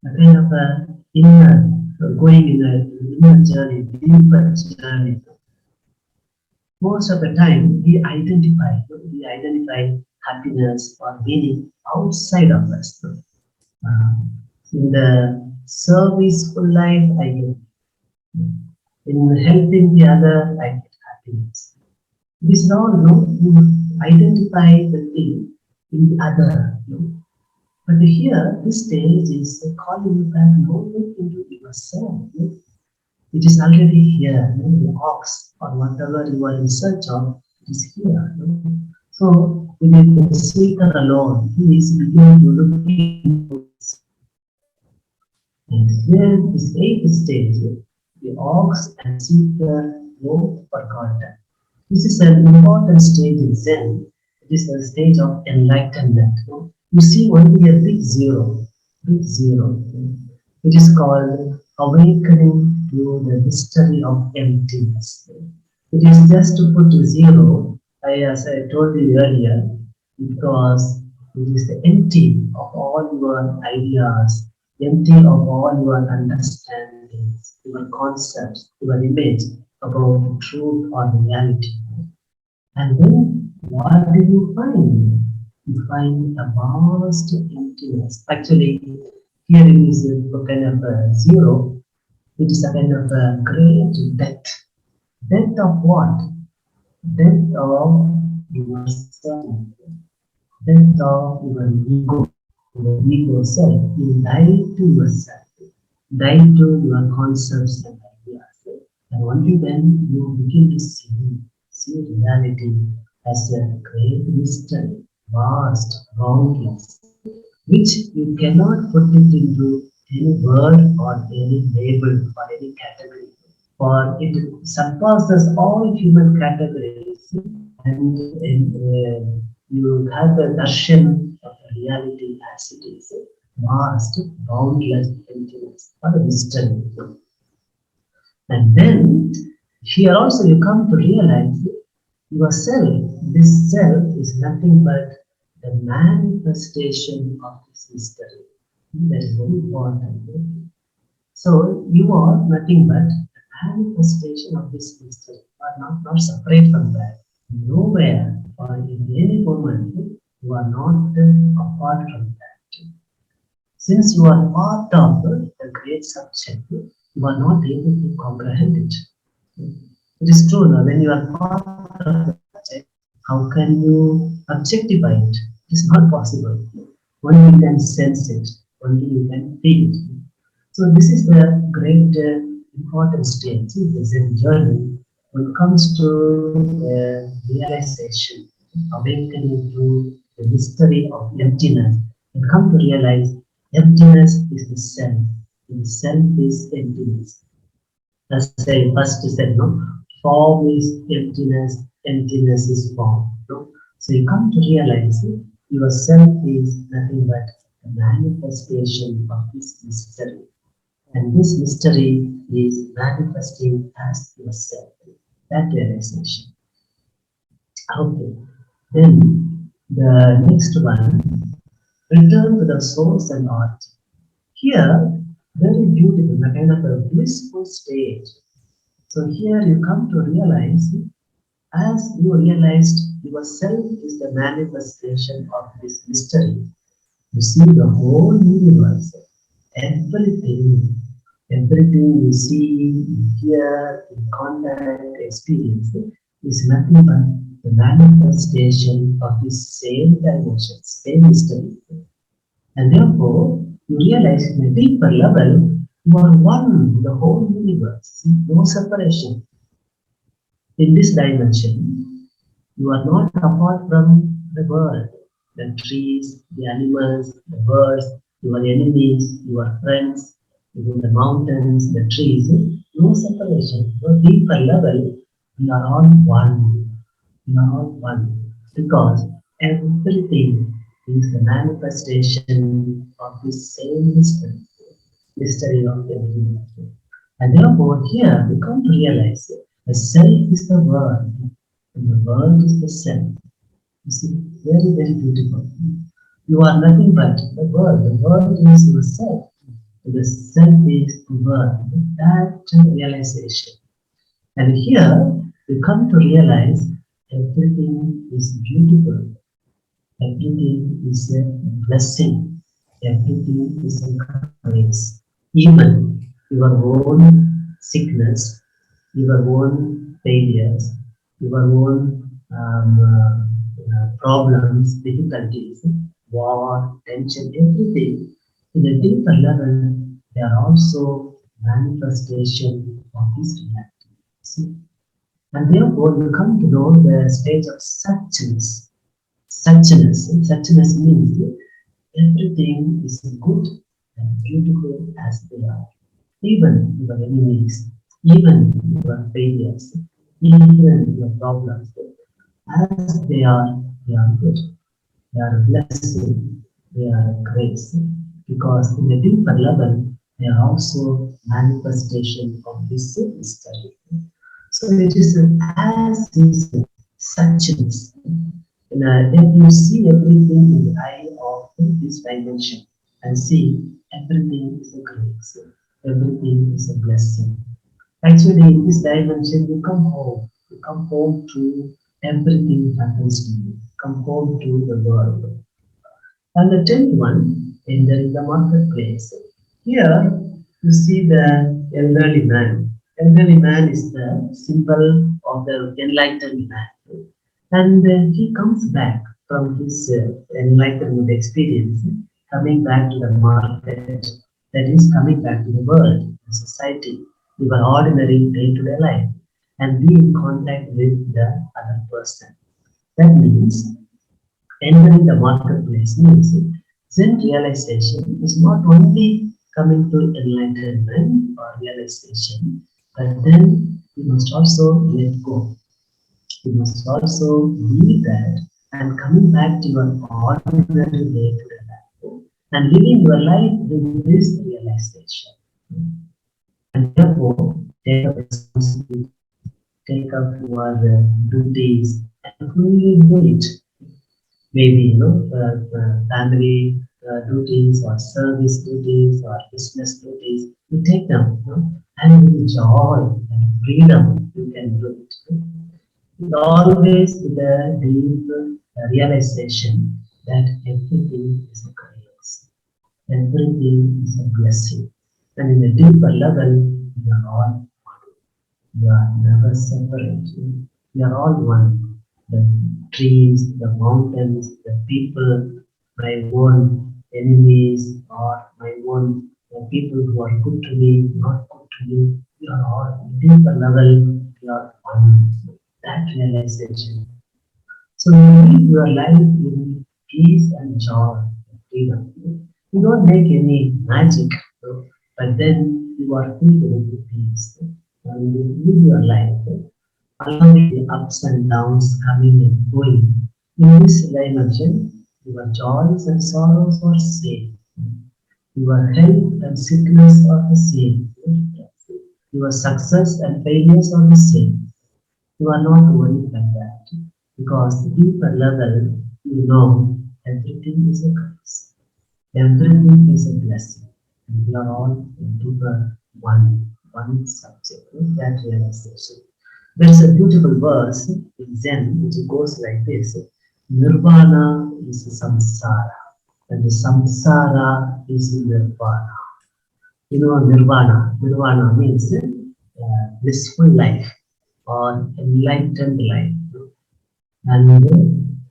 D: a kind of a inner, going in an inner journey, deeper journey. Most of the time, we identify happiness or meaning outside of us. In the serviceful life, I get. In helping the other, I get happiness. This is all, you identify the thing in the other. But here, this stage is calling you back more into yourself. It is already here, the ox or whatever you are in search of is here. So, with the seeker alone, he is beginning to look into this. And here, this eighth stage, the ox and seeker both forgotten. This is an important stage in Zen. It is a stage of enlightenment. You see only a big zero. It is called awakening to the mystery of emptiness. It is just to put zero, as I told you earlier, because it is the empty of all your ideas, empty of all your understandings, your concepts, your image about truth or reality. And then what do you find? You find a vast emptiness. Actually, here it is a kind of a zero. It is a kind of a great death. Death of what? Death of yourself. Death of your ego self. You die to yourself. Die to your concepts and ideas. And only then you begin to see reality as a great mystery, vast, boundless, which you cannot put it into any word or any label or any category. For it surpasses all human categories, and you have the darshan of reality as it is, vast, boundless emptiness, or a mystery. And then here also you come to realize yourself. This self is nothing but the manifestation of this mystery. That is very important. So you are nothing but the manifestation of this mystery. You are not separate from that. Nowhere or in any moment you are not apart from that. Since you are part of the great subject, you are not able to comprehend it. It is true now, when you are part of the subject, how can you objectify it? It is not possible. Only you can sense it, only you can feel it. So this is the great important stage in the Zen journey when it comes to realization, awakening to the mystery of emptiness, and come to realize emptiness is the self. The self is emptiness. As I first said, form is emptiness, emptiness is form. So you come to realize yourself is nothing but a manifestation of this mystery. And this mystery is manifesting as yourself. That realization. Okay. Then the next one, return to the source and art. Here, very beautiful, a kind of a blissful state. So here you come to realize, as you realized yourself is the manifestation of this mystery, you see the whole universe, everything you see, you hear, in contact, experience is nothing but the manifestation of the same dimension, same mystery. And therefore, you realize in a deeper level, you are one with the whole universe. See, no separation. In this dimension, you are not apart from the world, the trees, the animals, the birds, your enemies, your friends, even the mountains, the trees. No separation. No deeper level, we are all one. We are all one. Because everything is the manifestation of the same mystery of the universe. And therefore, here we come to realize the self is the world, and the world is the self. You see, very, very beautiful. You are nothing but the world. The world is yourself. The self is the world. That realization. And here we come to realize everything is beautiful. Everything is a blessing. Everything is a grace. Even your own sickness, your own failures, your own problems, difficulties, war, tension, everything, in a deeper level, they are also manifestation of this reality. See? And therefore, you come to know the stage of suchness. Suchness means everything is good and beautiful as they are. Even your enemies, even your failures, even your problems, as they are good. They are a blessing, they are a grace. Because in a deeper level, they are also manifestation of this mystery. So it is as is suchness. Then you see everything in the eye of this dimension and see everything is a grace, everything is a blessing. Actually, in this dimension, you come home. You come home to everything happens to you. Come home to the world. And the 10th one, entering the marketplace. Here, you see the elderly man. Elderly man is the symbol of the enlightened man. And he comes back from his enlightenment experience, coming back to the market, that is coming back to the world, the society, your ordinary day-to-day life, and be in contact with the other person. That means entering the marketplace means Zen realization is not only coming to enlightenment or realization, but then you must also let go. You must also leave that and coming back to your ordinary day-to-day life and living your life with this realization. And therefore, take up responsibility, take up your duties and fully do it. Maybe, family duties or service duties or business duties, you take them, and with joy and freedom, you can do it. Always with a deep realization that everything is a grace, everything is a blessing, and in a deeper level, we are all one. We are never separate. We are all one. The trees, the mountains, the people, my own enemies, or my own people who are good to me, not good to me. We are all deeper level. We are one. That realization. So you live your life in peace and joy and freedom. You don't make any magic, but then you are filled with peace. And you live your life allowing the ups and downs coming and going. In this dimension, your joys and sorrows are same. Your health and sickness are the same. Your success and failures are the same. You are not worried like that because the deeper level, you know everything is a grace, everything is a blessing, and we are all into the one subject, that realization. There is a beautiful verse in Zen which goes like this: Nirvana is samsara, and the samsara is nirvana. You know, Nirvana means blissful life or enlightened life. And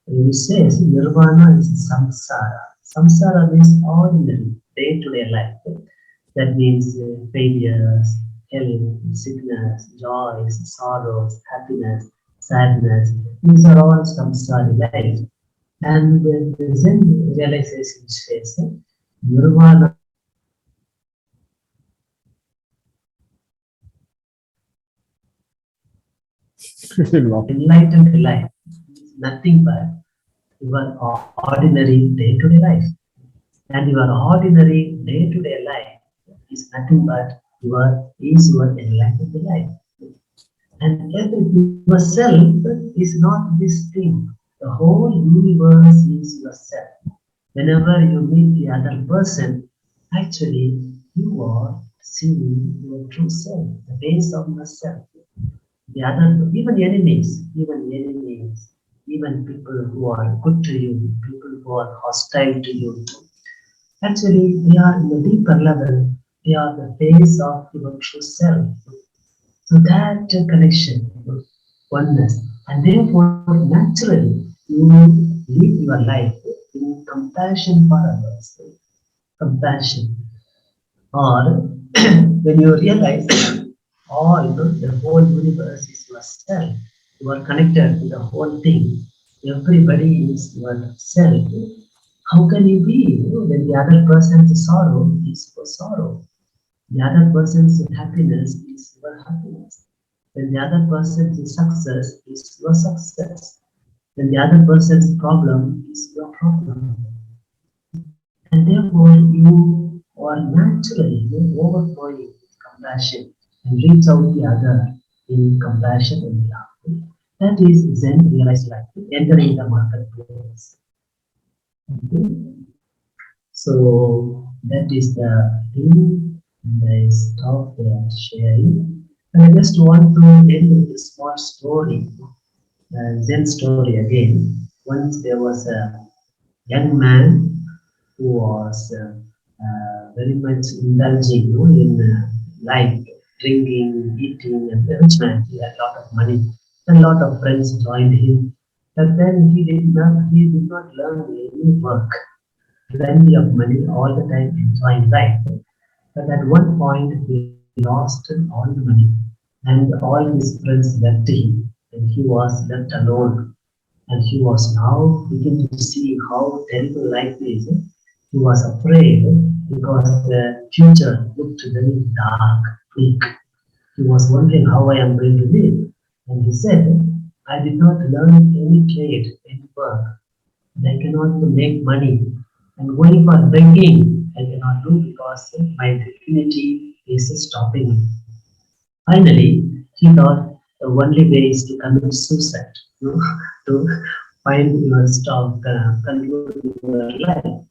D: he says nirvana is samsara. Samsara means ordinary, day-to-day life. That means failures, health, sickness, joys, sorrows, happiness, sadness. These are all samsara life. And the Zen realization says nirvana enlightened life is nothing but your ordinary day-to-day life. And your ordinary day-to-day life is nothing but your enlightened life. And yourself is not this thing. The whole universe is yourself. Whenever you meet the other person, actually you are seeing your true self, the base of yourself. The other, even people who are good to you, people who are hostile to you, actually they are in a deeper level, they are the base of your true self. So that connection, oneness, and therefore naturally you live your life in compassion for others. Compassion. Or when you realize the whole universe is yourself, you are connected to the whole thing, everybody is yourself. How can you be when the other person's sorrow is your sorrow? The other person's happiness is your happiness. When the other person's success is your success. When the other person's problem is your problem. And therefore you are naturally overflowing with compassion and reach out the other in compassion and love. That is Zen realized life, entering the marketplace. Okay. So that is the thing, and I stop there sharing. And I just want to end with a small story, Zen story again. Once there was a young man who was very much indulging in life, drinking, eating, and rich man. He had a lot of money. A lot of friends joined him. But then he did not learn any work. Plenty of money all the time enjoying life. But at one point he lost all the money and all his friends left him and he was left alone. And he was now beginning to see how terrible life is. He was afraid because the future looked very dark, bleak. He was wondering how I am going to live. And he said, I did not learn any trade, any work. And I cannot make money. And going for begging, I cannot do because my divinity is stopping me. Finally, he thought the only way is to commit suicide, to find your stop, conclude your life.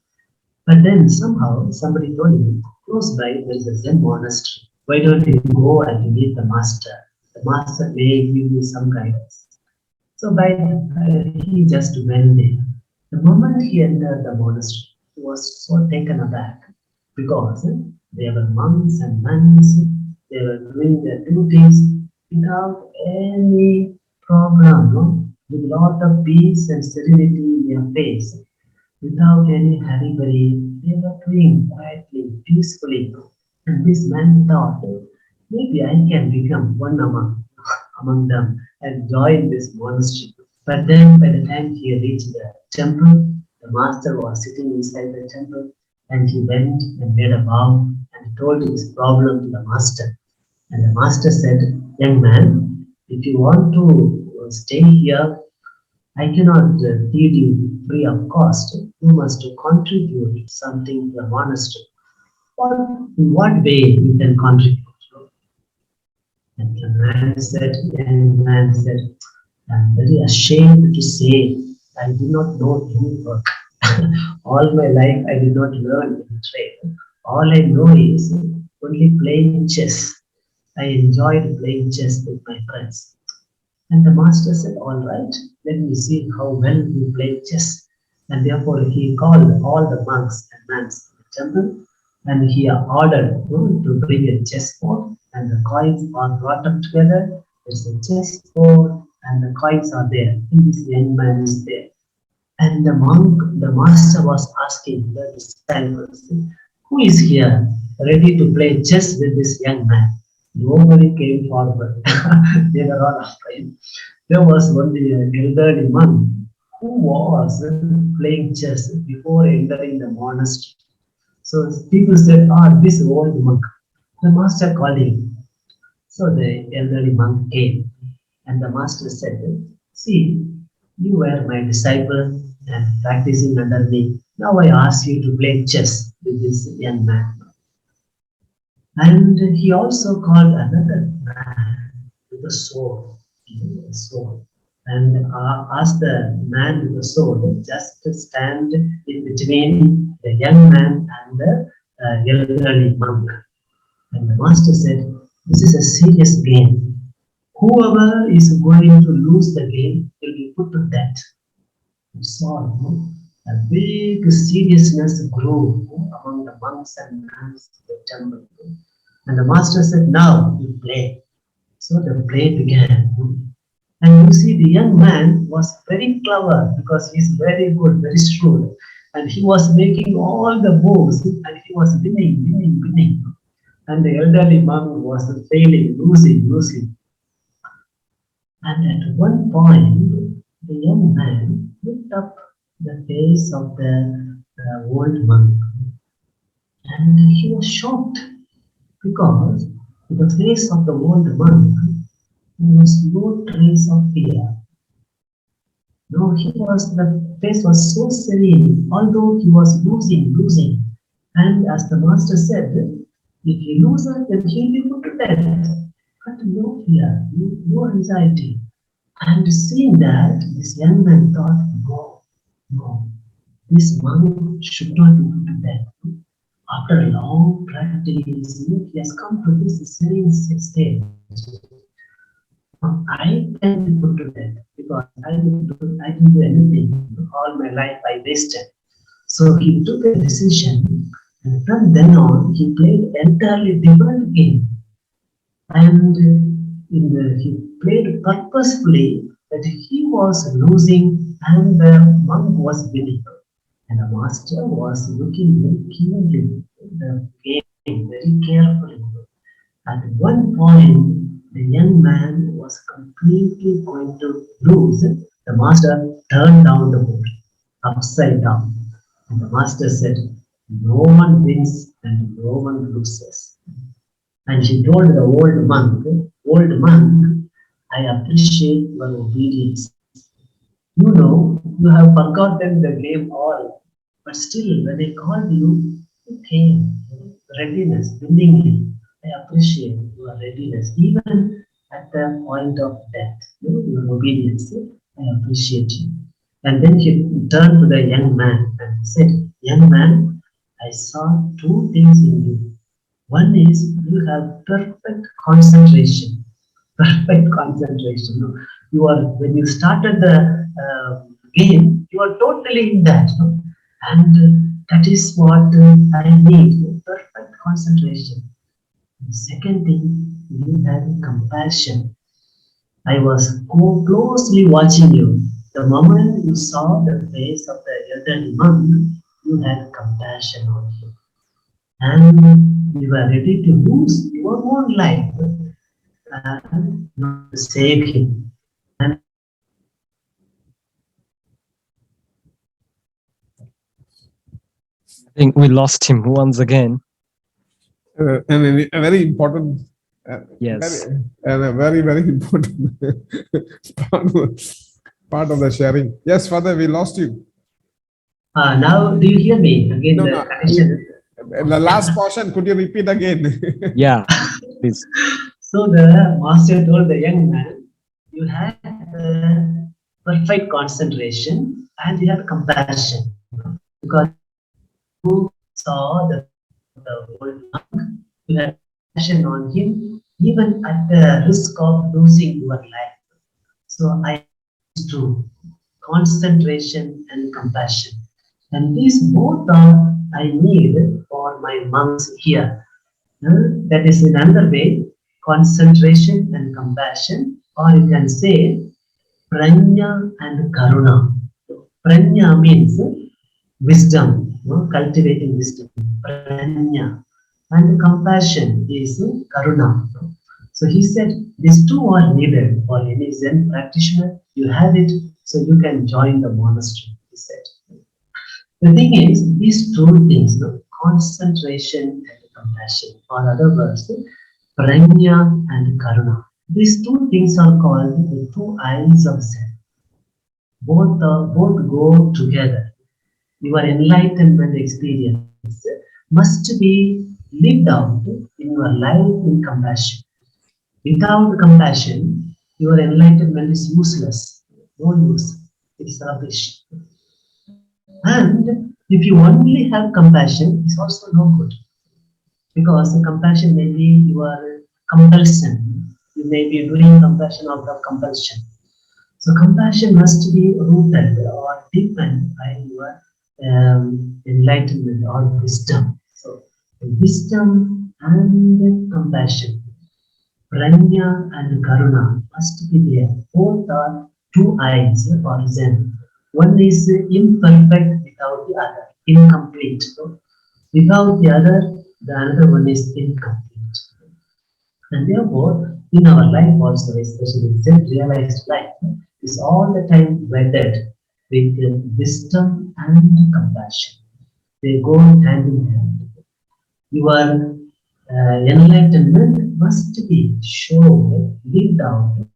D: But then somehow somebody told him, close by there is a Zen monastery. Why don't you go and meet the master? The master may give you some guidance. So he just went there. The moment he entered the monastery, he was so taken aback because there were monks and nuns. They were doing their duties without any problem, with a lot of peace and serenity in their face. Without any hurry, they were doing quietly, peacefully. And this man thought, maybe I can become one among them and join this monastery. But then by the time he reached the temple, the master was sitting inside the temple and he went and made a vow and told his problem to the master. And the master said, young man, if you want to stay here, I cannot feed you free of cost. You must contribute something to the monastery. In what way you can contribute? And the young man said, I'm very ashamed to say I do not know any work. All my life I did not learn any trade. All I know is only playing chess. I enjoyed playing chess with my friends. And the master said, all right, let me see how well you play chess. And therefore he called all the monks and nuns in the temple and he ordered to bring a chessboard and the coins are brought up together. There's a chessboard and the coins are there, and this young man is there. And the master was asking the disciples, who is here ready to play chess with this young man? Nobody came forward. They were all afraid. There was only an elderly monk who was playing chess before entering the monastery. So people said, this old monk. The master called him. So the elderly monk came, and the master said, see, you were my disciple and practicing under me. Now I ask you to play chess with this young man. And he also called another man with a sword, and asked the man with the sword just to stand in between the young man and the elderly monk. And the master said, this is a serious game. Whoever is going to lose the game will be put to death. You saw a big seriousness grew among the monks and nuns in the temple. And the master said, now you play. So the play began. And you see, the young man was very clever because he's very good, very shrewd. And he was making all the moves and he was winning. And the elderly monk was failing, losing. And at one point, the young man looked up the face of the old monk. And he was shocked because in the face of the old monk, there was no trace of fear. No, the face was so serene, although he was losing. And as the master said, if he loses, then he'll be put to death. But no fear, no anxiety. And seeing that, this young man thought, no, this monk should not be put to death. After a long practice, he has come to this serene state. I can be put to death because I didn't do anything. All my life I wasted. So he took a decision, and from then on, he played entirely different game. And he played purposefully that he was losing and the monk was winning. And the master was looking very keenly at the game, very carefully. At one point, the young man was completely going to lose. The master turned down the board, upside down. And the master said, no one wins and no one loses. And he told the old monk, I appreciate your obedience. You know, you have forgotten the game all. But still, when I called you, you came. Readiness, willingly. I appreciate your readiness, even at the point of death. Your obedience. I appreciate you. And then he turned to the young man and said, young man, I saw two things in you. One is you have perfect concentration. You are, when you started the game, you are totally in that. And that is what I need, perfect concentration. The second thing, you have compassion. I was closely watching you. The moment you saw the face of the elderly monk, you had compassion on him. And you were ready to lose your own life not to save him. And
I: I think we lost him once again.
E: And a very important,
I: Yes.
E: and a very important part of the sharing. Yes, Father, we lost you.
D: now, do you hear me? Again,
E: No,
D: the
E: no.
D: connection.
E: The last portion, could you repeat again?
I: Yeah, please.
D: So the master told the young man, you had perfect concentration and you had compassion because you saw the old monk, you had compassion on him even at the risk of losing your life. So I used to concentration and compassion. And these both are I need for my monks here. That is in another way, concentration and compassion, or you can say Prajna and Karuna. Prajna means wisdom, cultivating wisdom. Prajna. And compassion is Karuna. So he said, these two are needed for any Zen practitioner. You have it, so you can join the monastery, he said. The thing is, these two things, concentration and compassion, or other words, prajna and karuna. These two things are called the two eyes of Zen. Both go together. Your enlightenment experience must be lived out in your life in compassion. Without compassion, your enlightenment is useless. No use. It is rubbish. And if you only have compassion, it's also no good. Because the compassion may be your compulsion. You may be doing compassion out of compulsion. So compassion must be rooted or deepened by your enlightenment or wisdom. So wisdom and compassion, prajna and karuna must be there. Both are two eyes for Zen. One is imperfect without the other, incomplete. So without the other, the another one is incomplete. And therefore, in our life also, especially Zen realized life, is all the time wedded with wisdom and compassion. They go hand in hand. Your enlightenment must be shown, lived out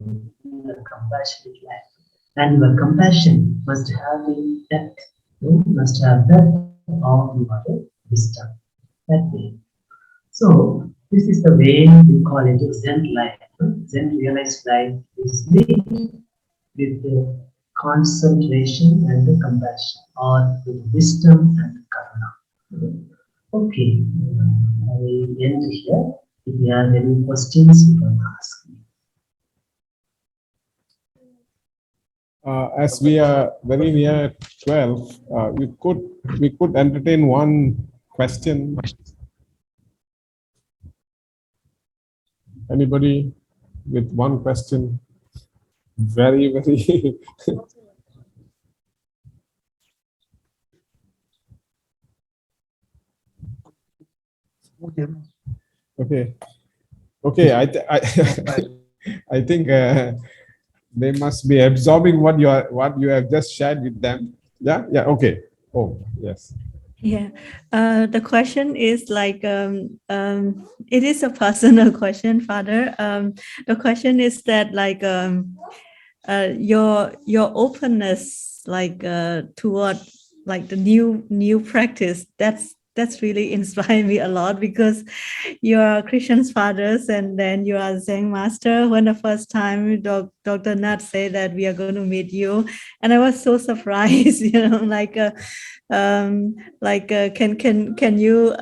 D: in a compassionate life. And your compassion must have a depth, must have depth of your wisdom. That way. So, this is the way we call it Zen life. Zen realized life is lived with the concentration and the compassion, or with wisdom and karuna. Okay, I will end here. If you have any questions, you can ask me.
E: As we are very near 12, we could entertain one question. Anybody with one question? Very. Okay. I think they must be absorbing what you have just shared with them. Yeah. Okay. Oh, yes.
A: Yeah, the question is like, it is a personal question, Father. The question is that like, your openness, like toward like the new practice, that's really inspired me a lot, because you are Christian's fathers and then you are Zen master. When the first time Dr. Nat said that we are going to meet you, and I was so surprised, can you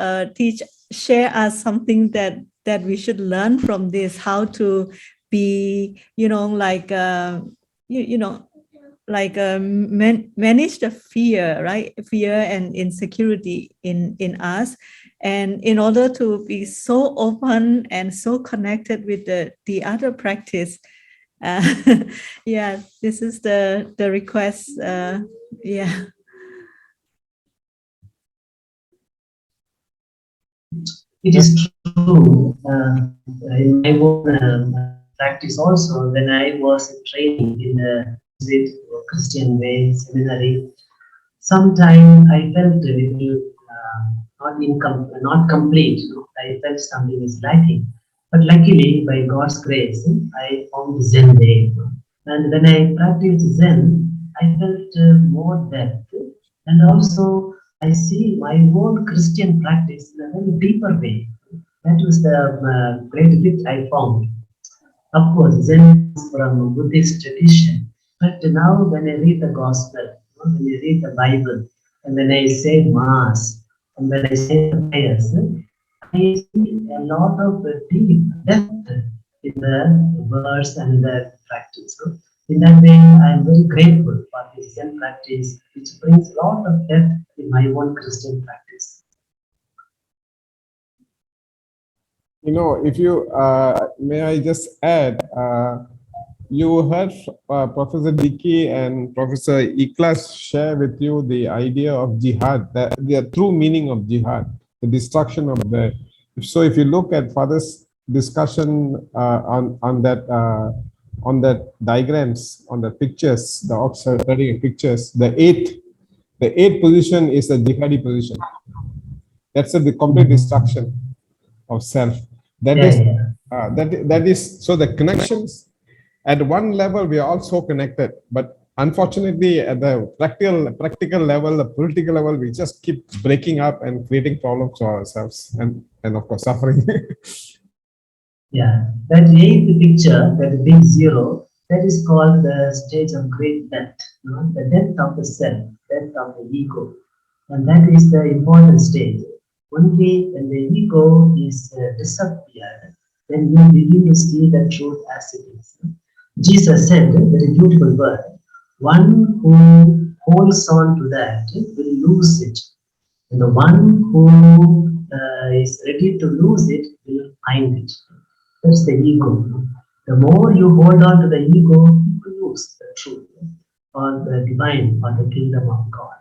A: share us something that we should learn from this, how to be, manage the fear, right? Fear and insecurity in us, and in order to be so open and so connected with the other practice. Yeah, this is the request. Yeah.
D: It is true. In my own practice also, when I was training in a Christian way seminary, sometimes I felt a little not complete. I felt something is lacking. But luckily, by God's grace, I found the Zen way. And when I practiced Zen, I felt more depth. And also, I see my own Christian practice in a very deeper way. That was the great gift I found. Of course, Zen is from Buddhist tradition. But now, when I read the Gospel, when I read the Bible, and when I say Mass, and when I say the prayers, I see a lot of deep depth in the verse and the practice. In that way, I am very grateful for this Zen practice, which brings a lot of depth in my own Christian practice.
E: If you may I just add, you heard Professor Dickey and Professor Iklas share with you the idea of jihad, the true meaning of jihad, the destruction of the. So if you look at Father's discussion on that diagrams, on the pictures, the Oxford pictures, the eighth position is the jihadi position. That's the complete destruction of self. That is so the connections at one level we are all so connected, but unfortunately at the practical level, the political level, we just keep breaking up and creating problems for ourselves and of course suffering.
D: Yeah, that eighth picture, that big zero, that is called the stage of great death, the death of the self, death of the ego. And that is the important stage. Only when the ego is disappeared, then you begin to see the truth as it is. Jesus said, very beautiful word, one who holds on to that will lose it. And the one who is ready to lose it will find it. That's the ego. The more you hold on to the ego, you lose the truth or the divine or the kingdom of God.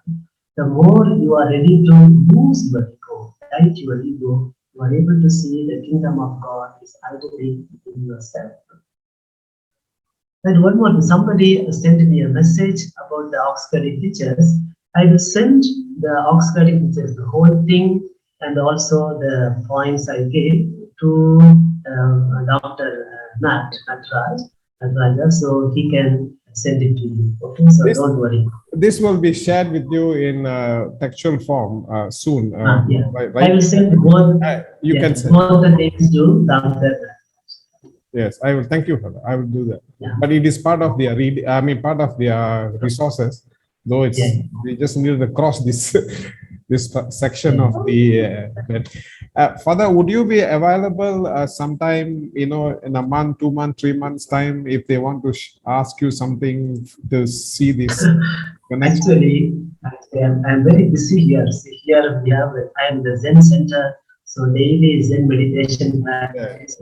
D: The more you are ready to lose your ego, fight your ego, you are able to see the kingdom of God is already in yourself. And one more, somebody sent me a message about the Oxford pictures. I will send the Oxford pictures, the whole thing, and also the points I gave to Dr. Natraj, so he can send it to you. Okay, so don't worry.
E: This will be shared with you in textual form soon.
D: Yeah.
E: Right?
D: I will send both.
E: You can send
D: both the things to Dr.
E: Yes, I will. Thank you for that. I will do that.
D: Yeah.
E: But it is part of the part of the resources. Though it's we just need to cross this this section of the. Father, would you be available sometime? In a month, 2 months, 3 months time, if they want to ask you something to see this.
D: Actually, I'm very busy here. See, here we have. I am the Zen Center, so daily Zen meditation practice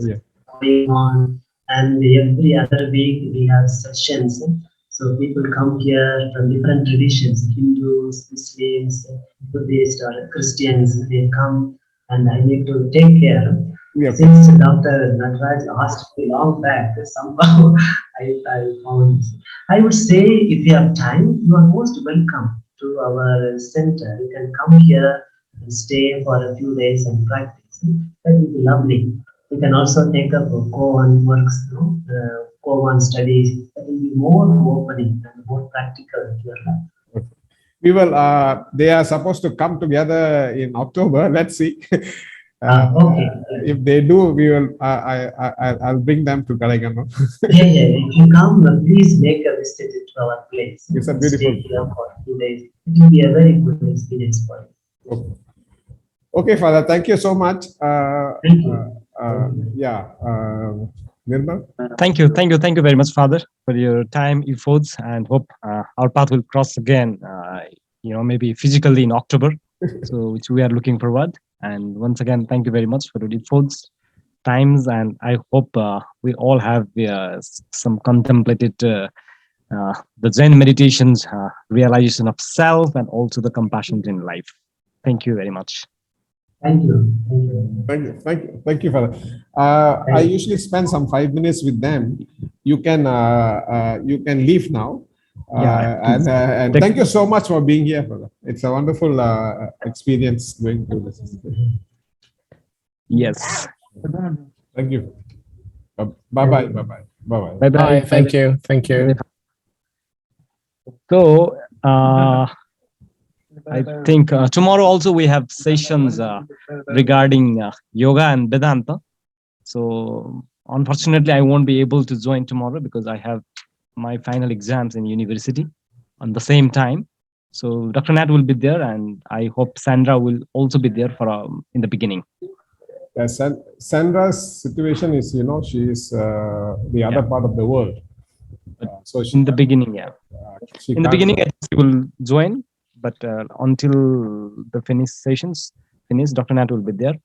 D: going on, and every other week we have sessions. So people come here from different traditions, Hindus, Muslims, Buddhists, or Christians. They come, and I need to take care. Since Dr. Natraj asked me long back, somehow I found. I would say, if you have time, you are most welcome to our center. You can come here and stay for a few days and practice. That will be lovely. You can also take up Koan works, Koan studies. That will be more opening and more practical to your life.
E: We will. They are supposed to come together in October. Let's see.
D: Okay.
E: If they do, we will. I'll bring them to Karaigano.
D: Yeah. If you come, please make a visit to our place.
E: It's a beautiful.
D: Stay here for 2 days. It will be a very good experience for you.
E: Okay. Okay, Father. Thank you so much.
D: Thank you.
E: Nirmal?
I: Thank you very much, Father, for your time, efforts, and hope our path will cross again. Maybe physically in October, so which we are looking forward. And once again, thank you very much for your efforts, times, and I hope we all have some contemplated the Zen meditations, realization of self, and also the compassion in life. Thank you very much.
D: Thank you.
E: Thank you, Father. I usually spend some 5 minutes with them. You can leave now. And thank you so much for being here, Father. It's a wonderful experience going through this.
I: Yes.
E: Thank you. Bye-bye. Bye-bye.
K: Bye. Thank you.
I: So, I think tomorrow also we have sessions regarding yoga and Vedanta. So unfortunately, I won't be able to join tomorrow because I have my final exams in university on the same time. So Dr. Nat will be there, and I hope Sandra will also be there for in the beginning.
E: Yes, Sandra's situation is, she is the other part of the world. So
I: in the beginning, in the beginning, she will join. But until the sessions finish, Dr. Nat will be there.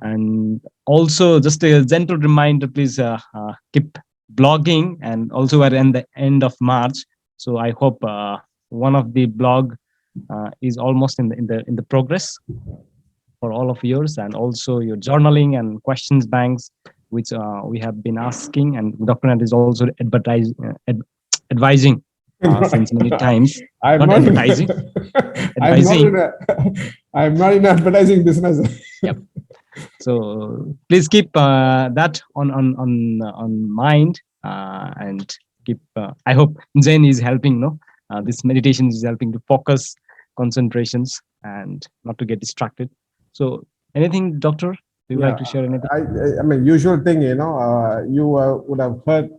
I: And also, just a gentle reminder, please keep blogging, and also we're in the end of March. So I hope one of the blog is almost in the progress for all of yours, and also your journaling and questions banks, which we have been asking, and Dr. Nat is also advising since many times.
E: I'm
I: not advertising. Advising.
E: I'm not in advertising business.
I: Yep. So please keep that on mind, and keep. I hope Zen is helping. No, this meditation is helping to focus, concentrations, and not to get distracted. So, anything, Doctor? Do you like to share anything?
E: I mean, usual thing, you would have heard,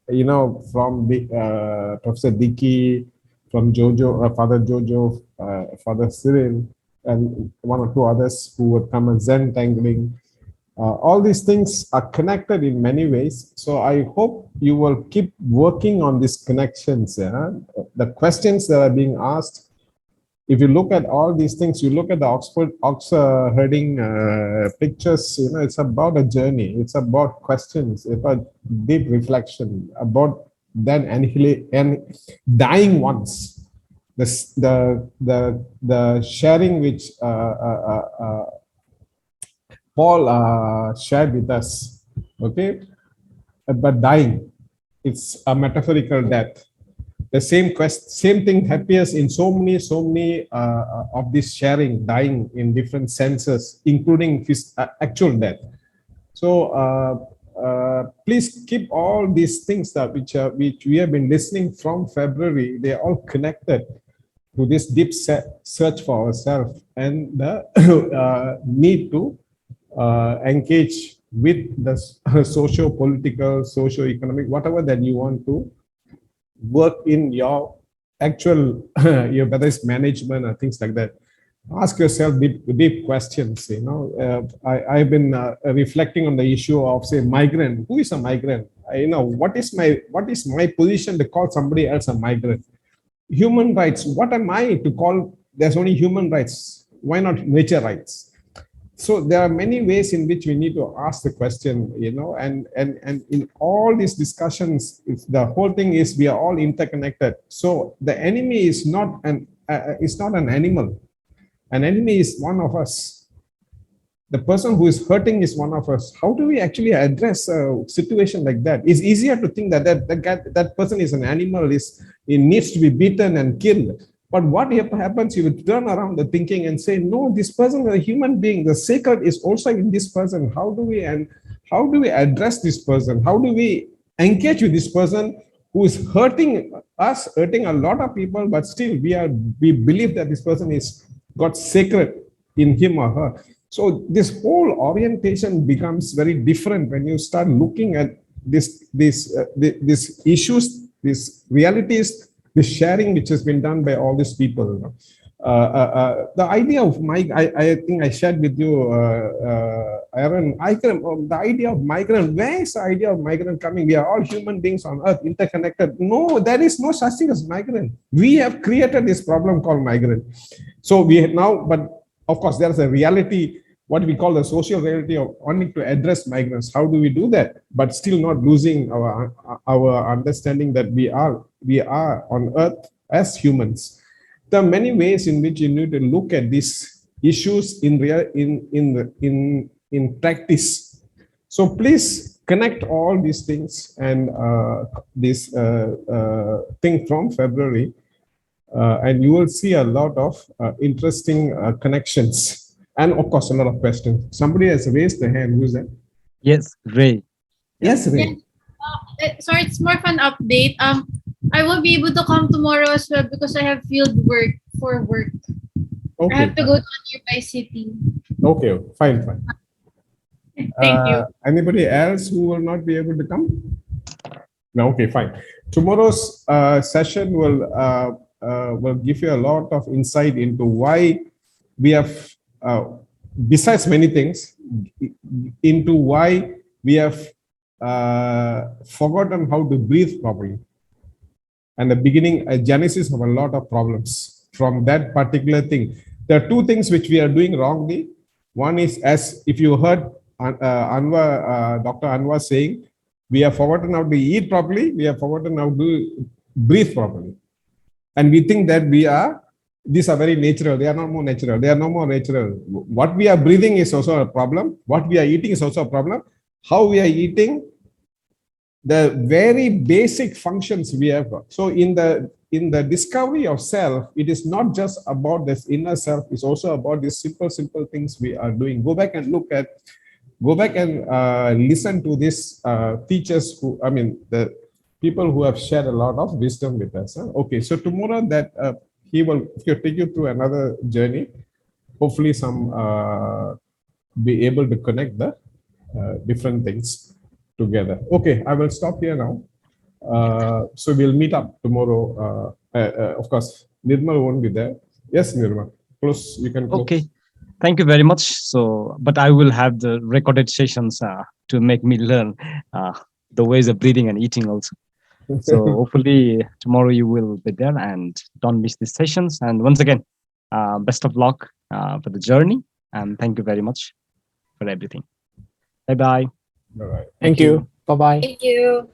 E: from the Professor Dickey, from Jojo, Father Jojo, Father Cyril, and one or two others who would come and Zen tangling. All these things are connected in many ways. So I hope you will keep working on these connections. The questions that are being asked, if you look at all these things, you look at the ox herding pictures, it's about a journey. It's about questions, it's about deep reflection, about then and dying once. The sharing which Paul shared with us, okay, but dying, it's a metaphorical death. The same thing appears in so many of this sharing, dying in different senses, including actual death. So please keep all these things which we have been listening from February. They are all connected to this deep search for ourselves and the need to engage with the socio-political, socio-economic, whatever that you want to work in your actual, whether it's management or things like that. Ask yourself deep questions. I've been reflecting on the issue of, say, migrant. Who is a migrant? What is my position to call somebody else a migrant? Human rights. What am I to call? There's only human rights. Why not nature rights? So there are many ways in which we need to ask the question, and in all these discussions, the whole thing is we are all interconnected. So the enemy is not an animal. An enemy is one of us. The person who is hurting is one of us. How do we actually address a situation like that? It's easier to think that person is an animal, it needs to be beaten and killed. But what happens, you would turn around the thinking and say, no, this person is a human being. The sacred is also in this person. How do we address this person? How do we engage with this person who is hurting us, hurting a lot of people, but still we believe that this person is got sacred in him or her. So this whole orientation becomes very different when you start looking at these issues, these realities, the sharing which has been done by all these people. The idea of I think I shared with you, Aaron, the idea of migrant, where is the idea of migrant coming? We are all human beings on earth, interconnected. No, there is no such thing as migrant. We have created this problem called migrant. So but of course, there's a reality, what we call the social reality of wanting to address migrants. How do we do that? But still not losing our understanding that we are on earth as humans. There are many ways in which you need to look at these issues in practice. So please connect all these things and this thing from February, and you will see a lot of interesting connections. And of course, a lot of questions. Somebody has raised the hand. Who's that?
I: Yes, Ray.
E: Yes, Ray.
F: Sorry, it's more of an update. I won't be able to come tomorrow as well because I have field work for work.
E: Okay.
F: I have to go to a nearby city.
E: Okay, fine.
F: Thank you.
E: Anybody else who will not be able to come? No, okay, fine. Tomorrow's session will give you a lot of insight into why we have, besides many things, into why we have forgotten how to breathe properly. And the beginning, a genesis of a lot of problems from that particular thing. There are two things which we are doing wrongly. One is, as if you heard Dr. Anwar saying, We have forgotten how to eat properly. We have forgotten how to breathe properly. And we think that these are very natural. They are not more natural. They are no more natural. What we are breathing is also a problem. What we are eating is also a problem. How we are eating, the very basic functions we have got. So in the discovery of self, it is not just about this inner self. It's also about these simple things we are doing. Go back and listen to these teachers the people who have shared a lot of wisdom with us. Okay, so tomorrow that he will take you through another journey. Hopefully be able to connect the different things together. Okay, I will stop here now. So we'll meet up tomorrow. Of course, Nirmal won't be there. Yes, Nirmal. Close. You can close.
I: Okay. Thank you very much. So, but I will have the recorded sessions to make me learn the ways of breathing and eating also. So hopefully tomorrow you will be there and don't miss these sessions. And once again, best of luck for the journey. And thank you very much for everything. Bye-bye.
E: Bye-bye.
K: Thank you. Bye-bye.
C: Thank you.